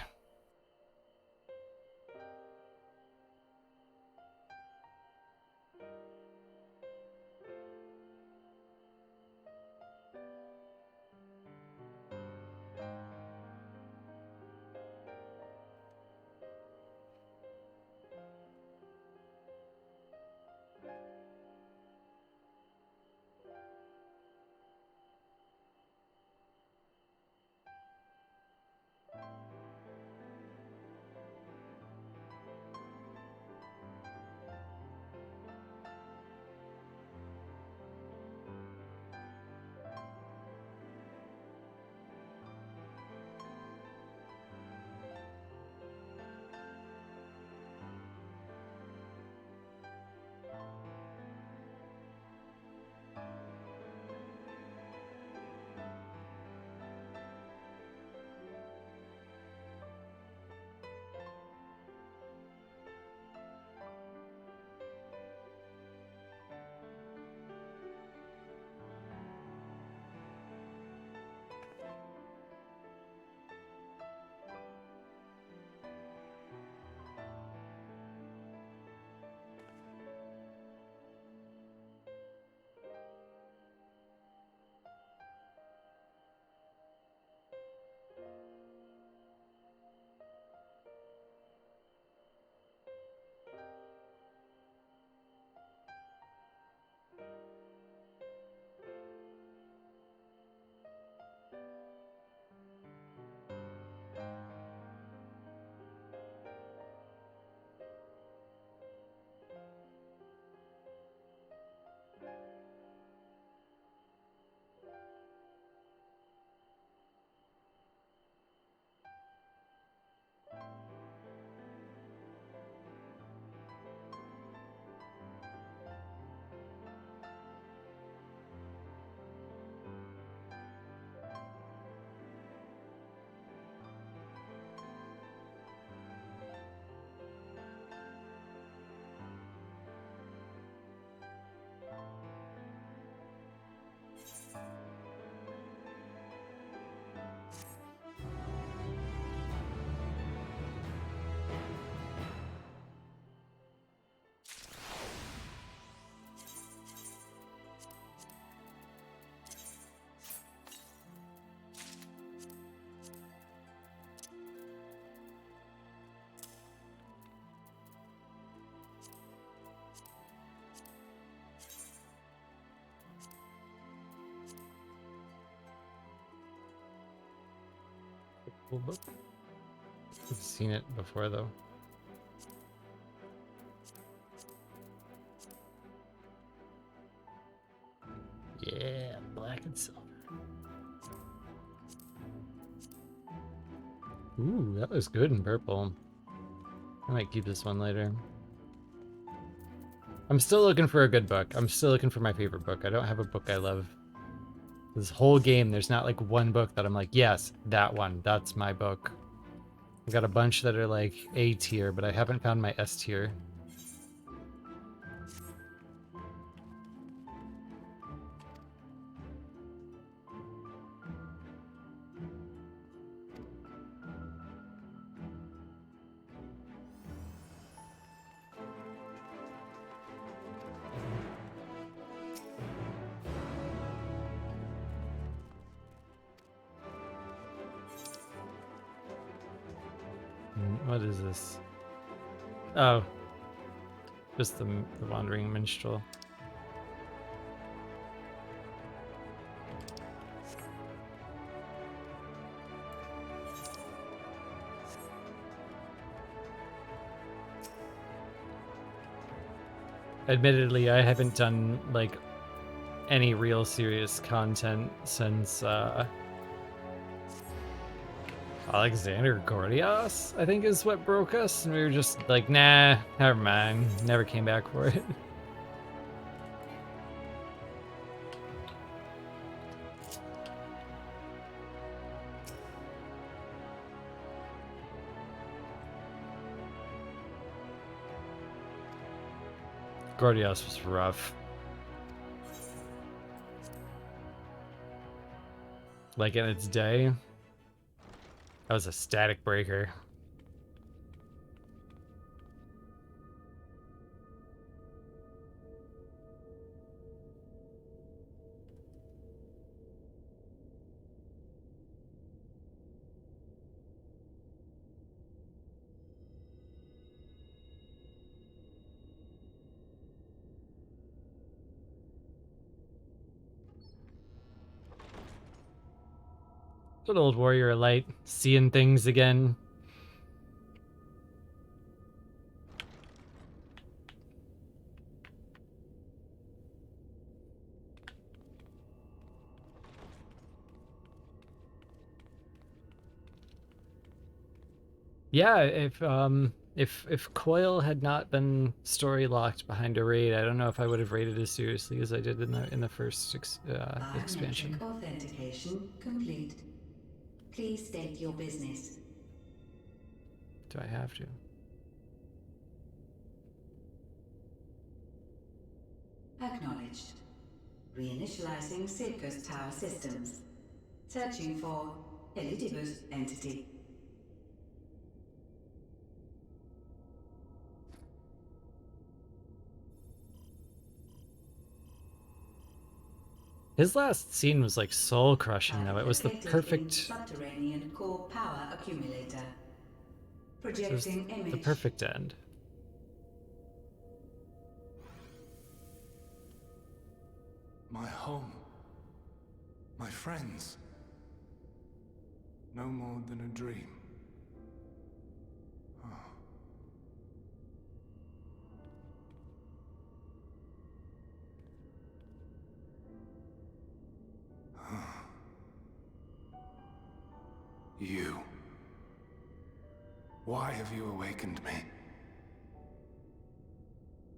cool book. I've seen it before though. Yeah, black and silver. Ooh, that was good in purple. I might keep this one later. I'm still looking for a good book. I'm still looking for my favorite book. I don't have a book I love. This whole game, there's not like one book that I'm like, yes, that one, that's my book. I've got a bunch that are like A tier, but I haven't found my S tier. What is this? Oh, just the Wandering Minstrel. Admittedly, I haven't done like any real serious content since Alexander Gordias, I think is what broke us, and we were just like, nah, never mind. Never came back for it. Gordias was rough. Like in its day, that was a static breaker. Good old warrior of light, seeing things again. Yeah, if Coil had not been story locked behind a raid, I don't know if I would have raided as seriously as I did in the first expansion. Biometric authentication complete. Please state your business. Do I have to? Acknowledged. Reinitializing Silkus Tower systems. Searching for Elidibus entity. His last scene was like soul crushing though. It was the perfect Subterranean core power accumulator. it was Projecting image. the perfect end. My home. My friends. No more than a dream. Oh. You. Why have you awakened me?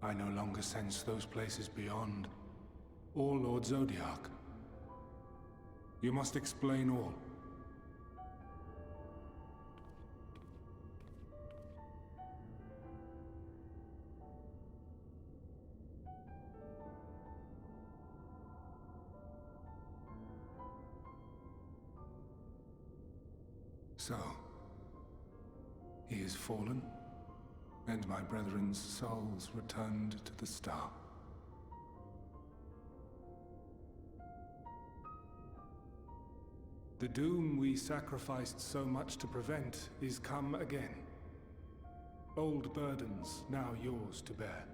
I no longer sense those places beyond, or Lord Zodiac. You must explain all. So, he is fallen, and my brethren's souls returned to the star. The doom we sacrificed so much to prevent is come again. Old burdens now yours to bear.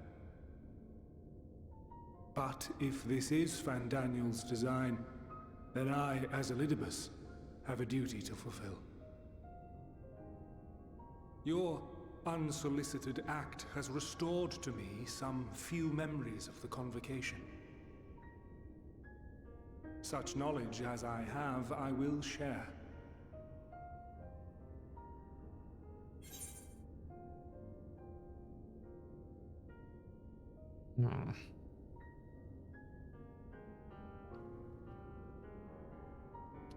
But if this is Fandaniel's design, then I, as Elidibus, have a duty to fulfill. Your unsolicited act has restored to me some few memories of the convocation. Such knowledge as I have, I will share. Hmm.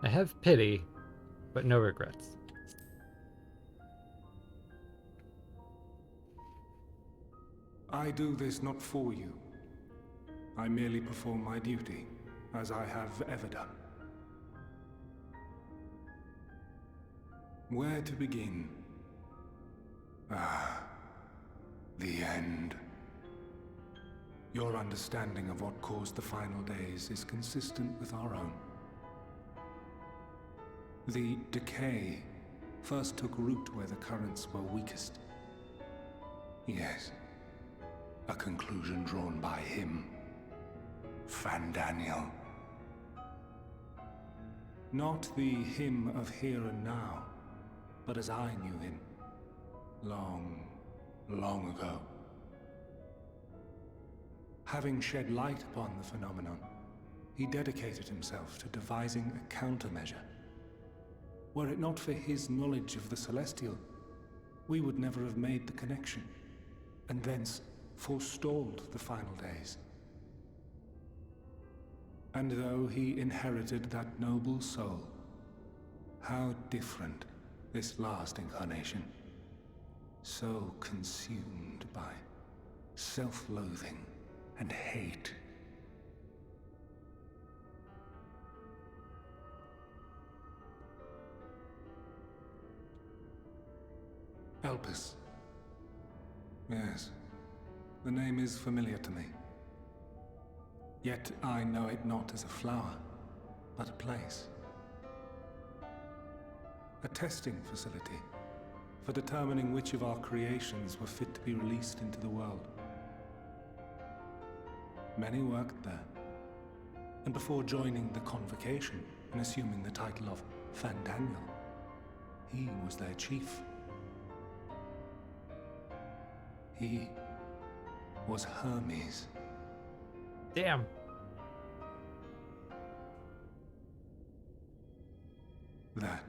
I have pity, but no regrets. I do this not for you. I merely perform my duty, as I have ever done. Where to begin? Ah, the end. Your understanding of what caused the final days is consistent with our own. The decay first took root where the currents were weakest. Yes, a conclusion drawn by him, Fandaniel. Not the him of here and now, but as I knew him, long, long ago. Having shed light upon the phenomenon, he dedicated himself to devising a countermeasure. Were it not for his knowledge of the Celestial, we would never have made the connection, and thence forestalled the final days. And though he inherited that noble soul, how different this last incarnation, so consumed by self-loathing and hate. Elpis. Yes, the name is familiar to me. Yet I know it not as a flower, but a place. A testing facility for determining which of our creations were fit to be released into the world. Many worked there, and before joining the convocation and assuming the title of Fandaniel, he was their chief. He was Hermes. Damn. That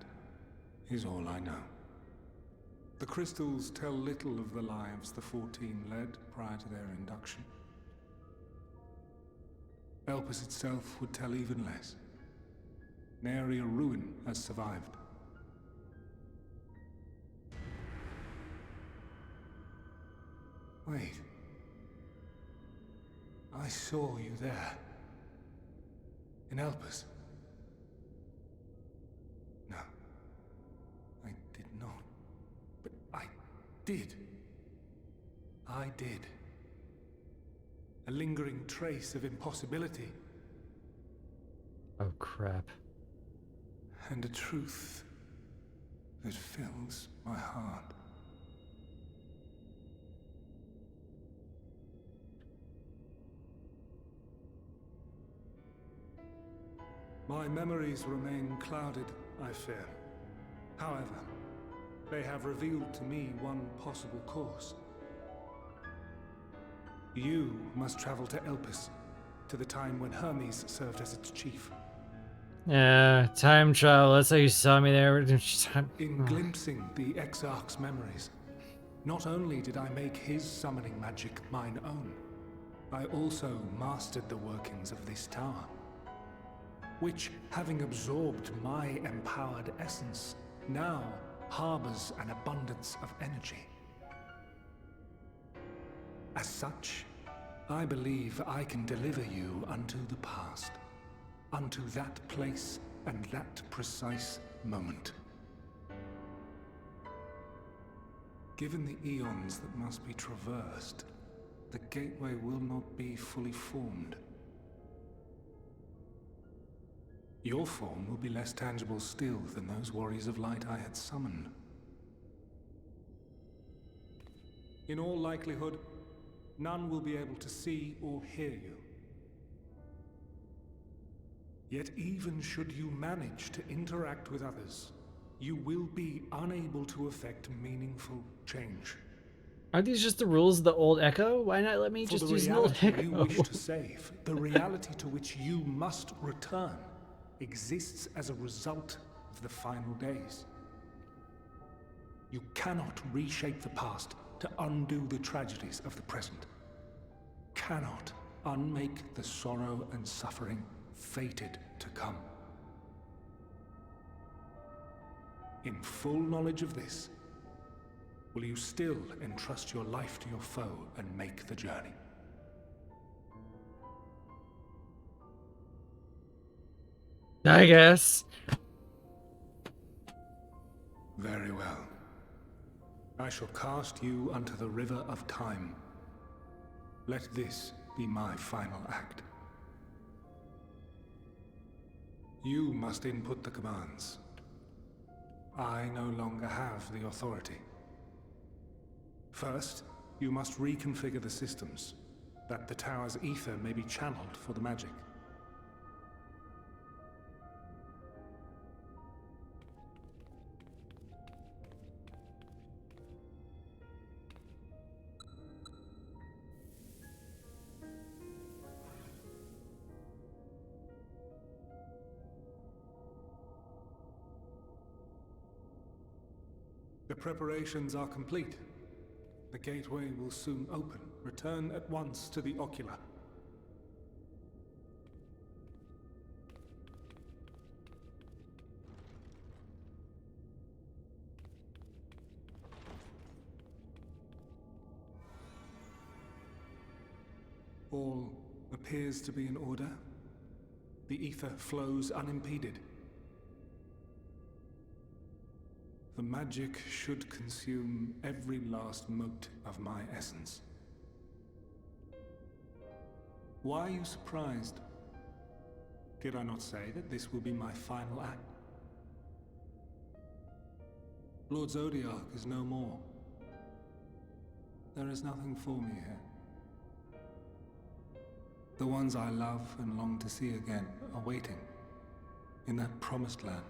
is all I know. The crystals tell little of the lives the 14 led prior to their induction. Elpis itself would tell even less. Nary a ruin has survived. Wait. I saw you there. In Elpis. No. I did not. But I did. I did. A lingering trace of impossibility. Oh, crap. And a truth that fills my heart. My memories remain clouded, I fear. However, they have revealed to me one possible course. You must travel to Elpis, to the time when Hermes served as its chief. Yeah, time travel. That's how you saw me there. In glimpsing the Exarch's memories, not only did I make his summoning magic mine own, I also mastered the workings of this tower, which, having absorbed my empowered essence, now harbors an abundance of energy. As such, I believe I can deliver you unto the past, unto that place and that precise moment. Given the eons that must be traversed, the gateway will not be fully formed. Your form will be less tangible still than those warriors of light I had summoned. In all likelihood, none will be able to see or hear you. Yet even should you manage to interact with others, you will be unable to effect meaningful change. Aren't these just the rules of the old Echo? Why not let me For just the use an old reality Echo? you wish to save, the reality to which you must return, exists as a result of the final days. You cannot reshape the past to undo the tragedies of the present. Cannot unmake the sorrow and suffering fated to come. In full knowledge of this, will you still entrust your life to your foe and make the journey? I guess. Very well. I shall cast you unto the river of time. Let this be my final act. You must input the commands. I no longer have the authority. First, you must reconfigure the systems, that the tower's ether may be channeled for the magic. The preparations are complete. The gateway will soon open. Return at once to the ocular. All appears to be in order. The ether flows unimpeded. The magic should consume every last mote of my essence. Why are you surprised? Did I not say that this will be my final act? Lord Zodiac is no more. There is nothing for me here. The ones I love and long to see again are waiting in that promised land,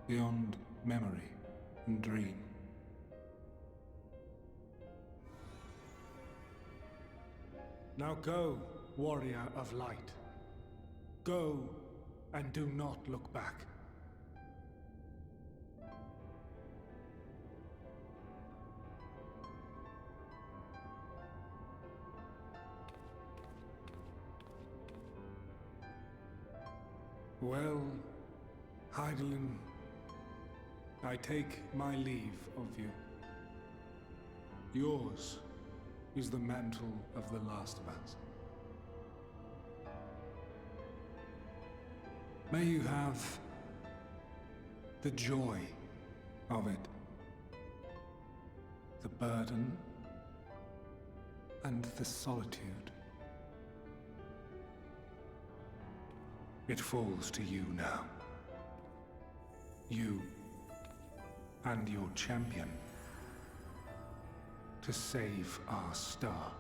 beyond memory and dream. Now go, warrior of light. Go and do not look back. Well, Heidelin, I take my leave of you. Yours is the mantle of the last of us. May you have the joy of it, the burden and the solitude. It falls to you now. You and your champion to save our star.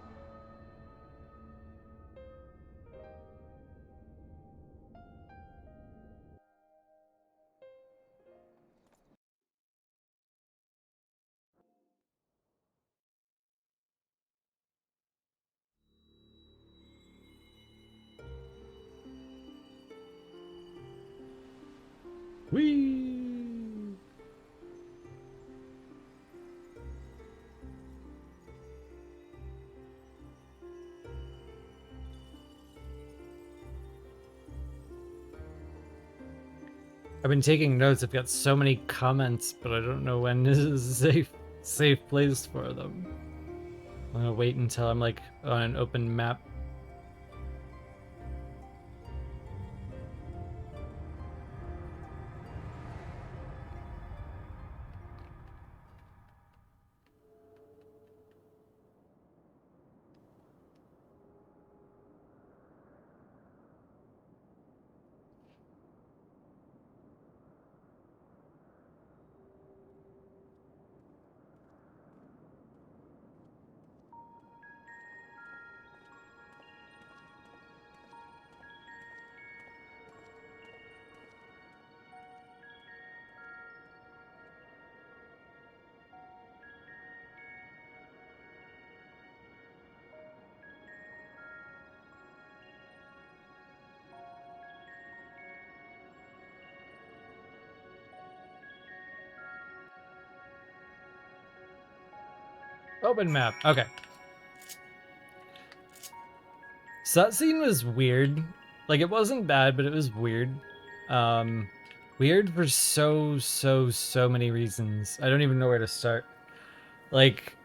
Whee! I've been taking notes. I've got so many comments, but I don't know when this is a safe place for them. I'm gonna wait until I'm like on an open map. Open map. Okay. So that scene was weird. Like, it wasn't bad, but it was weird. Weird for so many reasons. I don't even know where to start. Like,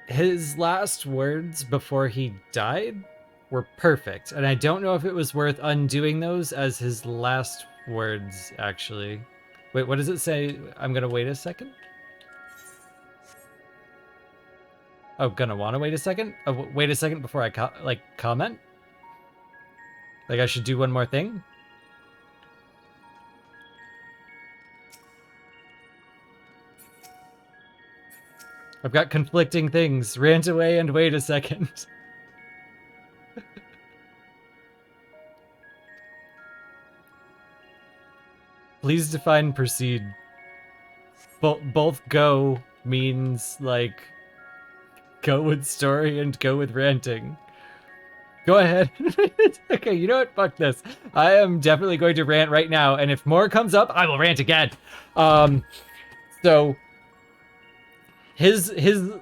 his last words before he died were perfect, and I don't know if it was worth undoing those as his last words, actually. Wait, what does it say? I'm gonna wait a second? Oh, gonna wanna wait a second? Oh, wait a second before I comment? Like, I should do one more thing? I've got conflicting things. Rant away and wait a second. Please define proceed. Both go means, like, go with story and go with ranting. Go ahead. Okay, you know what? Fuck this. I am definitely going to rant right now, and if more comes up, I will rant again. So his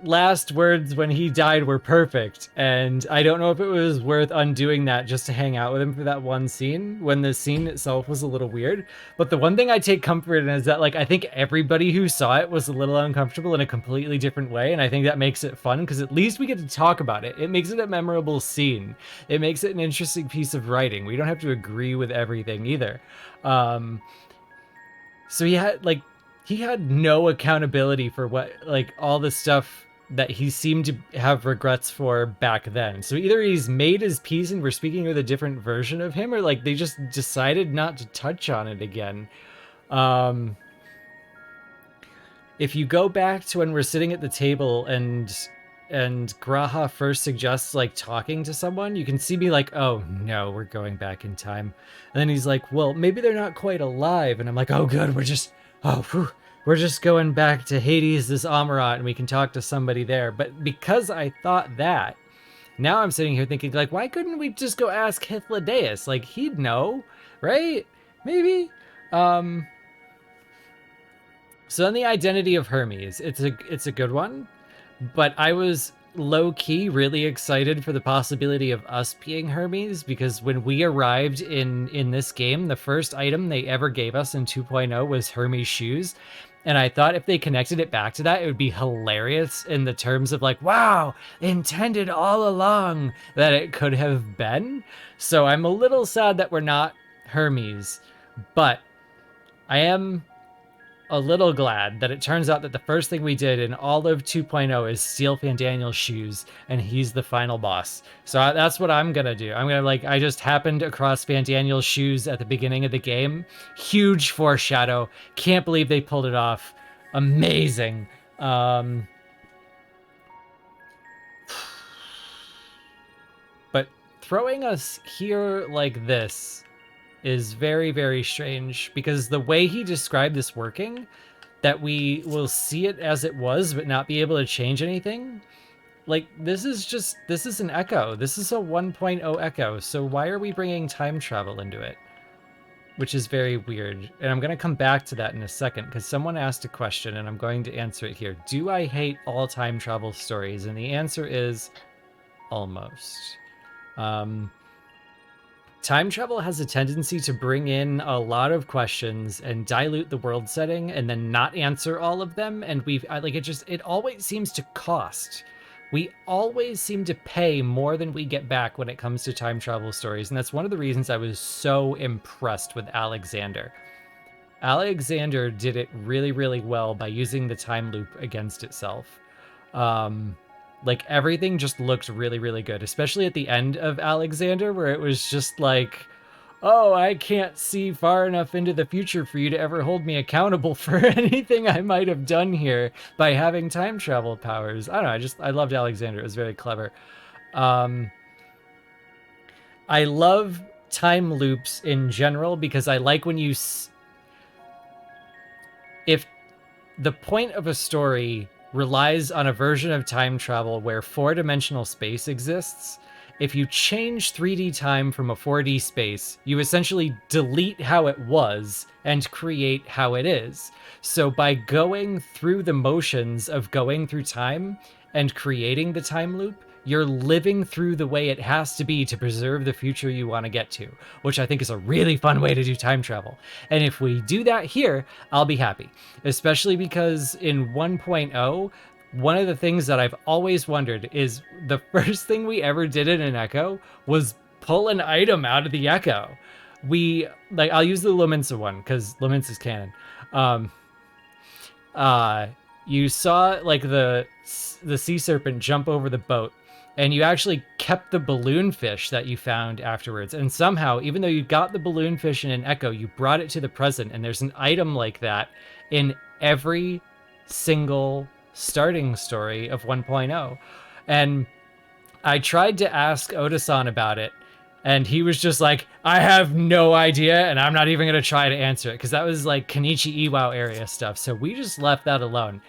last words when he died were perfect, and I don't know if it was worth undoing that just to hang out with him for that one scene when the scene itself was a little weird. But the one thing I take comfort in is that, like, I think everybody who saw it was a little uncomfortable in a completely different way, and I think that makes it fun because at least we get to talk about it. It makes it a memorable scene. It makes it an interesting piece of writing. We don't have to agree with everything either. So he had no accountability for what, like, all the stuff that he seemed to have regrets for back then. So either he's made his peace and we're speaking with a different version of him, or like they just decided not to touch on it again. If you go back to when we're sitting at the table and Graha first suggests, like, talking to someone, you can see me like, oh no, we're going back in time. And then he's like, well, maybe they're not quite alive. And I'm like, oh good, we're just going back to Hades, this Amarat, and we can talk to somebody there. But because I thought that, now I'm sitting here thinking, like, why couldn't we just go ask Hythlodaeus? Like, he'd know, right? Maybe? So then the identity of Hermes, it's a good one, but I was low-key really excited for the possibility of us being Hermes, because when we arrived in this game, the first item they ever gave us in 2.0 was Hermes shoes, and I thought if they connected it back to that, it would be hilarious in the terms of, like, wow, intended all along that it could have been. So I'm a little sad that we're not Hermes, but I am a little glad that it turns out that the first thing we did in all of 2.0 is steal Fandaniel's shoes, and he's the final boss. So that's what I'm gonna do. I'm gonna, like, I just happened across Fandaniel's shoes at the beginning of the game. Huge foreshadow. Can't believe they pulled it off. Amazing. But throwing us here like this is very, very strange, because the way he described this working, that we will see it as it was but not be able to change anything, like, this is an echo. This is a 1.0 echo, so why are we bringing time travel into it? Which is very weird, and I'm going to come back to that in a second, because someone asked a question and I'm going to answer it here. Do I hate all time travel stories? And the answer is almost. Time travel has a tendency to bring in a lot of questions and dilute the world setting and then not answer all of them. And it always seems to cost. We always seem to pay more than we get back when it comes to time travel stories. And that's one of the reasons I was so impressed with Alexander. Alexander did it really, really well by using the time loop against itself. Like, everything just looked really, really good, especially at the end of Alexander, where it was just like, oh, I can't see far enough into the future for you to ever hold me accountable for anything I might have done here by having time travel powers. I don't know, I loved Alexander. It was very clever. I love time loops in general because I like when you... If the point of a story relies on a version of time travel where four-dimensional space exists, if you change 3D time from a 4D space, you essentially delete how it was and create how it is. So by going through the motions of going through time and creating the time loop, you're living through the way it has to be to preserve the future you want to get to, which I think is a really fun way to do time travel. And if we do that here, I'll be happy, especially because in 1.0, one of the things that I've always wondered is the first thing we ever did in an Echo was pull an item out of the Echo. I'll use the Lumensa one because Lumensa is canon. You saw like the sea serpent jump over the boat, and you actually kept the balloon fish that you found afterwards. And somehow, even though you got the balloon fish in an Echo, you brought it to the present, and there's an item like that in every single starting story of 1.0. And I tried to ask Oda-san about it, and he was just like, I have no idea, and I'm not even going to try to answer it, because that was like Kenichi Iwao area stuff, so we just left that alone.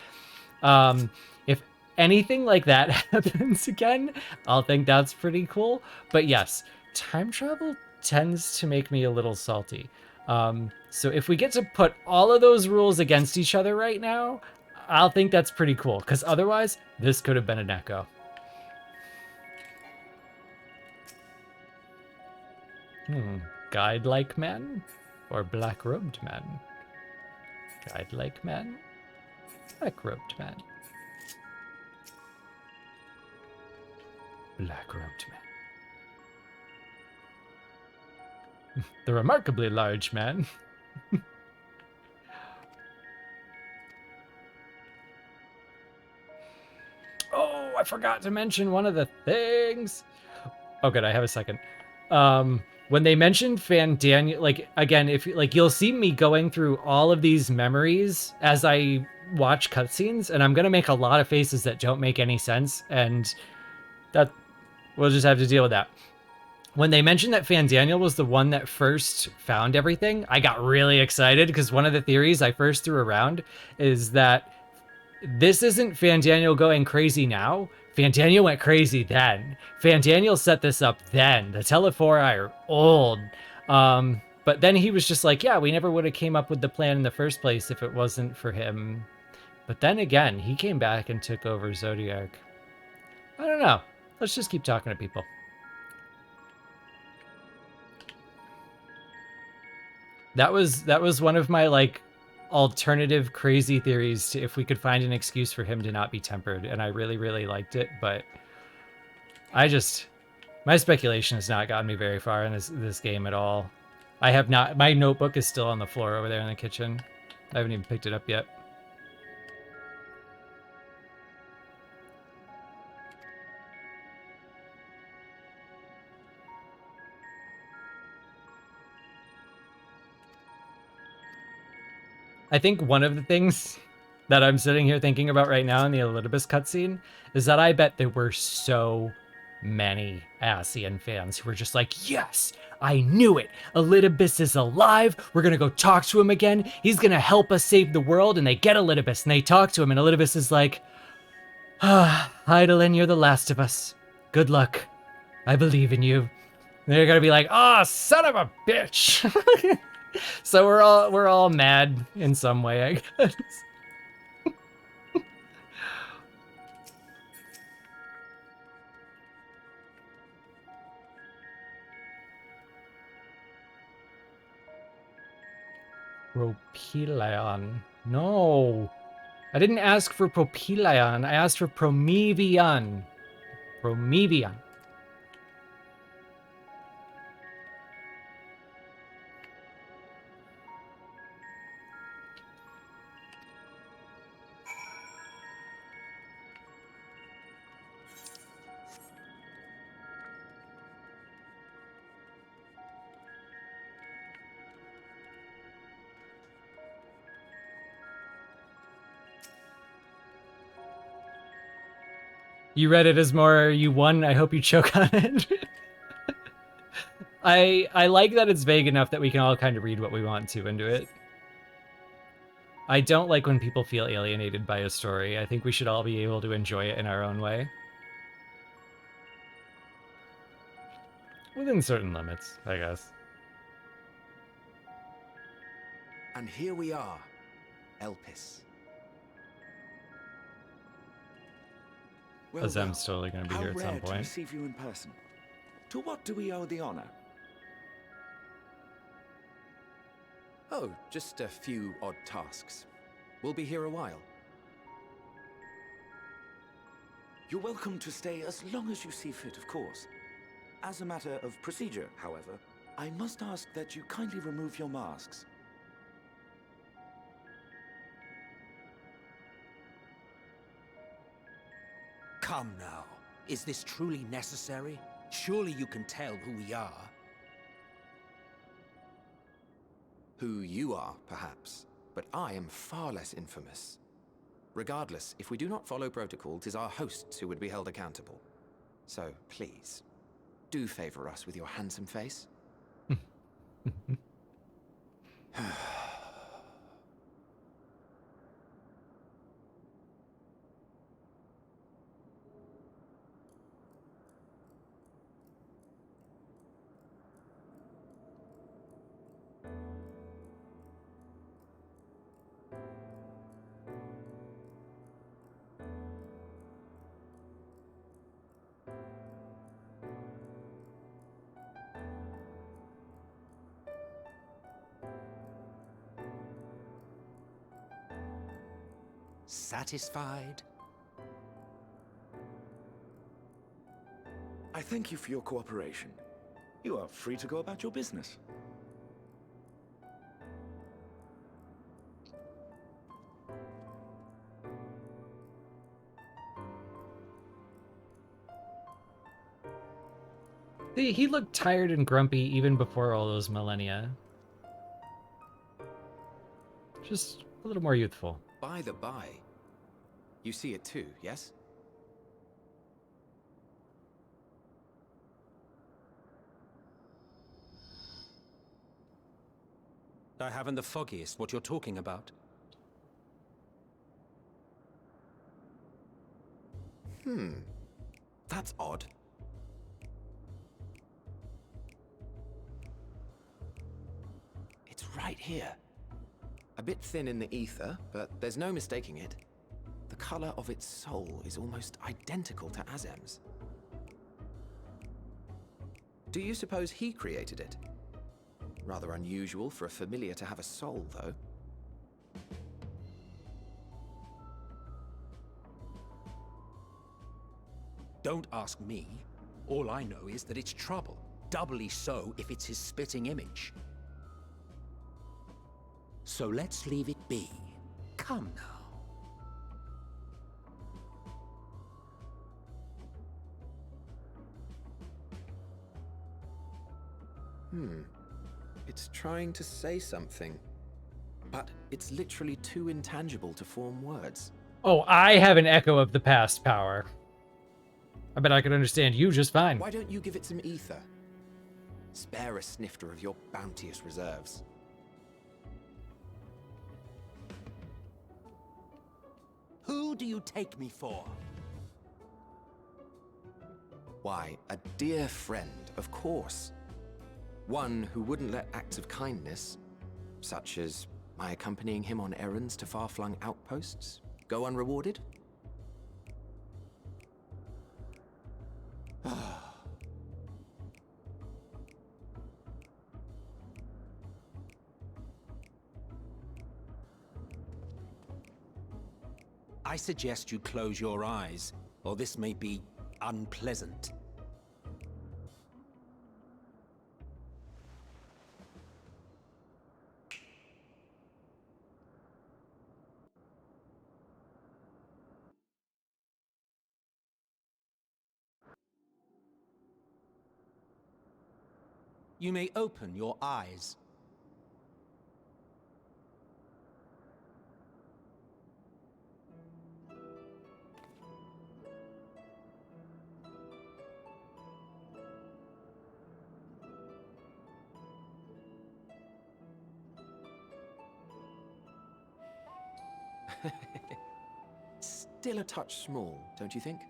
If anything like that happens again, I'll think that's pretty cool. But yes, time travel tends to make me a little salty. So if we get to put all of those rules against each other right now, I'll think that's pretty cool, because otherwise, this could have been an Echo. Guide-like man? Or black-robed man? Guide-like man? Black-robed man. Black-robed man. The remarkably large man. Oh, I forgot to mention one of the things. Oh, good, I have a second. When they mentioned Fandaniel, like, again, if like you'll see me going through all of these memories as I watch cutscenes, and I'm gonna make a lot of faces that don't make any sense, and that we'll just have to deal with that. When they mentioned that Fandaniel was the one that first found everything, I got really excited, because one of the theories I first threw around is that this isn't Fandaniel going crazy now. Fandaniel went crazy then. Fandaniel set this up then. The Telephori are old. But then he was just like, yeah, we never would have came up with the plan in the first place if it wasn't for him. But then again, he came back and took over Zodiark. I don't know. Let's just keep talking to people. That was one of my, like, alternative crazy theories to if we could find an excuse for him to not be tempered, and I really, really liked it, but my speculation has not gotten me very far in this game at all. I have not, my notebook is still on the floor over there in the kitchen. I haven't even picked it up yet. I think one of the things that I'm sitting here thinking about right now in the Elidibus cutscene is that I bet there were so many Ascian fans who were just like, yes, I knew it. Elidibus is alive. We're going to go talk to him again. He's going to help us save the world. And they get Elidibus and they talk to him. And Elidibus is like, Hydaelyn, you're the last of us. Good luck. I believe in you. And they're going to be like, oh, son of a bitch. So we're all mad in some way, I guess. Propylaeon. No. I didn't ask for Propylaeon. I asked for Promevion. Promevion. You read it as more you won. I hope you choke on it. I like that it's vague enough that we can all kind of read what we want to into it. I don't like when people feel alienated by a story. I think we should all be able to enjoy it in our own way. Within certain limits, I guess. And here we are, Elpis. Well, Azem's totally going to be how here at some rare to point. receive you in person. To what do we owe the honor? Oh, just a few odd tasks. We'll be here a while. You're welcome to stay as long as you see fit, of course. As a matter of procedure, however, I must ask that you kindly remove your masks. Come now. Is this truly necessary? Surely you can tell who we are. Who you are, perhaps, but I am far less infamous. Regardless, if we do not follow protocol, 'tis our hosts who would be held accountable. So, please, do favor us with your handsome face. Satisfied? I thank you for your cooperation. You are free to go about your business. He looked tired and grumpy even before all those millennia. Just a little more youthful. By the by, you see it too, yes? I haven't the foggiest what you're talking about. That's odd. It's right here. A bit thin in the ether, but there's no mistaking it. The color of its soul is almost identical to Azem's. Do you suppose he created it? Rather unusual for a familiar to have a soul, though. Don't ask me. All I know is that it's trouble. Doubly so if it's his spitting image. So let's leave it be. Come now. It's trying to say something, but it's literally too intangible to form words. Oh, I have an echo of the past power. I bet I could understand you just fine. Why don't you give it some ether? Spare a snifter of your bounteous reserves. Who do you take me for? Why, a dear friend, of course. One who wouldn't let acts of kindness, such as my accompanying him on errands to far-flung outposts, go unrewarded? I suggest you close your eyes, or this may be unpleasant. You may open your eyes. Still a touch small, don't you think?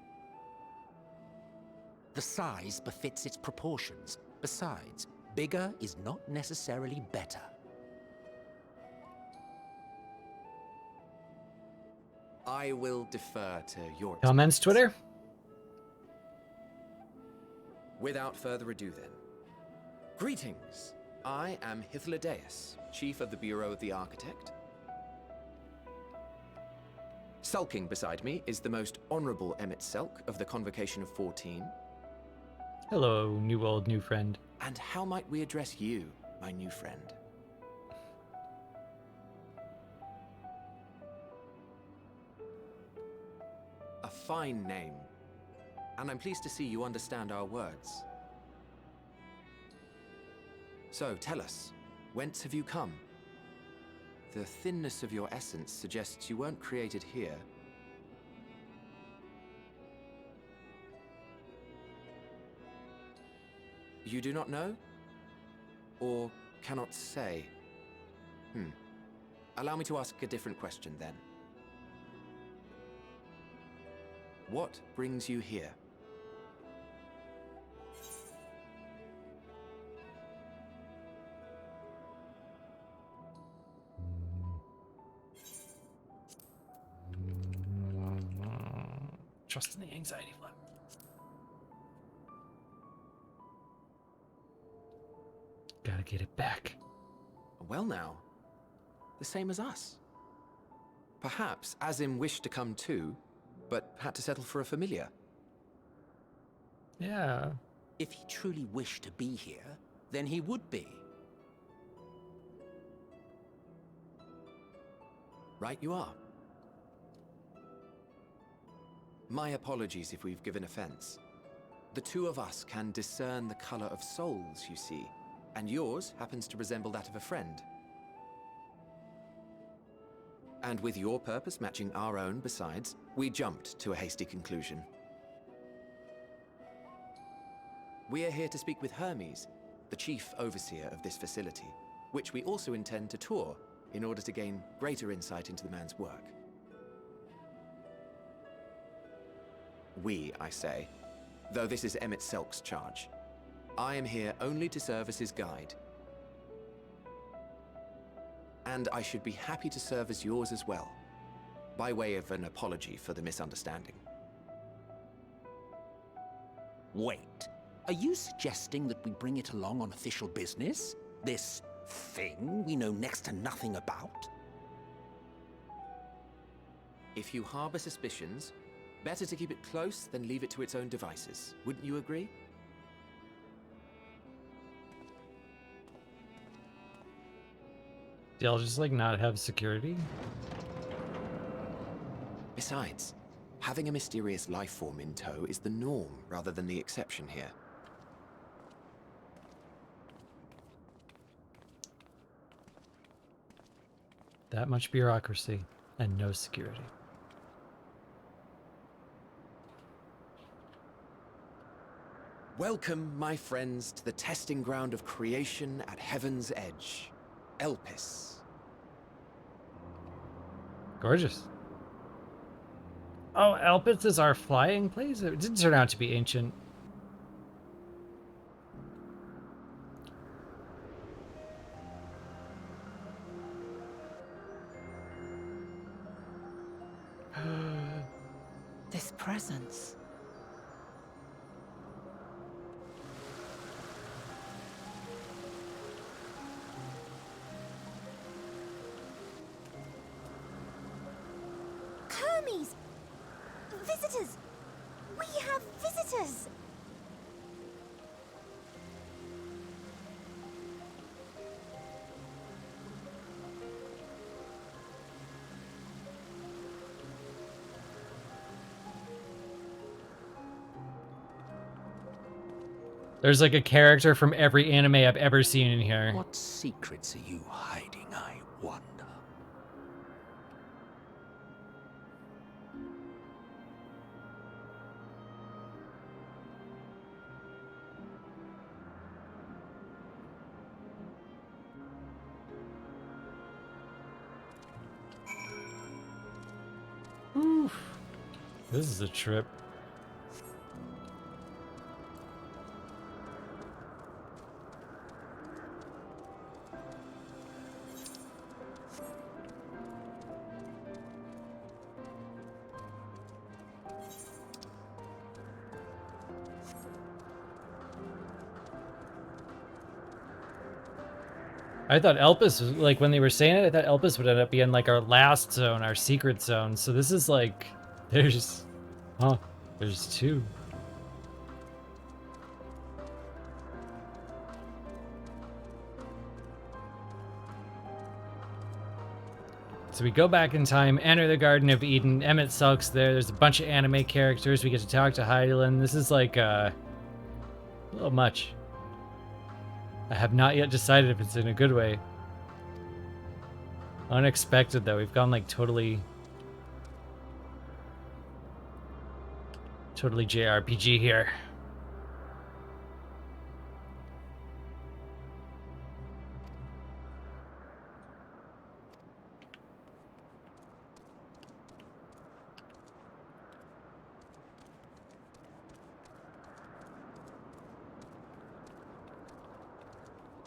The size befits its proportions. Besides, bigger is not necessarily better. I will defer to your Comments, Twitter? Without further ado then. Greetings. I am Hythlodaeus, Chief of the Bureau of the Architect. Sulking beside me is the most honorable Emmet Selk of the Convocation of 14. Hello, new friend. And how might we address you, my new friend? A fine name. And I'm pleased to see you understand our words. So, tell us, whence have you come? The thinness of your essence suggests you weren't created here. You do not know? Or cannot say? Allow me to ask a different question then. What brings you here? Trust in the anxiety flip. Gotta get it back. Well now, the same as us. Perhaps Azim wished to come too, but had to settle for a familiar. Yeah. If he truly wished to be here, then he would be. Right you are. My apologies if we've given offense. The two of us can discern the color of souls, you see, and yours happens to resemble that of a friend. And with your purpose matching our own besides, we jumped to a hasty conclusion. We are here to speak with Hermes, the chief overseer of this facility, which we also intend to tour in order to gain greater insight into the man's work. We, I say, though this is Emmet Selk's charge. I am here only to serve as his guide. And I should be happy to serve as yours as well, by way of an apology for the misunderstanding. Wait, are you suggesting that we bring it along on official business? This thing we know next to nothing about? If you harbor suspicions, better to keep it close than leave it to its own devices. Wouldn't you agree? Do y'all just like not have security? Besides, having a mysterious life form in tow is the norm rather than the exception here. That much bureaucracy and no security. Welcome, my friends, to the testing ground of creation at Heaven's Edge, Elpis. Gorgeous. Oh, Elpis is our flying place? It didn't turn out to be ancient. This presence. Hermes! Visitors! We have visitors! There's like a character from every anime I've ever seen in here. What secrets are you hiding, I wonder? Oof. This is a trip. I thought Elpis was, like, when they were saying it, I thought Elpis would end up being, like, our last zone, our secret zone. So this is, like, there's... Huh. There's two. So we go back in time, enter the Garden of Eden. Emmett Sulk's there. There's a bunch of anime characters. We get to talk to Hydaelyn. This is, like, a little much. I have not yet decided if it's in a good way. Unexpected, though. We've gone, like, totally JRPG here.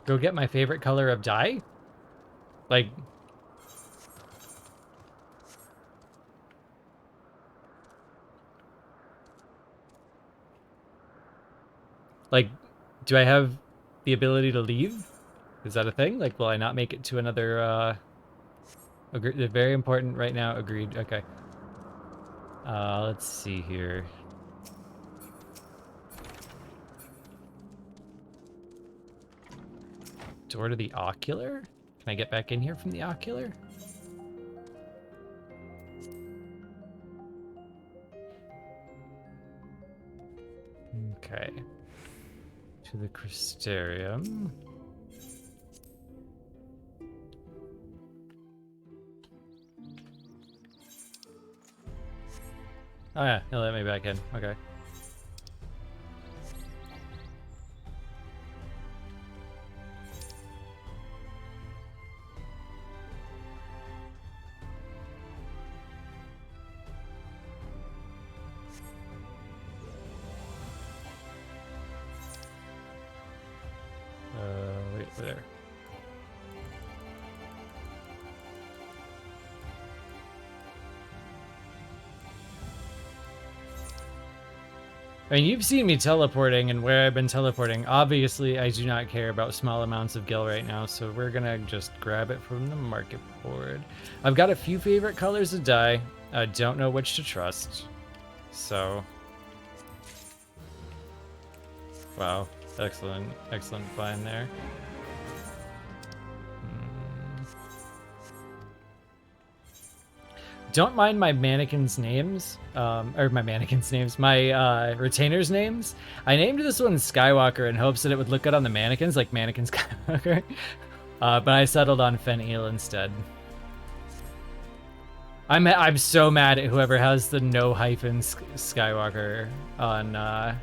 Go get my favorite color of dye? Like... Like, do I have the ability to leave? Is that a thing? Like, will I not make it to another, very important right now. Agreed. Okay. Let's see here. Door to the ocular? Can I get back in here from the ocular? Okay. To the Crystarium. Oh yeah, he'll let me back in. Okay. Wait, there. I mean, you've seen me teleporting and where I've been teleporting. Obviously, I do not care about small amounts of gil right now, so we're gonna just grab it from the market board. I've got a few favorite colors of dye. I don't know which to trust, so... Wow, excellent find there. Don't mind my mannequins' names, or my mannequins' names, my retainers' names. I named this one Skywalker in hopes that it would look good on the mannequins, like Mannequin Skywalker. But I settled on Fen-Il instead. I'm so mad at whoever has the no hyphen Skywalker on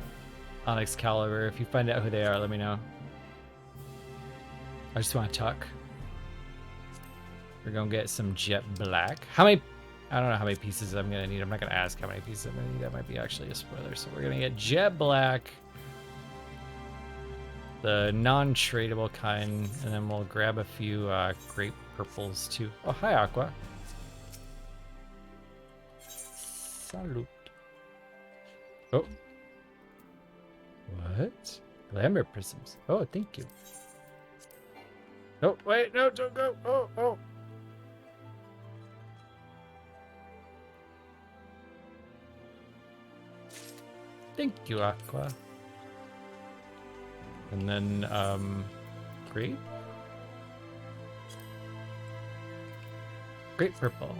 Excalibur. If you find out who they are, let me know. I just want to talk. We're gonna get some jet black. How many? I don't know how many pieces I'm gonna need. I'm not gonna ask how many pieces I'm gonna need. That might be actually a spoiler. So we're gonna get jet black, the non-tradable kind, and then we'll grab a few grape purples too. Oh, hi, Aqua. Salute. Oh. What? Glamour prisms. Oh, thank you. Oh, wait, no, don't go. Oh, oh. Thank you, Aqua. And then, grape? Grape purple.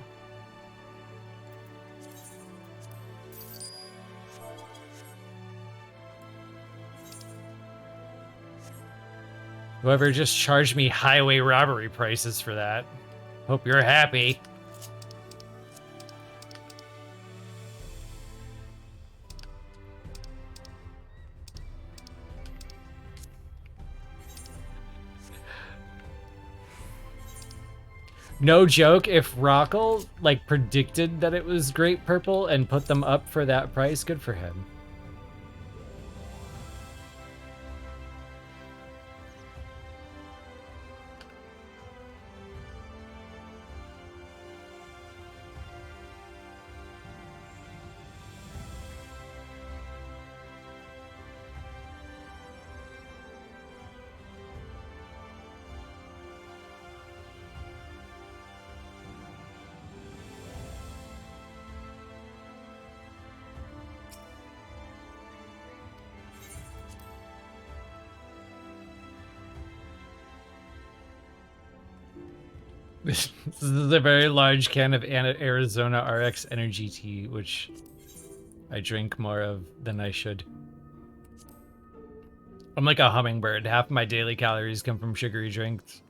Whoever just charged me highway robbery prices for that. Hope you're happy. No joke, if Rockle, like, predicted that it was grape purple and put them up for that price, good for him. This is a very large can of Arizona RX energy tea, which I drink more of than I should. I'm like a hummingbird. Half my daily calories come from sugary drinks.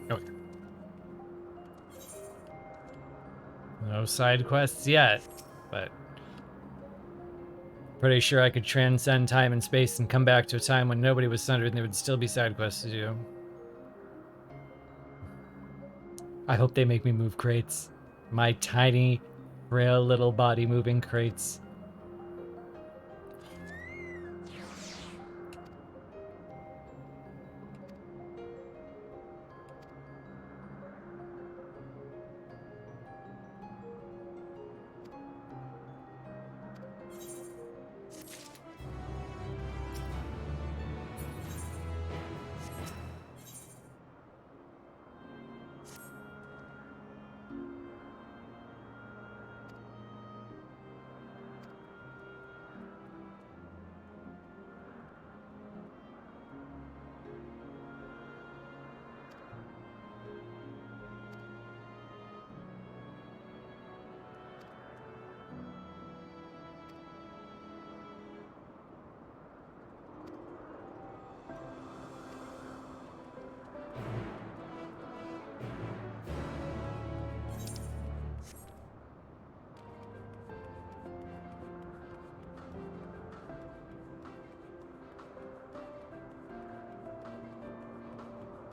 Okay. No side quests yet, but pretty sure I could transcend time and space and come back to a time when nobody was centered and there would still be side quests to do. I hope they make me move crates. My tiny, frail little body moving crates.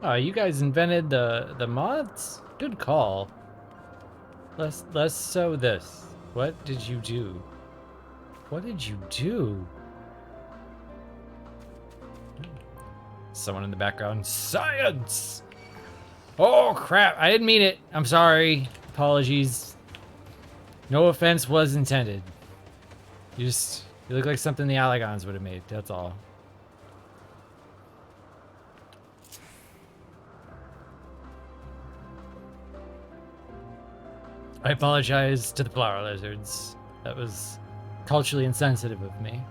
Oh, you guys invented the mods? Good call. Let's sew this. What did you do? What did you do? Someone in the background. Science! Oh crap, I didn't mean it. I'm sorry. Apologies. No offense was intended. You look like something the Allagons would have made, that's all. I apologize to the flower lizards. That was culturally insensitive of me.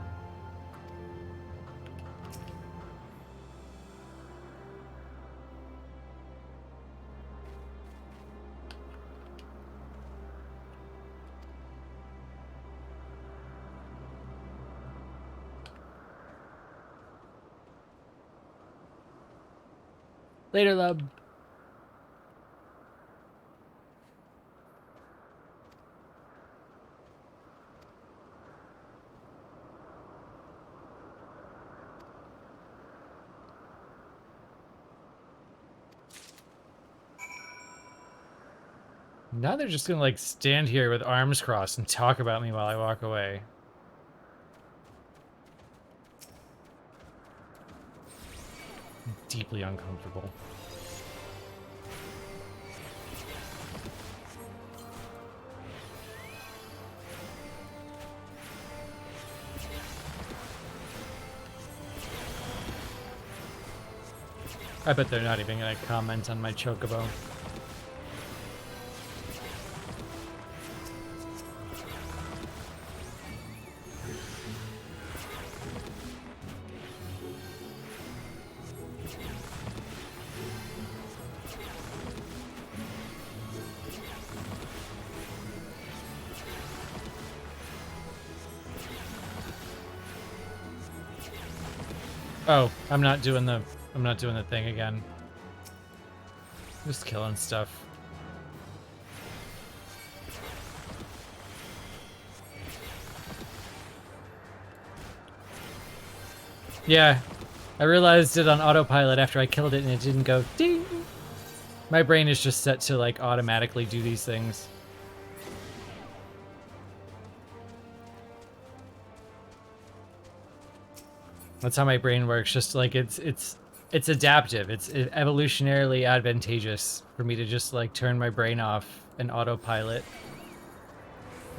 Later, love. Now they're just gonna like stand here with arms crossed and talk about me while I walk away. I'm deeply uncomfortable. I bet they're not even gonna comment on my chocobo. Oh, I'm not doing the thing again. Just killing stuff. Yeah, I realized it on autopilot after I killed it and it didn't go ding. My brain is just set to like automatically do these things. That's how my brain works. Just like it's adaptive. It's evolutionarily advantageous for me to just like turn my brain off and autopilot.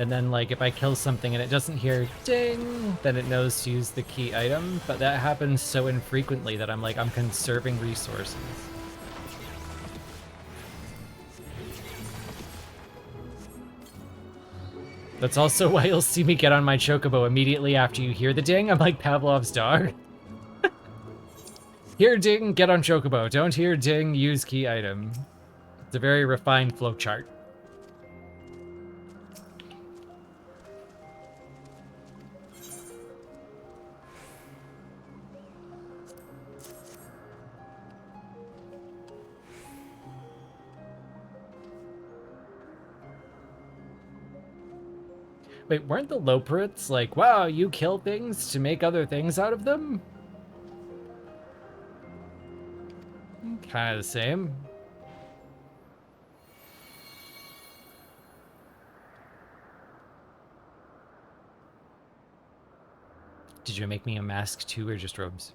And then like if I kill something and it doesn't hear ding, then it knows to use the key item. But that happens so infrequently that I'm conserving resources. That's also why you'll see me get on my chocobo immediately after you hear the ding. I'm like Pavlov's dog. Hear ding, get on chocobo. Don't hear ding, use key item. It's a very refined flowchart. Wait, weren't the Loperits like, wow, you kill things to make other things out of them? Kind of the same. Did you make me a mask too, or just robes?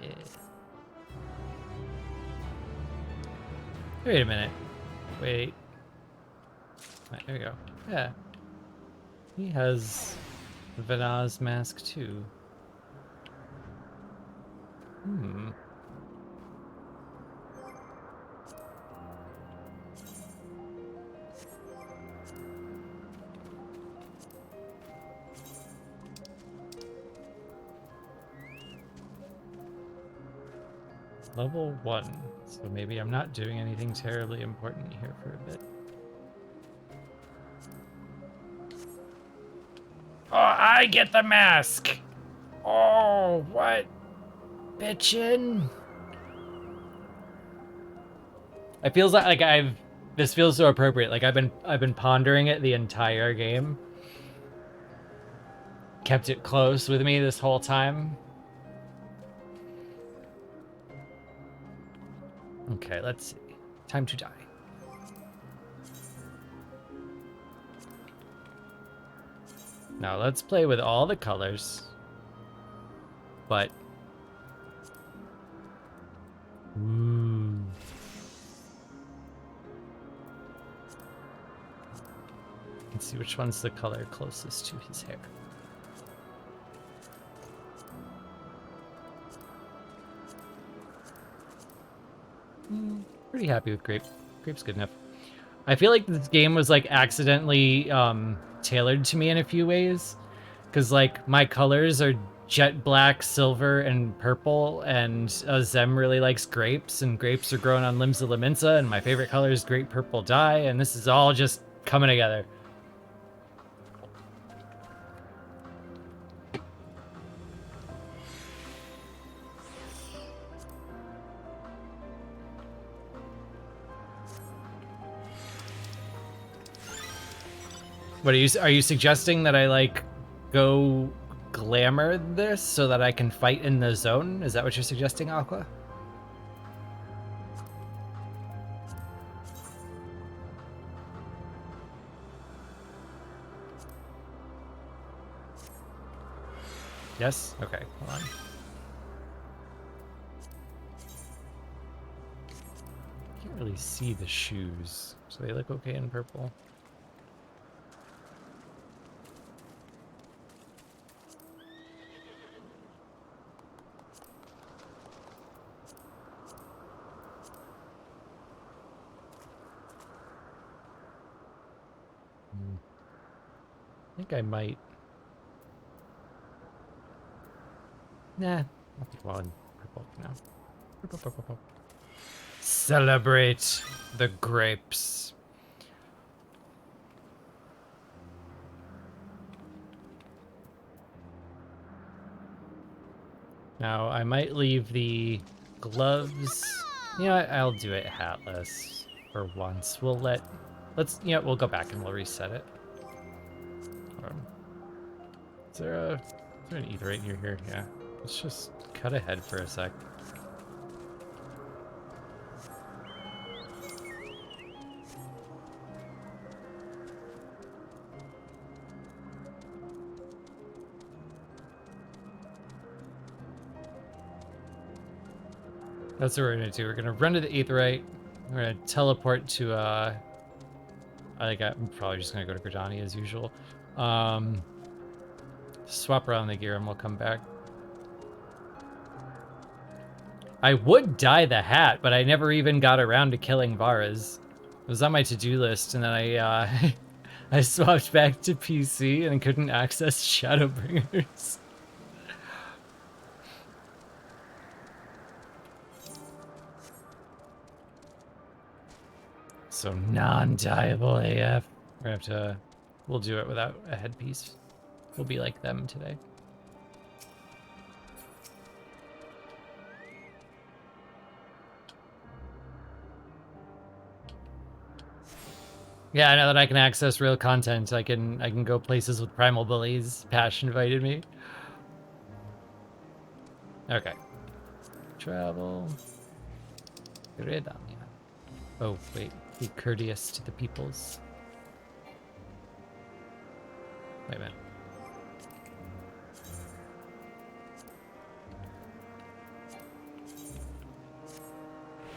Yeah. Wait a minute. Wait. Right, there we go. Yeah. He has Vanna's mask too. Hmm. Level 1, so maybe I'm not doing anything terribly important here for a bit. Oh, I get the mask! Oh, what? Bitchin'? It feels like this feels so appropriate. Like I've been pondering it the entire game. Kept it close with me this whole time. Okay, let's see. Time to die. Now let's play with all the colors. But... Ooh. Let's see which one's the color closest to his hair. Pretty happy with Grape. Grape's good enough. I feel like this game was like accidentally tailored to me in a few ways, because like my colors are jet black, silver, and purple, and Zem really likes grapes, and grapes are grown on limbs of Laminsa, and my favorite color is grape purple dye, and this is all just coming together. What are you suggesting that I like go glamour this so that I can fight in the zone? Is that what you're suggesting, Aqua? Yes? Okay, hold on. Can't really see the shoes, so they look okay in purple. I think I might. Nah, I'll take one purple for now. Purple, purple, purple. Celebrate the grapes. Now, I might leave the gloves. You know what? I'll do it hatless for once. We'll go back and we'll reset it. Is there an etherite near here? Yeah. Let's just cut ahead for a sec. That's what we're gonna do. We're gonna run to the aetherite. We're gonna teleport to I'm probably just gonna go to Gridani as usual. Swap around the gear and we'll come back. I would dye the hat, but I never even got around to killing Varas. It was on my to-do list, and then I I swapped back to PC and couldn't access Shadowbringers. So non-dyeable AF. We'll do it without a headpiece. We'll be like them today. Yeah, now that I can access real content, I can go places with primal bullies. Pash invited me. Okay. Travel. Gridania. Oh, wait. Be courteous to the peoples. Wait a minute.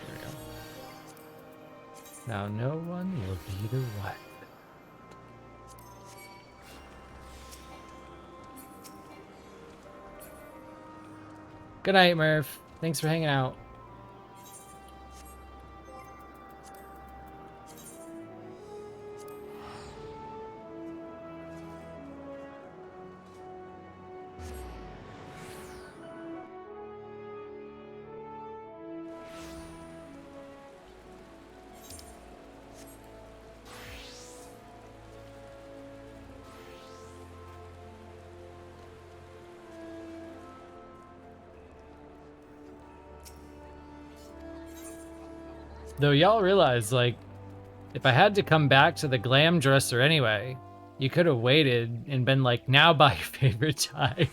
There we go. Now no one will be the one. Good night, Murph. Thanks for hanging out. Though y'all realize, like, if I had to come back to the glam dresser anyway, you could have waited and been like, now buy your favorite tie.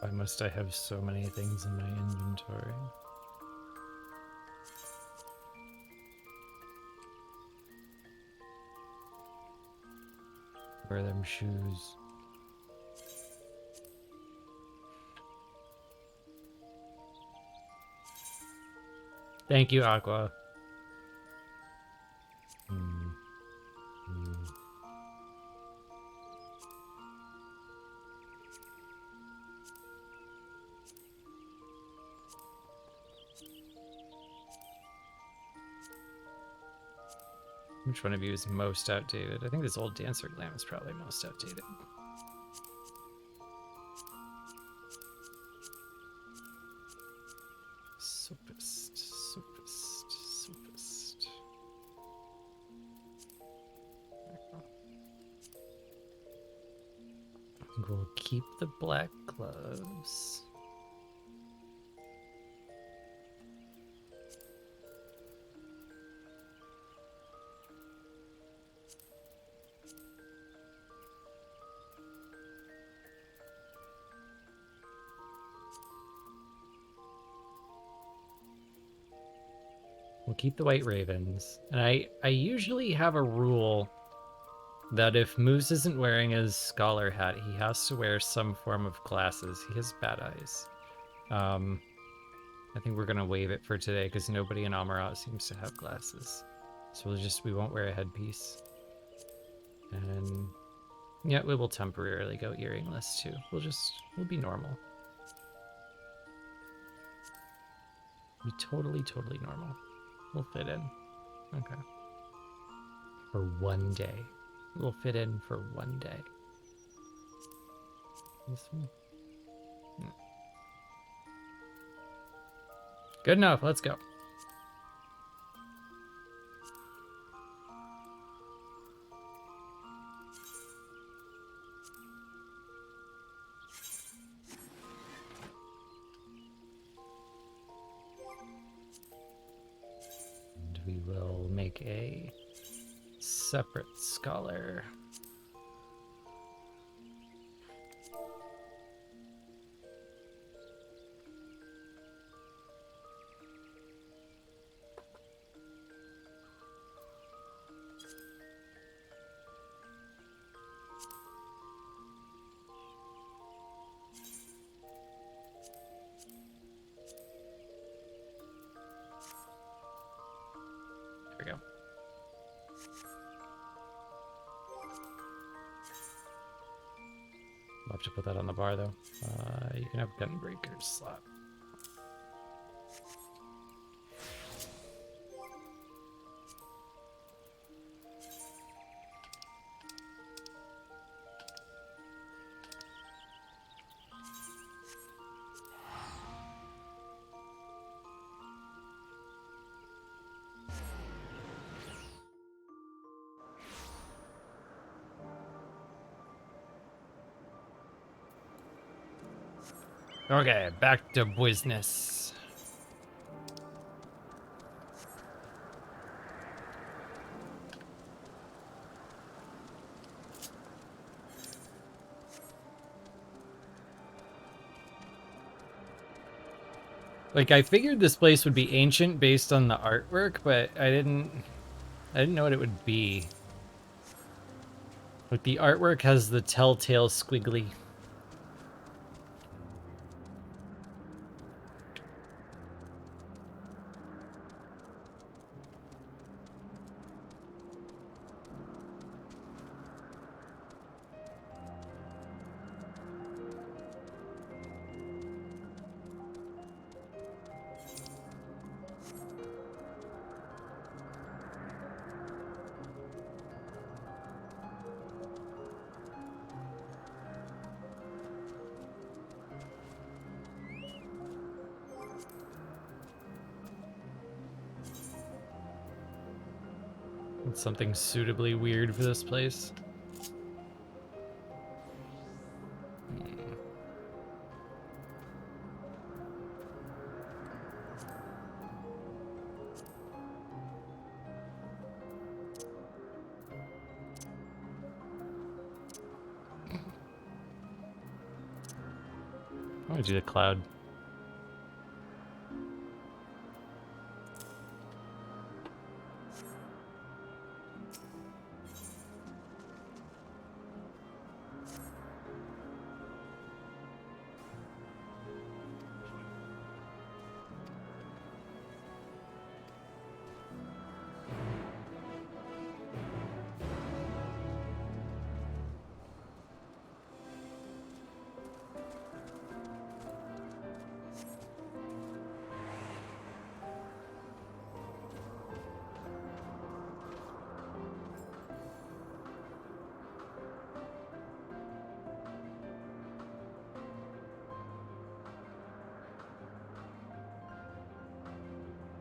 Why must I have so many things in my inventory? Wear them shoes. Thank you, Aqua. Which one of you is most outdated? I think this old dancer glam is probably most outdated. Soapist, soapist, soapist. We'll keep the black gloves. We'll keep the white ravens. And I usually have a rule that if Moose isn't wearing his scholar hat, he has to wear some form of glasses. He has bad eyes. I think we're gonna waive it for today because nobody in Amarat seems to have glasses. So we won't wear a headpiece. And yeah, we will temporarily go earringless too. We'll be normal. Be totally normal. We'll fit in. Okay. For one day. We'll fit in for one day. This one? Yeah. Good enough, let's go. And we will make a separate scholar. There we go. I'll have to put that on the bar though. You can have Gunbreaker's slot. Okay, back to business. Like, I figured this place would be ancient based on the artwork, but I didn't know what it would be. Like, the artwork has the telltale squiggly. It's something suitably weird for this place. I want to do the cloud.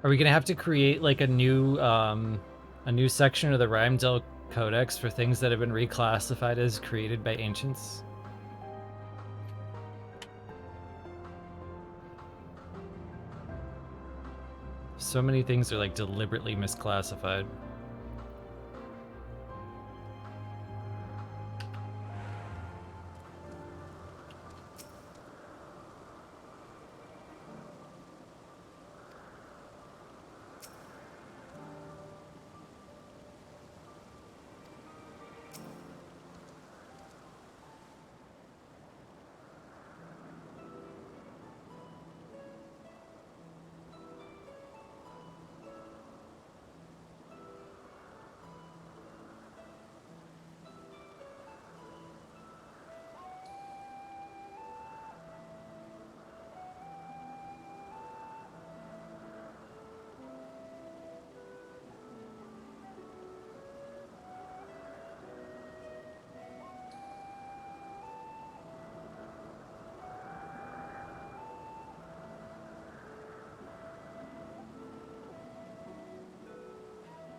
Are we gonna have to create like a new section of the Rhyndell Codex for things that have been reclassified as created by ancients? So many things are like deliberately misclassified.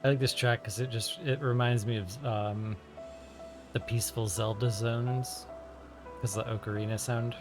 I like this track because it reminds me of the peaceful Zelda zones because of the ocarina sound.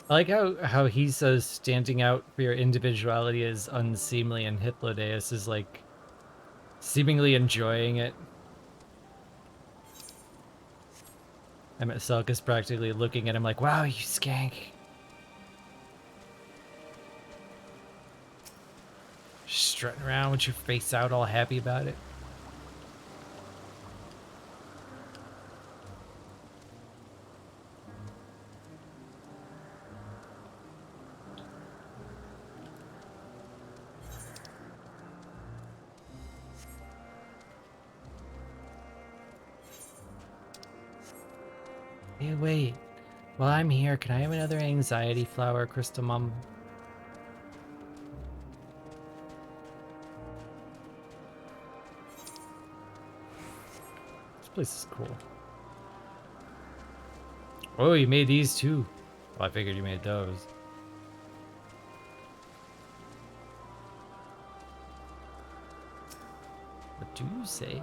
I like how he says standing out for your individuality is unseemly, and Hippodeus is like seemingly enjoying it. And Selk is practically looking at him like, wow, you skank. Strutting around with your face out all happy about it. Hey, wait. While I'm here, can I have another anxiety flower, Crystal Mom? This place is cool. Oh, you made these too. Well, I figured you made those. What do you say?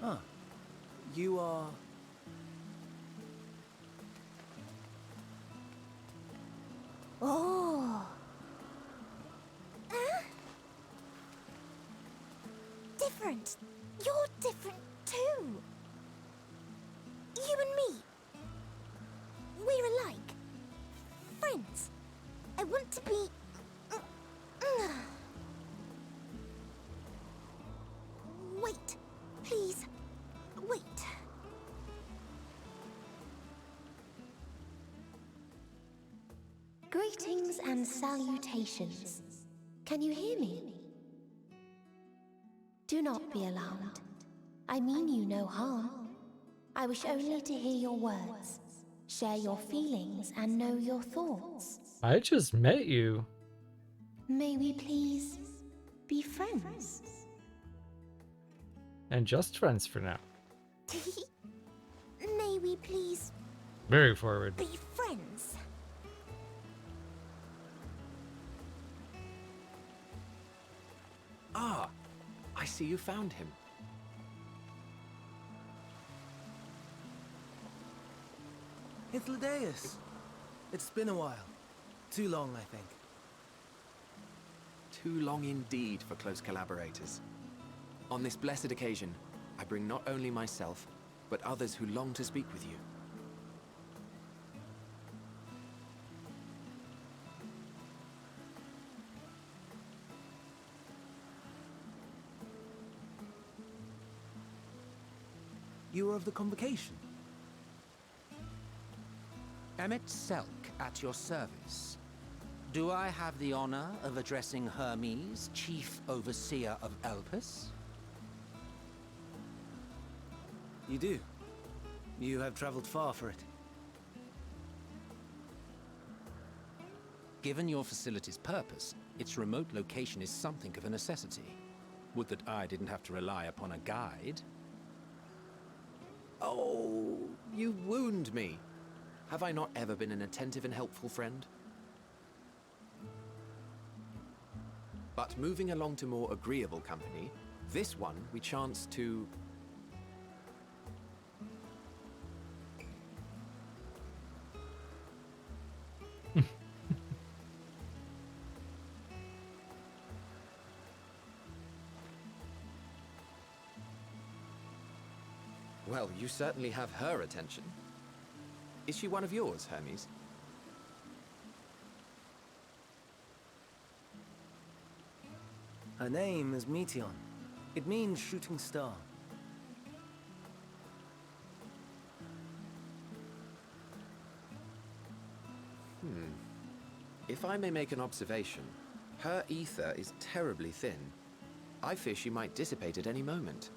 Ah, you are... Oh. Different. You're different too. You and me. We're alike. Friends. I want to be... Wait. Please. Wait. Greetings and salutations. Can you hear me? Do not be alarmed. I mean you no harm. I wish only to hear your words, share your feelings, and know your thoughts. I just met you. May we please be friends? And just friends for now. May we please Very forward. be friends? Ah, I see you found him. It's Ladeus. It's been a while. Too long, I think. Too long indeed for close collaborators. On this blessed occasion, I bring not only myself, but others who long to speak with you. You are of the convocation? Emmett Selk at your service. Do I have the honor of addressing Hermes, Chief Overseer of Elpis? You do. You have traveled far for it. Given your facility's purpose, its remote location is something of a necessity. Would that I didn't have to rely upon a guide. Oh, you wound me. Have I not ever been an attentive and helpful friend? But moving along to more agreeable company, this one we chance to... Well, you certainly have her attention. Is she one of yours, Hermes? Her name is Meteon. It means shooting star. If I may make an observation, her ether is terribly thin. I fear she might dissipate at any moment.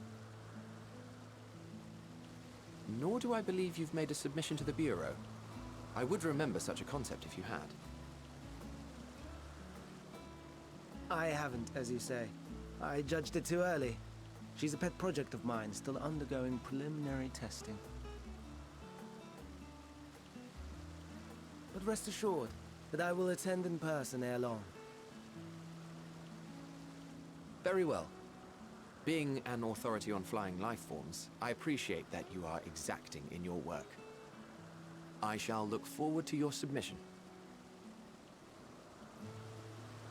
Nor do I believe you've made a submission to the Bureau. I would remember such a concept if you had. I haven't, as you say. I judged it too early. She's a pet project of mine, still undergoing preliminary testing. But rest assured that I will attend in person ere long. Very well. Being an authority on flying life forms, I appreciate that you are exacting in your work. I shall look forward to your submission.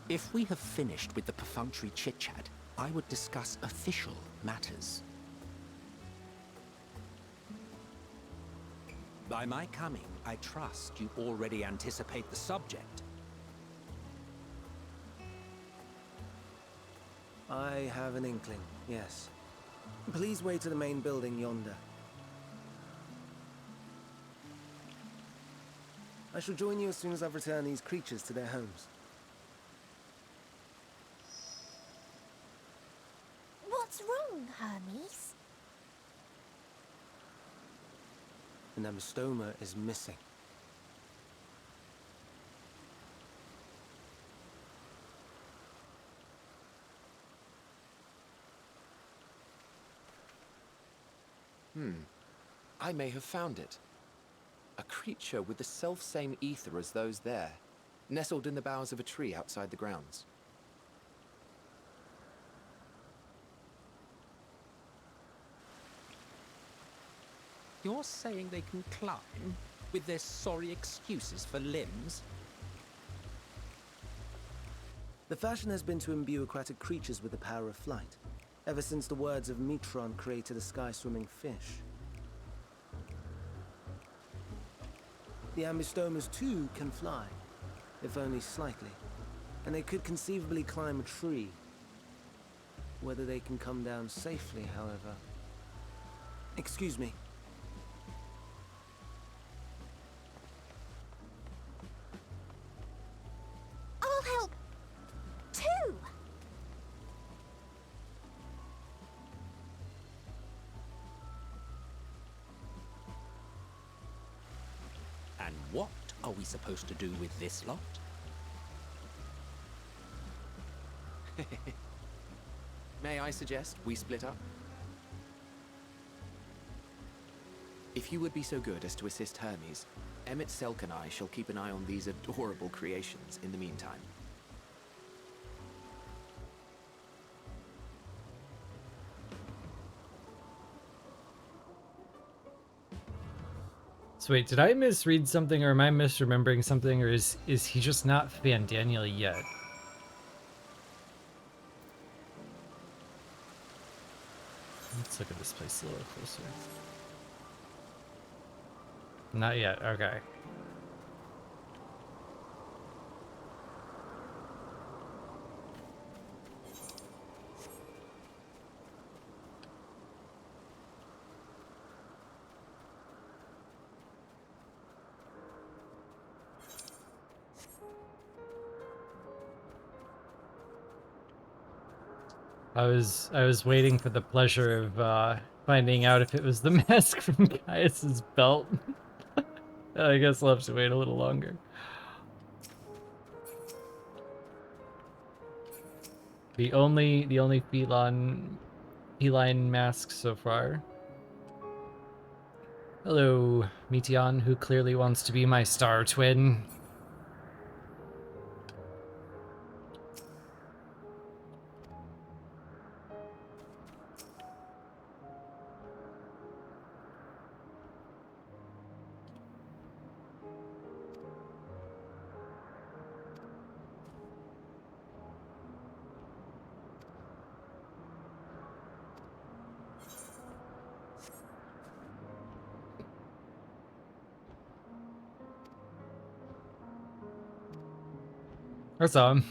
If we have finished with the perfunctory chit-chat, I would discuss official matters. By my coming, I trust you already anticipate the subject. I have an inkling, yes. Please wait to the main building yonder. I shall join you as soon as I've returned these creatures to their homes. What's wrong, Hermes? The Namastoma is missing. I may have found it. A creature with the self-same ether as those there, nestled in the boughs of a tree outside the grounds. You're saying they can climb, with their sorry excuses for limbs? The fashion has been to imbue aquatic creatures with the power of flight, ever since the words of Metron created a sky-swimming fish. The Ambistomas too can fly, if only slightly, and they could conceivably climb a tree. Whether they can come down safely, however... Excuse me. I'll help, too! are we supposed to do with this lot? May I suggest we split up? If you would be so good as to assist Hermes, Emmett Selk and I shall keep an eye on these adorable creations in the meantime. So wait, did I misread something, or am I misremembering something, or is he just not Fan Daniel yet? Let's look at this place a little closer. Not yet, okay. I was waiting for the pleasure of finding out if it was the mask from Caius's belt. I guess I'll have to wait a little longer. The only feline mask so far. Hello, Meteon, who clearly wants to be my star twin. I saw him.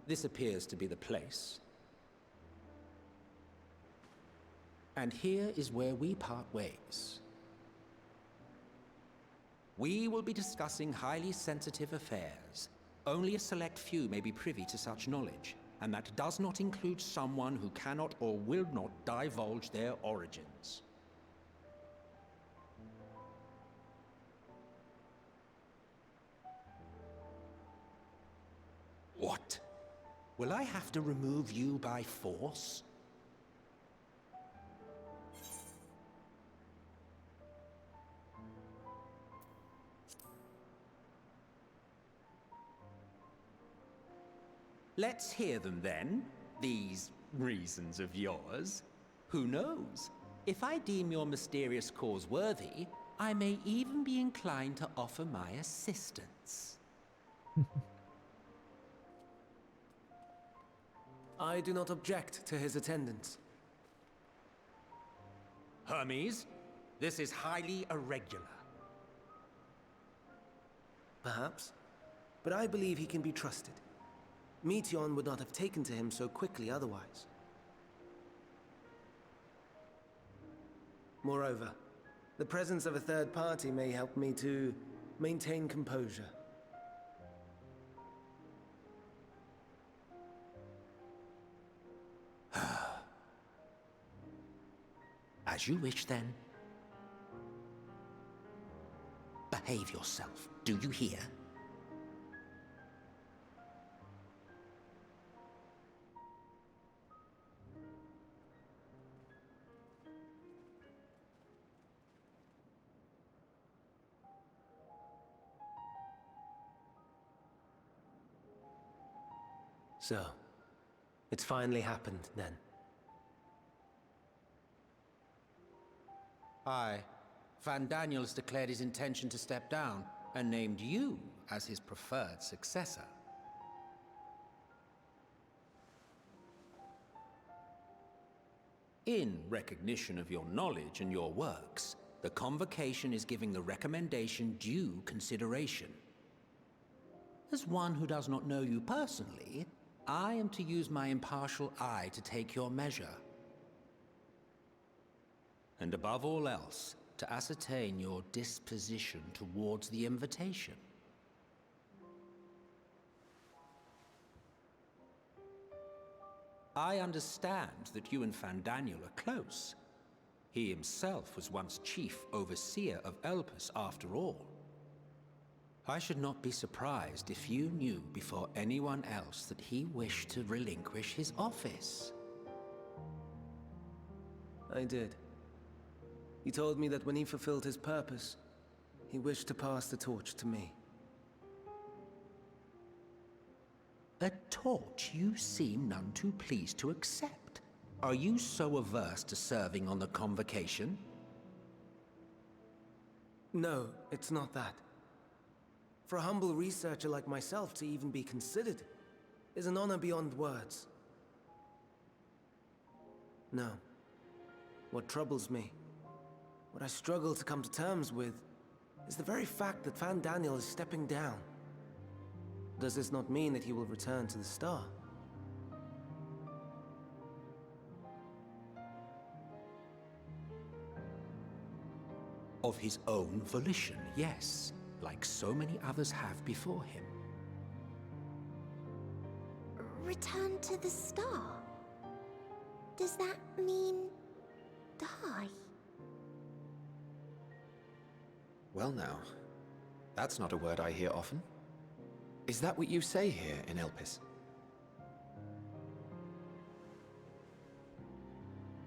this appears to be the place. And here is where we part ways. We will be discussing highly sensitive affairs. Only a select few may be privy to such knowledge, and that does not include someone who cannot or will not divulge their origins. What? Will I have to remove you by force? Let's hear them then, these reasons of yours. Who knows? If I deem your mysterious cause worthy, I may even be inclined to offer my assistance. I do not object to his attendance. Hermes, this is highly irregular. Perhaps, but I believe he can be trusted. Meteion would not have taken to him so quickly otherwise. Moreover, the presence of a third party may help me to maintain composure. As you wish, then. Behave yourself, do you hear? So, it's finally happened, then. Aye. Van Daniels declared his intention to step down, and named you as his preferred successor. In recognition of your knowledge and your works, the Convocation is giving the recommendation due consideration. As one who does not know you personally, I am to use my impartial eye to take your measure. And above all else, to ascertain your disposition towards the invitation. I understand that you and Van Daniel are close. He himself was once chief overseer of Elpis after all. I should not be surprised if you knew before anyone else that he wished to relinquish his office. I did. He told me that when he fulfilled his purpose, he wished to pass the torch to me. A torch you seem none too pleased to accept. Are you so averse to serving on the Convocation? No, it's not that. For a humble researcher like myself to even be considered is an honor beyond words. No. What troubles me, what I struggle to come to terms with, is the very fact that Van Daniel is stepping down. Does this not mean that he will return to the Star? Of his own volition, yes, like so many others have before him. Return to the Star? Does that mean die? Well now, that's not a word I hear often. Is that what you say here in Elpis?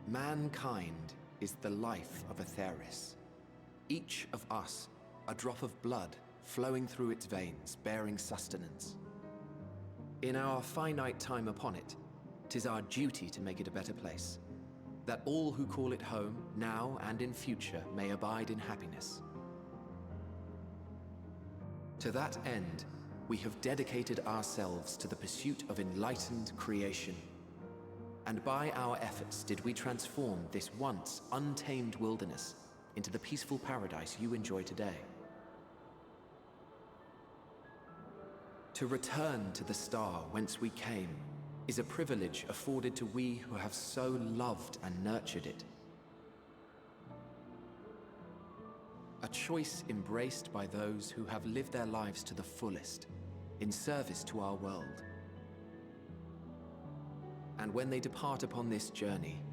Mankind is the life of Atheris. Each of us, a drop of blood flowing through its veins, bearing sustenance. In our finite time upon it, 'tis our duty to make it a better place, that all who call it home, now and in future, may abide in happiness. To that end, we have dedicated ourselves to the pursuit of enlightened creation. And by our efforts did we transform this once untamed wilderness into the peaceful paradise you enjoy today. To return to the star whence we came is a privilege afforded to we who have so loved and nurtured it. A choice embraced by those who have lived their lives to the fullest, in service to our world. And when they depart upon this journey,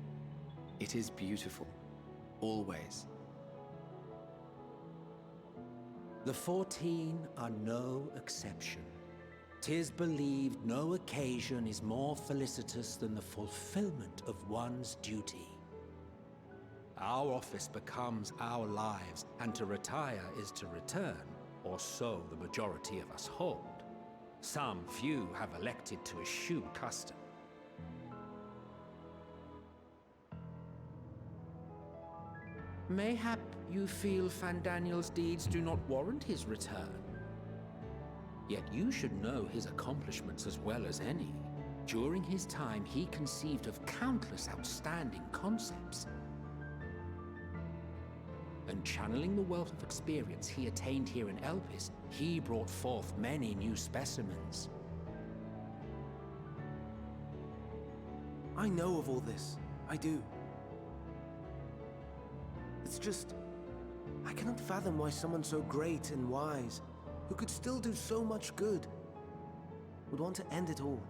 it is beautiful, always. The 14 are no exception. 'Tis believed no occasion is more felicitous than the fulfillment of one's duty. Our office becomes our lives, and to retire is to return, or so the majority of us hold. Some few have elected to eschew custom. Mayhap you feel Fandaniel's deeds do not warrant his return. Yet you should know his accomplishments as well as any. During his time, he conceived of countless outstanding concepts. And channeling the wealth of experience he attained here in Elpis, he brought forth many new specimens. I know of all this. I do. It's just, I cannot fathom why someone so great and wise, who could still do so much good, would want to end it all.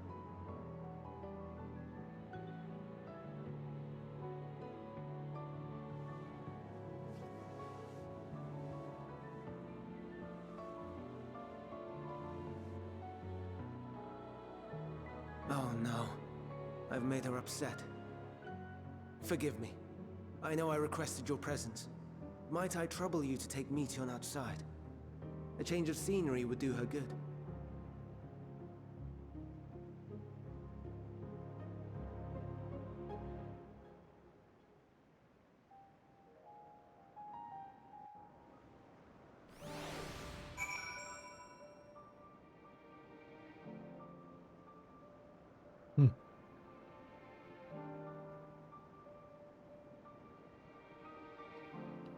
Oh no, I've made her upset. Forgive me. I know I requested your presence. Might I trouble you to take Meteon outside? A change of scenery would do her good.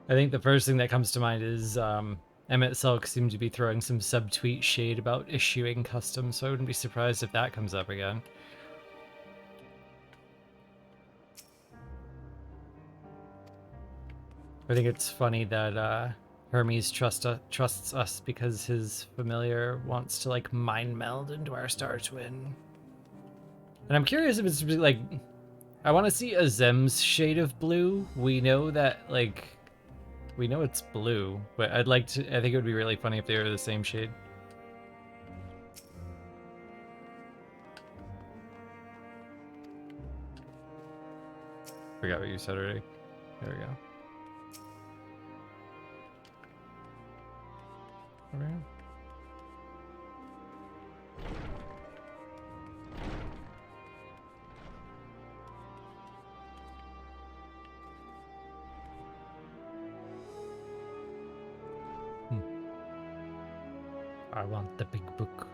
I think the first thing that comes to mind is Emmett Selk seemed to be throwing some subtweet shade about issuing custom, so I wouldn't be surprised if that comes up again. I think it's funny that Hermes trusts us because his familiar wants to like mind meld into our star twin. And I'm curious if it's like, I want to see a Zem's shade of blue. We know that like, we know it's blue, but I think it would be really funny if they were the same shade. Forgot what you said already. There we go. All right. I want the big book.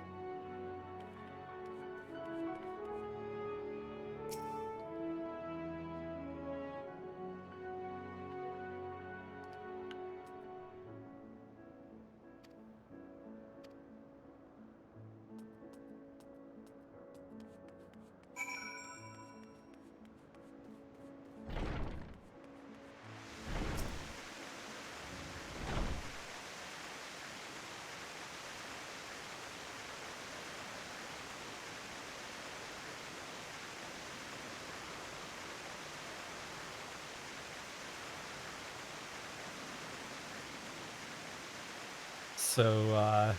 So,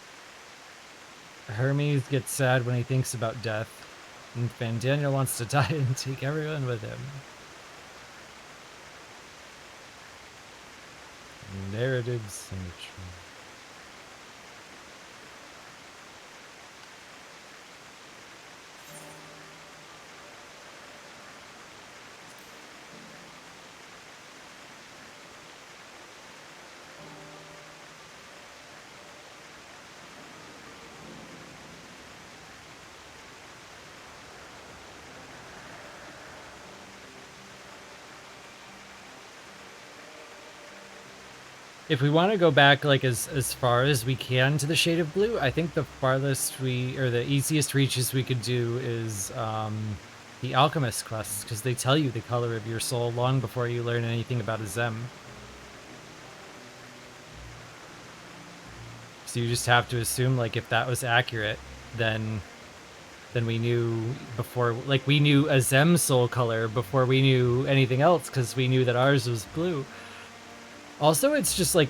Hermes gets sad when he thinks about death, and Fandaniel wants to die and take everyone with him. Narrative symmetry. If we want to go back like as far as we can to the shade of blue, I think the farthest the easiest reaches we could do is the alchemist quests, because they tell you the color of your soul long before you learn anything about a Zem. So you just have to assume, like, if that was accurate, then we knew before, like, we knew a Zem soul color before we knew anything else, because we knew that ours was blue. Also, it's just like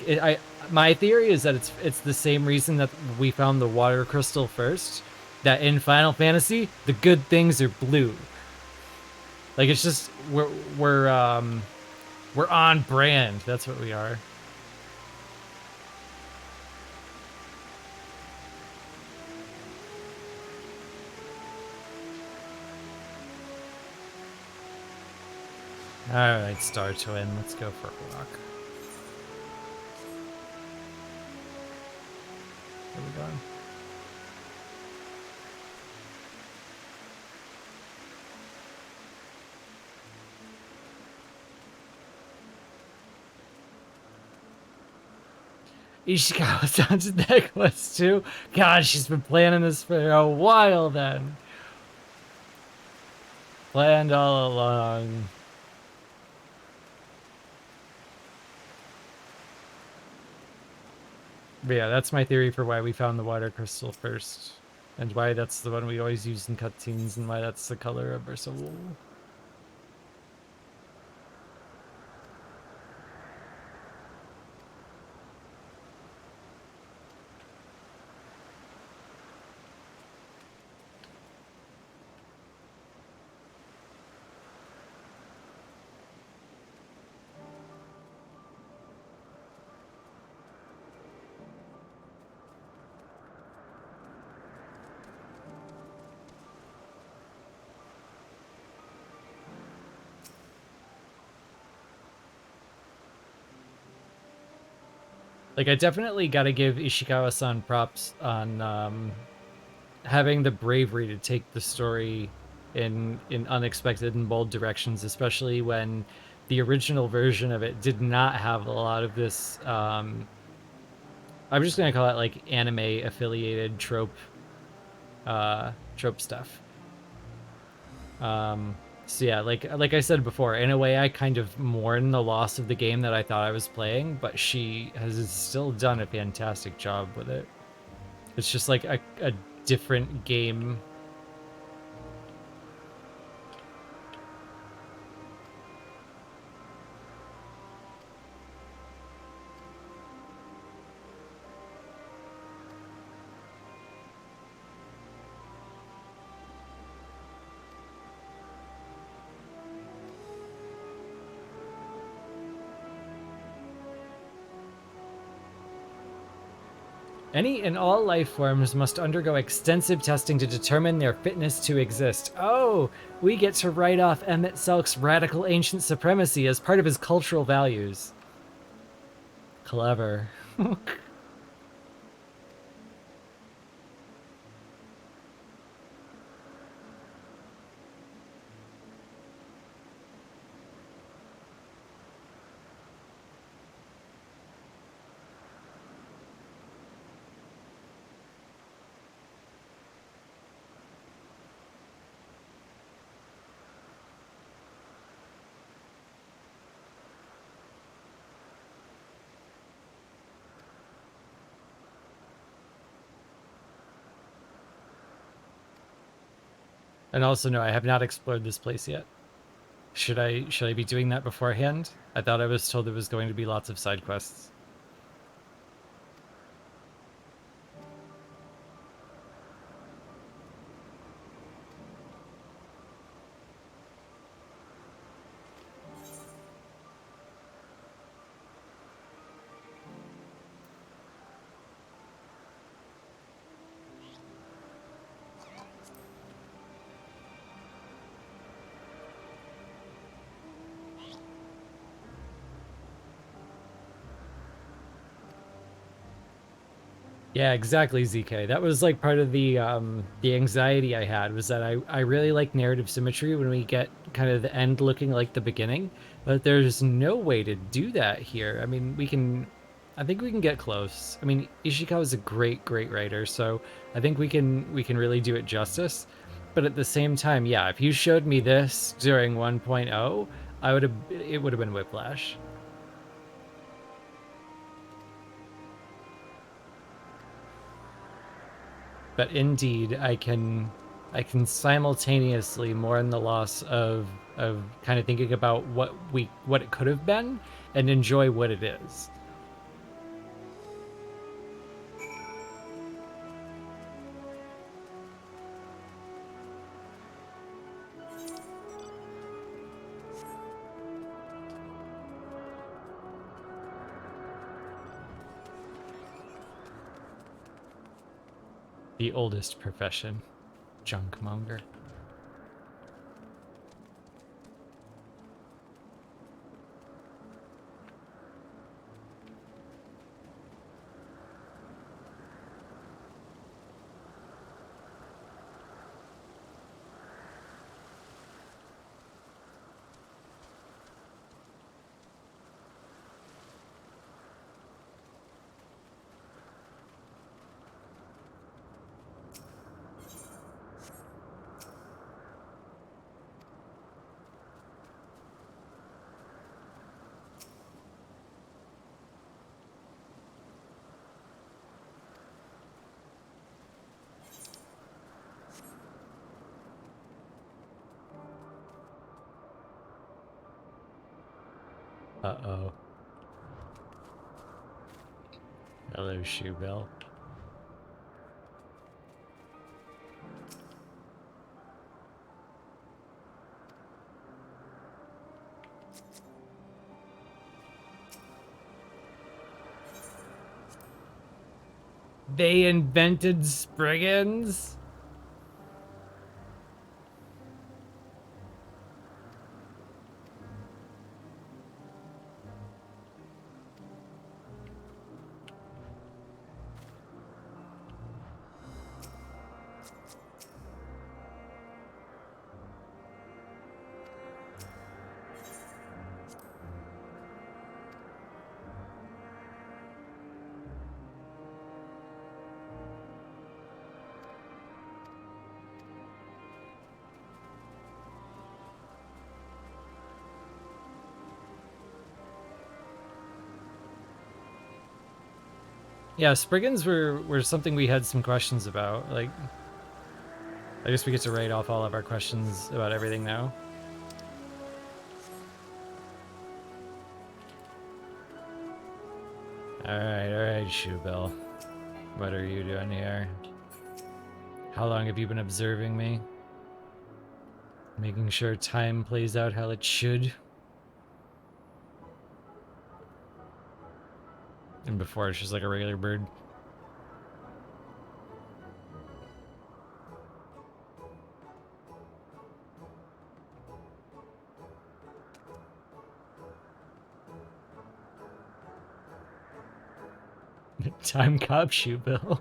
my theory is that it's the same reason that we found the water crystal first. That in Final Fantasy, the good things are blue. Like, it's just we're on brand. That's what we are. All right, Star Twin, let's go for a walk. Where are we going? Ishikawa's down to necklace too. God, she's been planning this for a while then. Planned all along. But yeah, that's my theory for why we found the water crystal first. And why that's the one we always use in cutscenes, and why that's the color of our soul. Like, I definitely gotta give Ishikawa-san props on having the bravery to take the story in unexpected and bold directions, especially when the original version of it did not have a lot of this, I'm just gonna call it, like, anime-affiliated trope stuff. So yeah, like I said before, in a way I kind of mourn the loss of the game that I thought I was playing, but she has still done a fantastic job with it. It's just like a different game. Any and all life forms must undergo extensive testing to determine their fitness to exist. Oh, we get to write off Emmett Selk's radical ancient supremacy as part of his cultural values. Clever. And also, no, I have not explored this place yet. Should I be doing that beforehand? I thought I was told there was going to be lots of side quests. Yeah, exactly, ZK. That was like part of the anxiety I had, was that I really like narrative symmetry when we get kind of the end looking like the beginning, but there's no way to do that here. I mean, we can I think we can get close. I mean, Ishikawa is a great writer, so I think we can really do it justice. But at the same time, yeah, if you showed me this during 1.0, it would have been Whiplash. But indeed, I can simultaneously mourn the loss of kind of thinking about what it could have been and enjoy what it is. The oldest profession, junkmonger. Uh-oh. Hello, Shoebell. They invented Spriggans? Yeah, Spriggans were something we had some questions about. Like, I guess we get to write off all of our questions about everything now. Alright, Shoebell. What are you doing here? How long have you been observing me? Making sure time plays out how it should? And before it's just like a regular bird. Time cop Shoebill.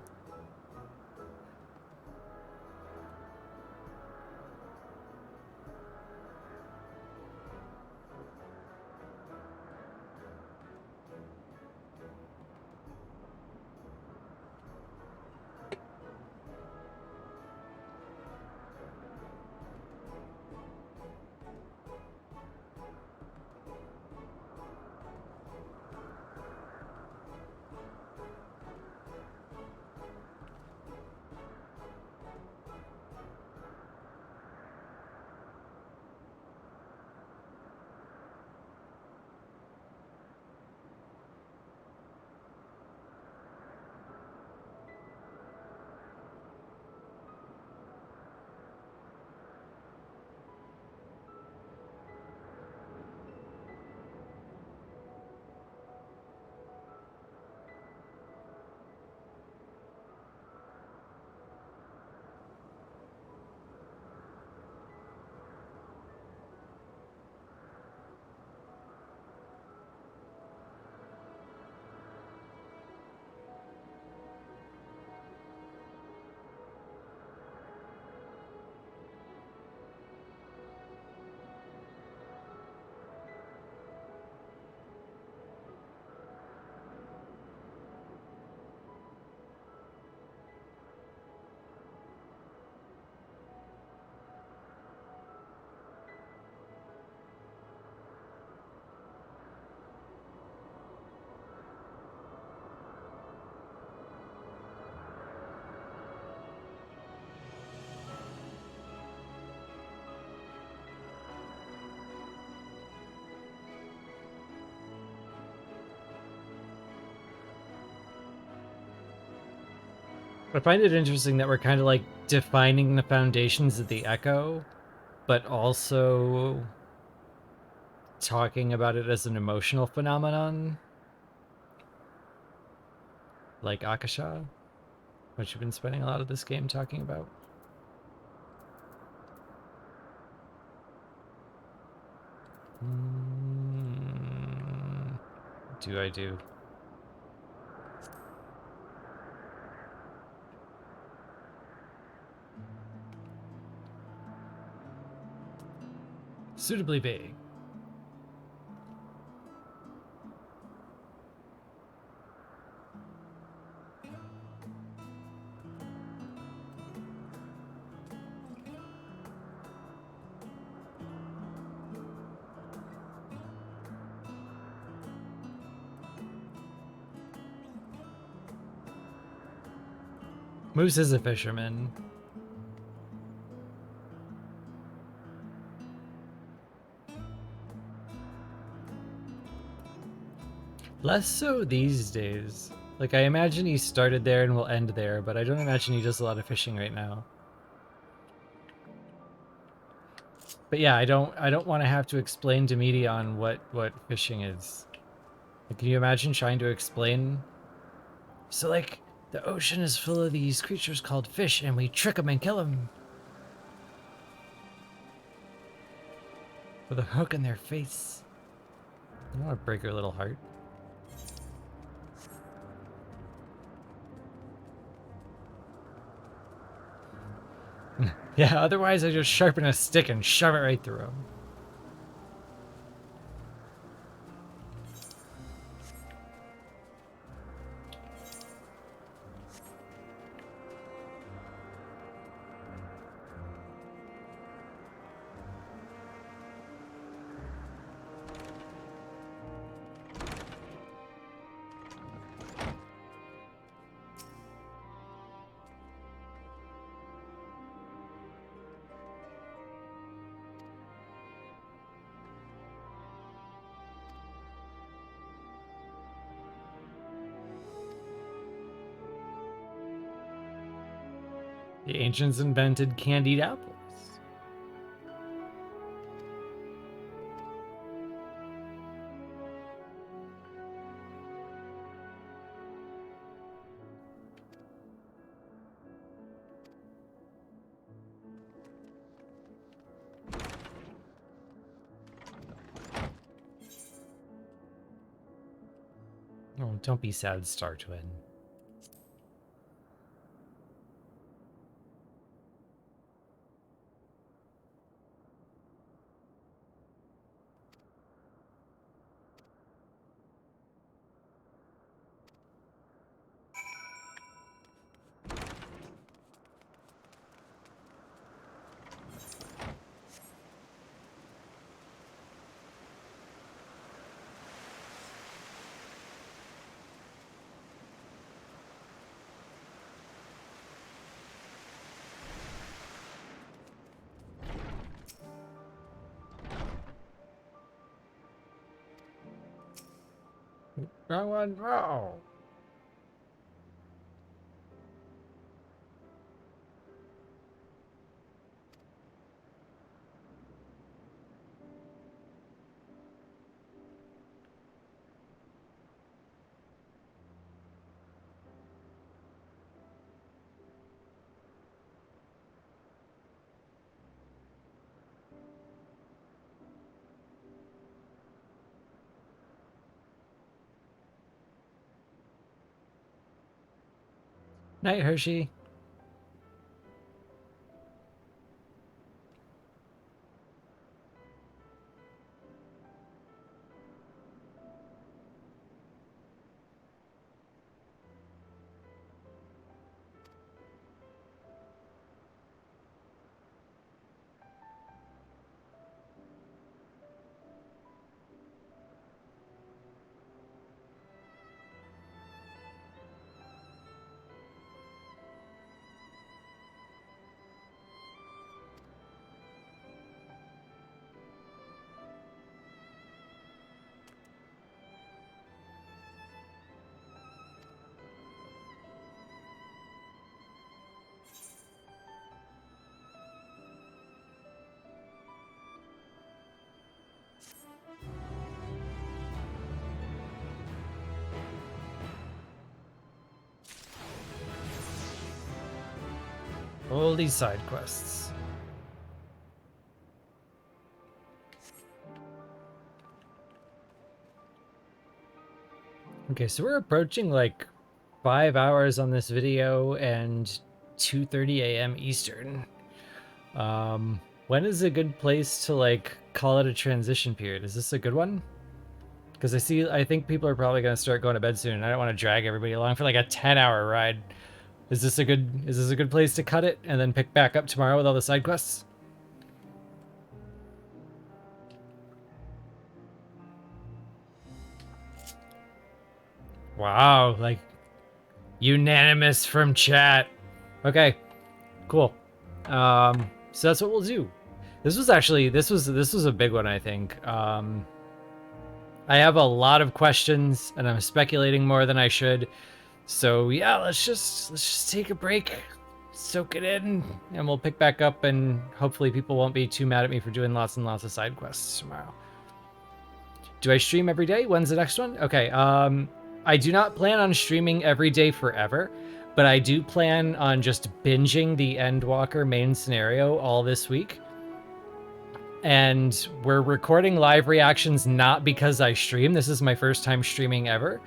I find it interesting that we're kind of like defining the foundations of the Echo, but also talking about it as an emotional phenomenon, like Akasha, which you've been spending a lot of this game talking about. Do I do? Suitably vague. Moose is a fisherman. Less so these days. Like, I imagine he started there and will end there, but I don't imagine he does a lot of fishing right now. But yeah, I don't want to have to explain to Medion what fishing is. Like, can you imagine trying to explain? So, like, the ocean is full of these creatures called fish, and we trick them and kill them with a hook in their face. I don't want to break her little heart. Yeah, otherwise I just sharpen a stick and shove it right through him. The ancients invented candied apples. Oh, don't be sad, Star Twin. Wrong one, no. Night, Hershey. All these side quests. Okay, so we're approaching like 5 hours on this video and 2:30 a.m. Eastern. When is a good place to like call it a transition period? Is this a good one? Because I think people are probably gonna start going to bed soon, and I don't want to drag everybody along for like a 10-hour ride. Is this a good place to cut it and then pick back up tomorrow with all the side quests? Wow, like unanimous from chat. Okay, cool. So that's what we'll do. This was a big one, I think. I have a lot of questions and I'm speculating more than I should. So yeah, let's just take a break, soak it in, and we'll pick back up, and hopefully people won't be too mad at me for doing lots and lots of side quests tomorrow. Do I stream every day? When's the next one? Okay, I do not plan on streaming every day forever, but I do plan on just binging the Endwalker main scenario all this week. And we're recording live reactions not because I stream. This is my first time streaming ever.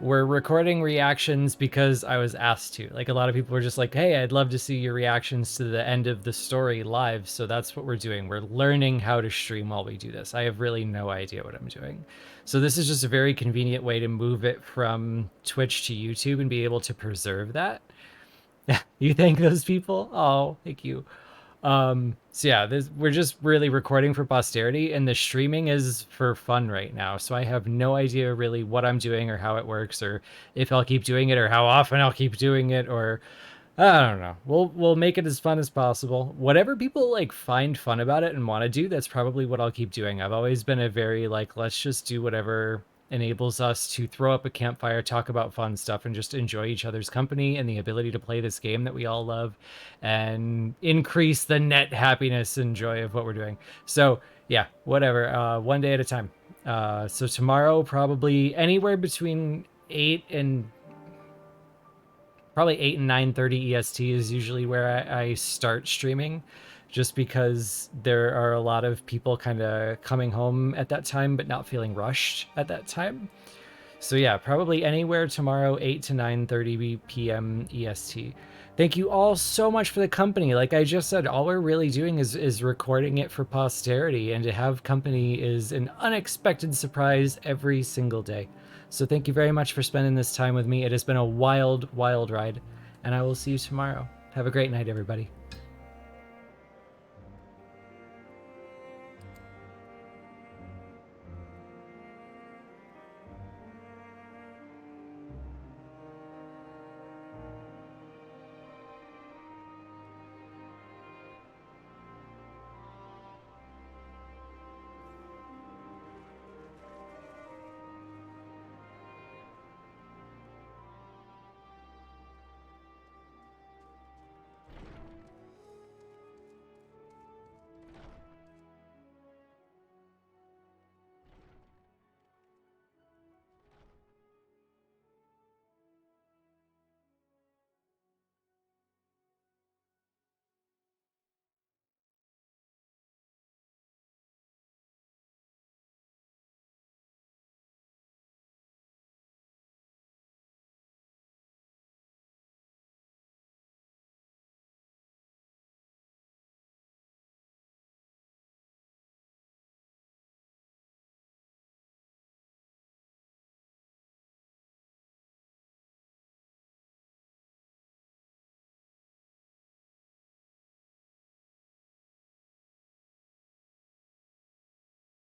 We're recording reactions because I was asked to. Like, a lot of people were just like, hey, I'd love to see your reactions to the end of the story live. So that's what we're doing. We're learning how to stream while we do this. I have really no idea what I'm doing. So this is just a very convenient way to move it from Twitch to YouTube and be able to preserve that. You thank those people? Oh, thank you. So yeah, we're just really recording for posterity, and the streaming is for fun right now. So I have no idea really what I'm doing or how it works, or if I'll keep doing it, or how often I'll keep doing it, or I don't know. We'll make it as fun as possible. Whatever people like find fun about it and want to do, that's probably what I'll keep doing. I've always been a very like, let's just do whatever enables us to throw up a campfire, talk about fun stuff, and just enjoy each other's company and the ability to play this game that we all love and increase the net happiness and joy of what we're doing. So yeah, whatever, one day at a time. So tomorrow, probably anywhere between 8 and 9:30 EST is usually where I start streaming, just because there are a lot of people kind of coming home at that time but not feeling rushed at that time. So yeah, probably anywhere tomorrow, 8 to 9:30 p.m. EST. Thank you all so much for the company. Like I just said, all we're really doing is recording it for posterity, and to have company is an unexpected surprise every single day. So thank you very much for spending this time with me. It has been a wild, wild ride, and I will see you tomorrow. Have a great night, everybody.